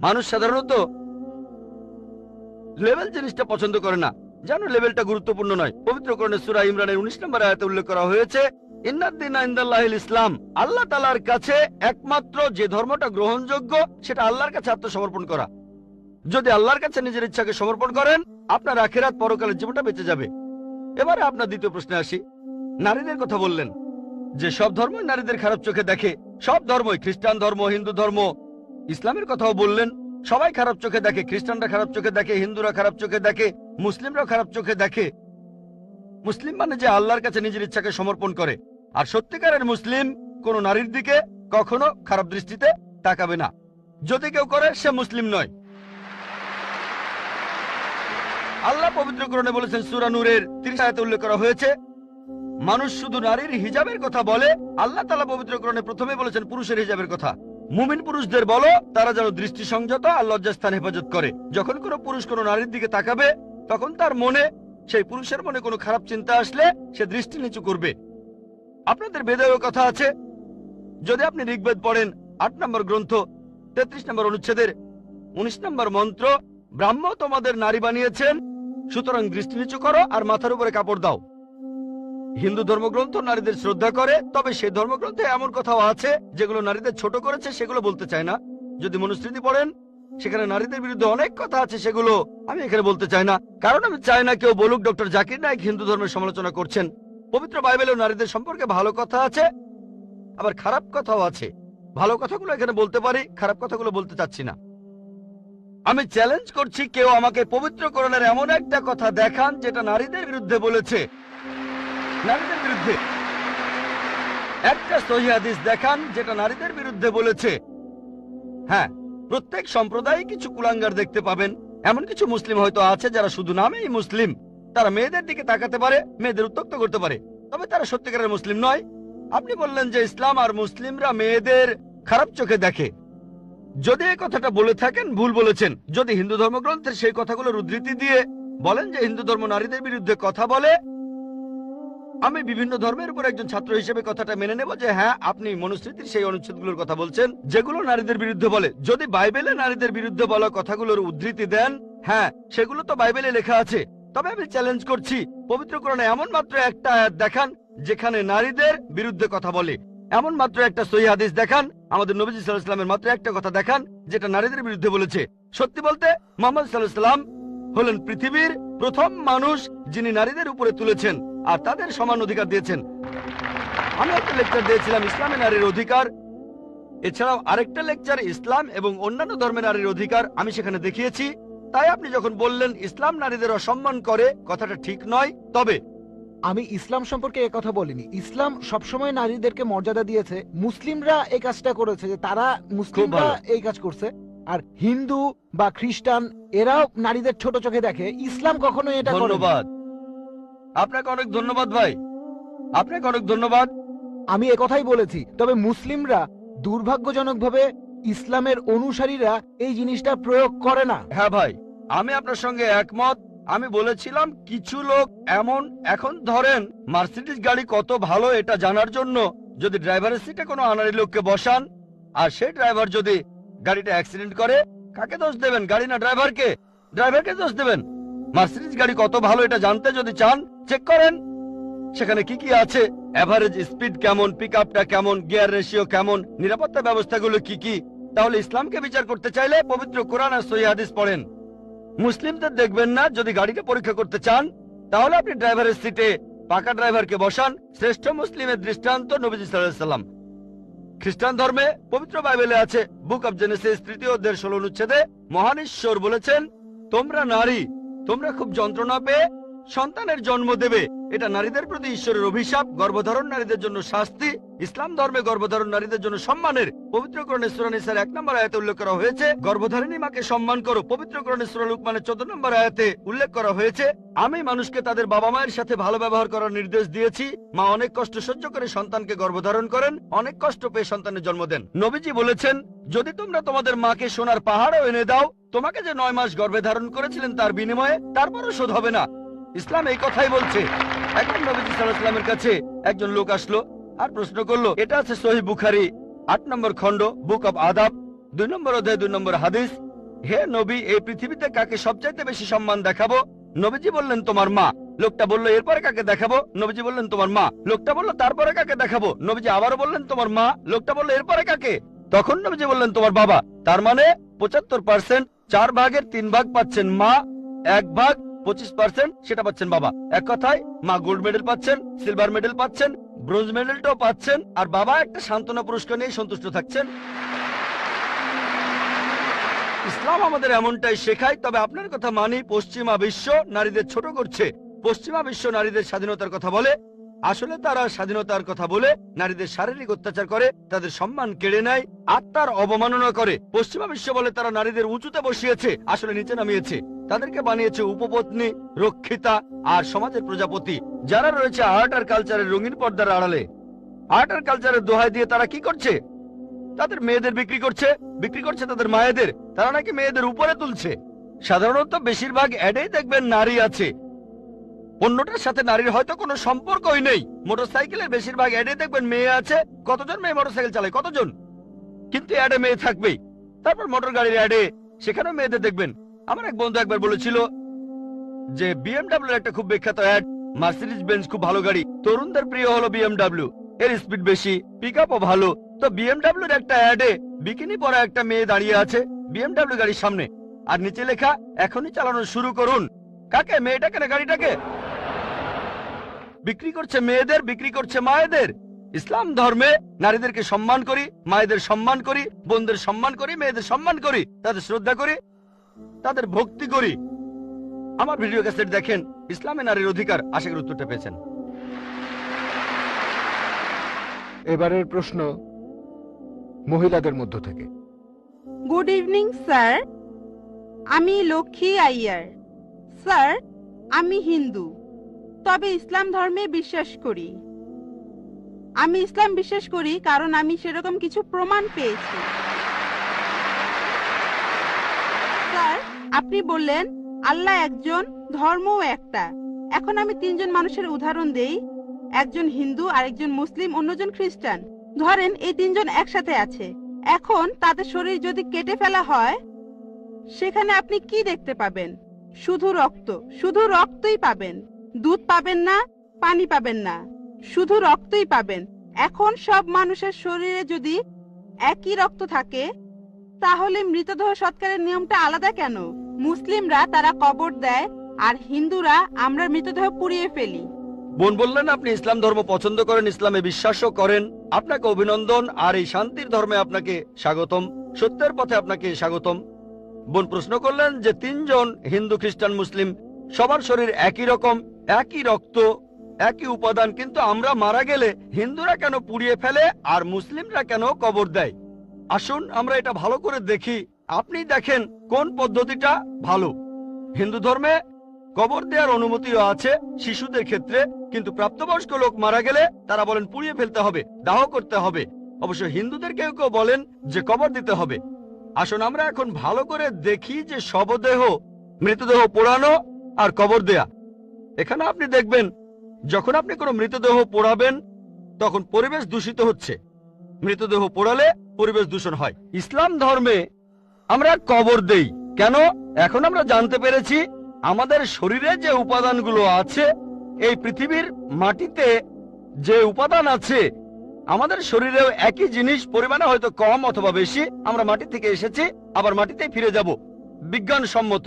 মানুষ সাধারণত লেভেল জিনিসটা পছন্দ করে না, জানো লেভেলটা গুরুত্বপূর্ণ নয়। পবিত্র কোরআনের সূরা ইমরানের 19 নম্বর আয়াতে উল্লেখ করা হয়েছে, ইন্নাদ-দীনা ইনদাল্লাহিল ইসলাম, আল্লাহ তাআলার কাছে একমাত্র যে ধর্মটা গ্রহণযোগ্য সেটা আল্লাহর কাছে আত্মসমর্পণ করা। যদি আল্লাহর কাছে নিজের ইচ্ছাকে সমর্পণ করেন, আপনার আখিরাত পরকালের জীবনটা বেঁচে যাবে। এবারে আপনার দ্বিতীয় প্রশ্নে আসি। নারীদের কথা বললেন যে সব ধর্মই নারীদের খারাপ চোখে দেখে। সব ধর্মই, খ্রিস্টান ধর্ম, হিন্দু ধর্ম, ইসলামের কথাও বললেন, সবাই খারাপ চোখে দেখে। খ্রিস্টানরা খারাপ চোখে দেখে, হিন্দুরা খারাপ চোখে দেখে, মুসলিমরাও খারাপ চোখে দেখে। মুসলিম মানে যে আল্লাহর কাছে নিজের ইচ্ছাকে সমর্পণ করে। আর সত্যিকারের মুসলিম কোন নারীর দিকে কখনো খারাপ দৃষ্টিতে তাকাবে না। যদি কেউ করে সে মুসলিম নয়। আল্লাহ পবিত্র কোরআনে বলেছেন, সূরা নূরের 30 আয়াতে উল্লেখ করা হয়েছে, মানুষ শুধু নারীর হিজাবের কথা বলে। আল্লাহ তাআলা পবিত্র কোরআনে প্রথমে বলেছেন পুরুষের হিজাবের কথা। মুমিন পুরুষদের বলো তারা যেন দৃষ্টি সংযত আর লজ্জাস্থান হেফাজত করে। যখন কোনো পুরুষ কোনো নারীর দিকে তাকাবে, তখন তার মনে, সেই পুরুষের মনে কোনো খারাপ চিন্তা আসলে সে দৃষ্টি নিচু করবে। আপনাদের বেদেও কথা আছে। যদি আপনি ঋগ্বেদ পড়েন 8 নম্বর গ্রন্থ 33 নম্বর অনুচ্ছেদের 19 নম্বর মন্ত্র, ব্রাহ্ম তোমাদের নারী বানিয়েছেন, সুতরাং দৃষ্টি নিচু করো আর মাথার উপরে কাপড় দাও। হিন্দু ধর্মগ্রন্থ নারীদের শ্রদ্ধা করে, তবে সেই ধর্মগ্রন্থে এমন কথাও আছে যেগুলো নারীদের ছোট করেছে, সেগুলো বলতে চায় না। যদি মনুস্মৃতি পড়েন সেখানে নারীদের বিরুদ্ধে অনেক কথা আছে, সেগুলো আমি এখানে বলতে চাই না, কারণ আমি চাই না কেউ বলুক ডক্টর জাকির নায়েক হিন্দু ধর্মের সমালোচনা করছেন। পবিত্র বাইবেলেও নারীদের সম্পর্কে ভালো কথা আছে, আবার খারাপ কথাও আছে। ভালো কথাগুলো এখানে বলতে পারি, খারাপ কথাগুলো বলতে চাচ্ছি না। আমি চ্যালেঞ্জ করছি, কেউ আমাকে পবিত্র কোরআনের এমন একটা কথা দেখান যেটা নারীদের বিরুদ্ধে বলেছে। নারীদের বিরুদ্ধে একটা সহিহ হাদিস দেখান যেটা নারীদের বিরুদ্ধে বলেছে। হ্যাঁ, প্রত্যেক সম্প্রদায়ে কিছু কুলাঙ্গার দেখতে পাবেন। এমন কিছু মুসলিম হয়তো আছে যারা শুধু নামেই মুসলিম, তারা মেয়েদের দিকে তাকাতে পারে, মেয়েদের উত্ত্যক্ত করতে পারে, তবে তারা সত্যিকারের মুসলিম নয়। আপনি বললেন যে ইসলাম আর মুসলিমরা মেয়েদের খারাপ চোখে দেখে। যদি এই কথাটা বলে থাকেন ভুল বলেছেন। যদি হিন্দু ধর্মগ্রন্থের সেই কথাগুলোর উদ্ধৃতি দিয়ে বলেন যে হিন্দু ধর্ম নারীদের বিরুদ্ধে কথা বলে, আমি বিভিন্ন ধর্মের উপর একজন ছাত্র হিসেবে কথাটা মেনে নেব যে হ্যাঁ, আপনি মনুস্মৃতির সেই অনুচ্ছেদগুলোর কথা বলছেন যেগুলো নারীদের বিরুদ্ধে বলে। যদি বাইবেলে নারীদের বিরুদ্ধে বলা কথাগুলোর উদ্ধৃতি দেন, হ্যাঁ, সেগুলো তো বাইবেলে লেখা আছে। তবে আমি চ্যালেঞ্জ করছি, পবিত্র কোরআনে এমন মাত্র একটা আয়াত দেখান যেখানে নারীদের বিরুদ্ধে কথা বলে। এমন মাত্র একটা সহিহ হাদিস দেখান, আমাদের নবীজি সাল্লাল্লাহু আলাইহি ওয়াসাল্লামের মাত্র একটা কথা দেখান যেটা নারীদের বিরুদ্ধে বলেছে। সত্যি বলতে মুহাম্মদ সাল্লাল্লাহু আলাইহি ওয়াসাল্লাম হলেন পৃথিবীর প্রথম মানুষ যিনি নারীদের উপরে তুলেছেন আর তাদের সমান অধিকার দিয়েছেন। আমি একটা লেকচার দিয়েছিলাম ইসলামে নারীর অধিকার, এছাড়াও আরেকটা লেকচার ইসলাম এবং অন্যান্য ধর্মের নারীর অধিকার আমি সেখানে দেখিয়েছি। তাই আপনি যখন বললেন ইসলাম নারীদের অসম্মান করে, কথাটা ঠিক নয়। তবে আমি ইসলাম সম্পর্কে এ কথা বলিনি। ইসলাম সবসময় নারীদেরকে মর্যাদা দিয়েছে। মুসলিমরা এই কাজটা করেছে, যে তারা মুসলিমরা এই কাজ করছে। আর হিন্দু বা খ্রিস্টান এরাও নারীদের ছোট চোখে দেখে। ইসলাম কখনো এটা করে না। ধন্যবাদ আপনাকে, অনেক ধন্যবাদ ভাই, আপনাকে অনেক ধন্যবাদ। আমি একথাই বলেছি। তবে মুসলিমরা দুর্ভাগ্যজনকভাবে ইসলামের অনুসারীরা এই জিনিসটা প্রয়োগ করে না। হ্যাঁ ভাই, আমি আপনার সঙ্গে একমত। আমি বলেছিলাম কিছু লোক এমন, এখন ধরেন মার্সিডিজ গাড়ি কত ভালো এটা জানার জন্য যদি ড্রাইভারের সিটে কোনো আনাড়ি লোককে বসান আর সেই ড্রাইভার যদি গাড়িটা অ্যাক্সিডেন্ট করে, কাকে দোষ দেবেন? গাড়ি না ড্রাইভারকে? ড্রাইভারকে দোষ দেবেন। মার্সিডিজ গাড়ি কত ভালো এটা জানতে যদি চান, চেক করেন সেখানে কি কি আছে, এভারেজ স্পিড কেমন, পিকআপটা কেমন, গিয়ার রেশিও কেমন, নিরাপত্তা ব্যবস্থাগুলো কি কি। তাহলে ইসলামকে বিচার করতে চাইলে পবিত্র কোরআন আর সহিহ হাদিস পড়েন। মুসলিমদের দেখবেন না। যদি গাড়িটা পরীক্ষা করতে চান তাহলে আপনি ড্রাইভারের সিটে পাকা ড্রাইভারকে বসান। শ্রেষ্ঠ মুসলিমের দৃষ্টান্ত নবীজি সাল্লাল্লাহু আলাইহি ওয়াসাল্লাম। খ্রিস্টান ধর্মে পবিত্র বাইবেলে আছে, বুক অব জেনেসিস 3 অধ্যায়ের 16 অনুচ্ছেদে মহান ঈশ্বর বলেছেন, তোমরা নারী, তোমরা খুব যন্ত্রণা পেয়ে সন্তানের জন্ম দেবে। এটা নারীদের প্রতি ঈশ্বরের অভিশাপ, গর্ভধারণ নারীদের জন্য শাস্তি। ইসলাম ধর্মে গর্ভধারণ নারীদের জন্য সম্মানের। পবিত্র কোরআনে সূরা নিসার 1 নম্বর আয়াতে উল্লেখ করা হয়েছে, গর্ভধারিণী মাকে সম্মান করো। পবিত্র কোরআনে সূরা লুকমানের 14 নম্বর আয়াতে উল্লেখ করা হয়েছে, আমি মানুষকে তাদের বাবা মায়ের সাথে ভালো ব্যবহার করার নির্দেশ দিয়েছি। মা অনেক কষ্ট সহ্য করে সন্তানকে গর্ভধারণ করেন, অনেক কষ্ট পেয়ে সন্তানের জন্ম দেন। নবীজি বলেছেন, যদি তোমরা তোমাদের মাকে সোনার পাহাড়ও এনে দাও, তোমাকে যে 9 মাস গর্ভে ধারণ করেছিলেন তার বিনিময়ে, তারপরও শোধ হবে না। ইসলাম এই কথাই বলছে। একবার নবীজি সাল্লাল্লাহু আলাইহি ওয়াসাল্লামের কাছে একজন লোক আসলো আর প্রশ্ন করলো, এটা আছে সহিহ বুখারী 8 নম্বর খণ্ড, বুক অব আদাব 2 নম্বর অধ্যায় 2 নম্বর হাদিস, হে নবী, এই পৃথিবীতে কাকে সবচাইতে বেশি সম্মান দেখাবো? নবীজি বললেন, তোমার মা। লোকটা বলল, এরপরে কাকে দেখাবো? নবীজি বললেন, তোমার মা। লোকটা বলল, তারপরে কাকে দেখাবো? নবীজি আবারও বললেন, তোমার মা। লোকটা বলল, এরপরে কাকে? তখন নবীজি বললেন, তোমার বাবা। তার মানে 75%, 4 ভাগের 3 ভাগ পাচ্ছেন মা, 1 ভাগ 25% সেটা পাচ্ছেন বাবা। এক কথায় মা গোল্ড মেডেল পাচ্ছেন, সিলভার মেডেল পাচ্ছেন, ব্রোঞ্জ মেডেলটাও পাচ্ছেন, আর বাবা একটা সান্ত্বনা পুরস্কার নিয়ে সন্তুষ্ট থাকছেন। ইসলাম আমাদের এমনটাই শেখায়। তবে আপনার কথা মানি, পশ্চিমা বিশ্ব নারীদের ছোট করছে। পশ্চিমা বিশ্ব নারীদের স্বাধীনতার কথা বলে, আসলে তারা স্বাধীনতার কথা বলে নারীদের শারীরিক অত্যাচার করে, তাদের সম্মান কেড়ে নেয়, আত্মার অবমাননা করে। পশ্চিমা বিশ্ব বলে তারা নারীদের উঁচুতে বসিয়েছে, আসলে নিচে নামিয়েছে। তাদেরকে বানিয়েছে উপপত্নী, রক্ষিতা আর সমাজের প্রজাপতি, যারা রয়েছে আর্ট আর কালচারের রঙিন পর্দার আড়ালে। আর্ট আর কালচারের দোহাই দিয়ে তারা কি করছে? তাদের মেয়েদের বিক্রি করছে তাদের মায়েদের। তারা নাকি মেয়েদের উপরে তুলছে। সাধারণত বেশিরভাগ অ্যাডেই দেখবেন নারী আছে, অন্যটার সাথে নারীর হয়তো কোনো সম্পর্কই নেই। মোটরসাইকেলের বেশিরভাগ অ্যাডে দেখবেন মেয়ে আছে। কতজন মেয়ে মোটরসাইকেল চালায়? কতজন? কিন্তু অ্যাডে মেয়ে থাকবেই। তারপর মোটর গাড়ির অ্যাডে, সেখানেও মেয়েদের দেখবেন। আমার এক বন্ধু একবার বলেছিল যে বিএমডব্লিউর একটা খুব বিখ্যাত অ্যাড, মার্সিডিজ বেঞ্জ খুব ভালো গাড়ি, তরুণদের প্রিয় হলো বিএমডব্লিউ, এর স্পিড বেশি, পিকআপও ভালো। তো বিএমডব্লিউর একটা অ্যাডে বিকিনি পরা একটা মেয়ে দাঁড়িয়ে আছে। BMW গাড়ির সামনে, আর নিচে লেখা এখনই চালানো শুরু করুন। কাকে? মেয়েটাকে না গাড়িটাকে? বিক্রি করছে মেয়েদের, বিক্রি করছে মায়েদের। ইসলাম ধর্মে নারীদেরকে সম্মান করি, মায়েদের সম্মান করি, বোনদের সম্মান করি, মেয়েদের সম্মান করি, তাদের শ্রদ্ধা করি, তাদের ভক্তি করি। আমার ভিডিও ক্যাসেট দেখেন, ইসলামে নারীর অধিকার। আশা করি উত্তরটা পেয়েছেন। এবারের প্রশ্ন মহিলাদের মধ্য থেকে। গুড ইভিনিং স্যার, আমি লক্ষ্মী আইয়ার। স্যার, আমি হিন্দু, তবে ইসলাম ধর্মে বিশ্বাস করি। আমি ইসলাম বিশ্বাস করি কারণ আমি সেরকম কিছু প্রমাণ পেয়েছি। স্যার, আপনি বললেন আল্লাহ একজন, ধর্মও একটা। এখন আমি তিনজন মানুষের উদাহরণ দেই। একজন হিন্দু, আরেকজন মুসলিম, অন্যজন খ্রিস্টান। ধরেন এই তিনজন একসাথে আছে। এখন তাদের শরীর যদি কেটে ফেলা হয়, সেখানে আপনি কি দেখতে পাবেন? শুধু রক্ত, শুধু রক্তই পাবেন। দুধ পাবেন না, পানি পাবেন না, শুধু রক্তই পাবেন। এখন সব মানুষের শরীরে যদি একই রক্ত থাকে, তাহলে মৃতদেহ সৎকারের নিয়মটা আলাদা কেন? মুসলিমরা তারা কবর দেয়, আর হিন্দুরা আমরা মৃতদেহ পুড়িয়ে ফেলি। বোন বললেন আপনি ইসলাম ধর্ম পছন্দ করেন, ইসলামে বিশ্বাসও করেন। আপনাকে অভিনন্দন, আর এই শান্তির ধর্মে আপনাকে স্বাগতম, সত্যের পথে আপনাকে স্বাগতম। বোন প্রশ্ন করলেন যে তিনজন হিন্দু, খ্রিস্টান, মুসলিম, সবার শরীর একই রকম, একই রক্ত, একই উপাদান, কিন্তু আমরা মারা গেলে হিন্দুরা কেন পুড়িয়ে ফেলে আর মুসলিমরা কেন কবর দেয়? আসুন আমরা এটা ভালো করে দেখি। আপনি দেখেন কোন পদ্ধতিটা ভালো। হিন্দু ধর্মে কবর দেওয়ার অনুমতিও আছে শিশুদের ক্ষেত্রে, কিন্তু প্রাপ্তবয়স্ক লোক মারা গেলে তারা বলেন পুড়িয়ে ফেলতে হবে, দাহ করতে হবে। অবশ্য হিন্দুদের কেউ কেউ বলেন যে কবর দিতে হবে। আসুন আমরা এখন ভালো করে দেখি যে শবদেহ, মৃতদেহ পোড়ানো আর কবর দেয়া। এখানে আপনি দেখবেন যখন আপনি কোনো মৃতদেহ পোড়াবেন তখন পরিবেশ দূষিত হচ্ছে। মৃতদেহ পোড়ালে পরিবেশ দূষণ হয়। ইসলাম ধর্মে আমরা কবর দেই কেন? এখন আমরা জানতে পেরেছি আমাদের শরীরে যে উপাদানগুলো আছে, এই পৃথিবীর মাটিতে যে উপাদান আছে, আমাদের শরীরেও একই জিনিস, পরিমাণে হয়তো কম অথবা বেশি। আমরা মাটি থেকে এসেছি, আবার মাটিতেই ফিরে যাব, বিজ্ঞানসম্মত।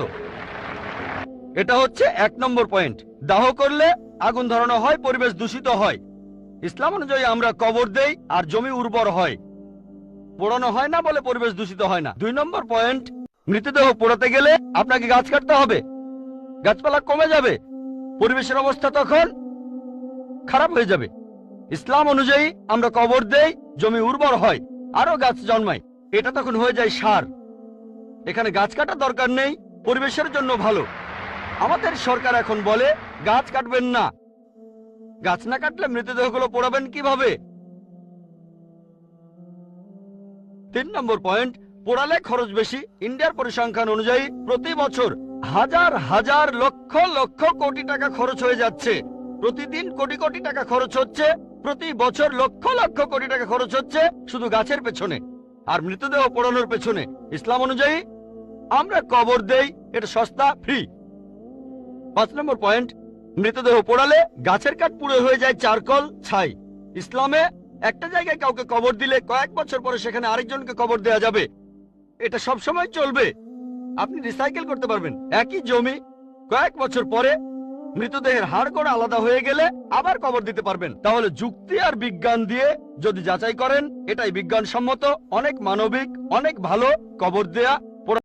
এটা হচ্ছে 1 নম্বর পয়েন্ট। দাহ করলে আগুন ধরানো হয়, পরিবেশ দূষিত হয়। ইসলাম অনুযায়ী আমরা কবর দেই আর জমি উর্বর হয়, পোড়ানো হয় না বলে পরিবেশ দূষিত হয় না। 2 নম্বর পয়েন্ট, মৃতদেহ পোড়াতে গেলে আপনাকে গাছ কাটতে হবে, গাছপালা কমে যাবে, পরিবেশের অবস্থা তখন খারাপ হয়ে যাবে। ইসলাম অনুযায়ী আমরা কবর দেই, জমি উর্বর হয়, আরো গাছ জন্মায়, এটা তখন হয়ে যায় সার। এখানে গাছ কাটার দরকার নেই, পরিবেশের জন্য ভালো। আমাদের সরকার এখন বলে গাছ কাটবেন না। গাছ না কাটলে মৃতদেহগুলো পোড়াবেন কিভাবে? 3 নম্বর পয়েন্ট, পোড়ালে খরচ বেশি। ইন্ডিয়ার পরিসংখ্যান অনুযায়ী প্রতি বছর হাজার হাজার লক্ষ লক্ষ কোটি টাকা খরচ হয়ে যাচ্ছে। প্রতিদিন কোটি কোটি টাকা খরচ হচ্ছে, প্রতি বছর লক্ষ লক্ষ কোটি টাকা খরচ হচ্ছে শুধু গাছের পেছনে আর মৃতদেহ পোড়ানোর পেছনে। ইসলাম অনুযায়ী আমরা কবর দেই, এটা সস্তা, ফ্রি। 5 নম্বর পয়েন্ট, মৃতদেহ পোড়ালে গাছের কাঠ পুড়ে হয়ে যায় চারকল, ছাই। ইসলামে একটা জায়গায় কাউকে কবর দিলে কয়েক বছর পরে সেখানে আরেকজনকে কবর দেয়া যাবে, এটা সব সময় চলবে। আপনি রিসাইকেল করতে পারবেন। একই জমি কয়েক বছর পরে মৃতদেহের হাড় করে আলাদা হয়ে গেলে আবার কবর দিতে পারবেন। তাহলে যুক্তি আর বিজ্ঞান দিয়ে যদি যাচাই করেন, এটাই বিজ্ঞানসম্মত, অনেক মানবিক, অনেক ভালো কবর দেয়া।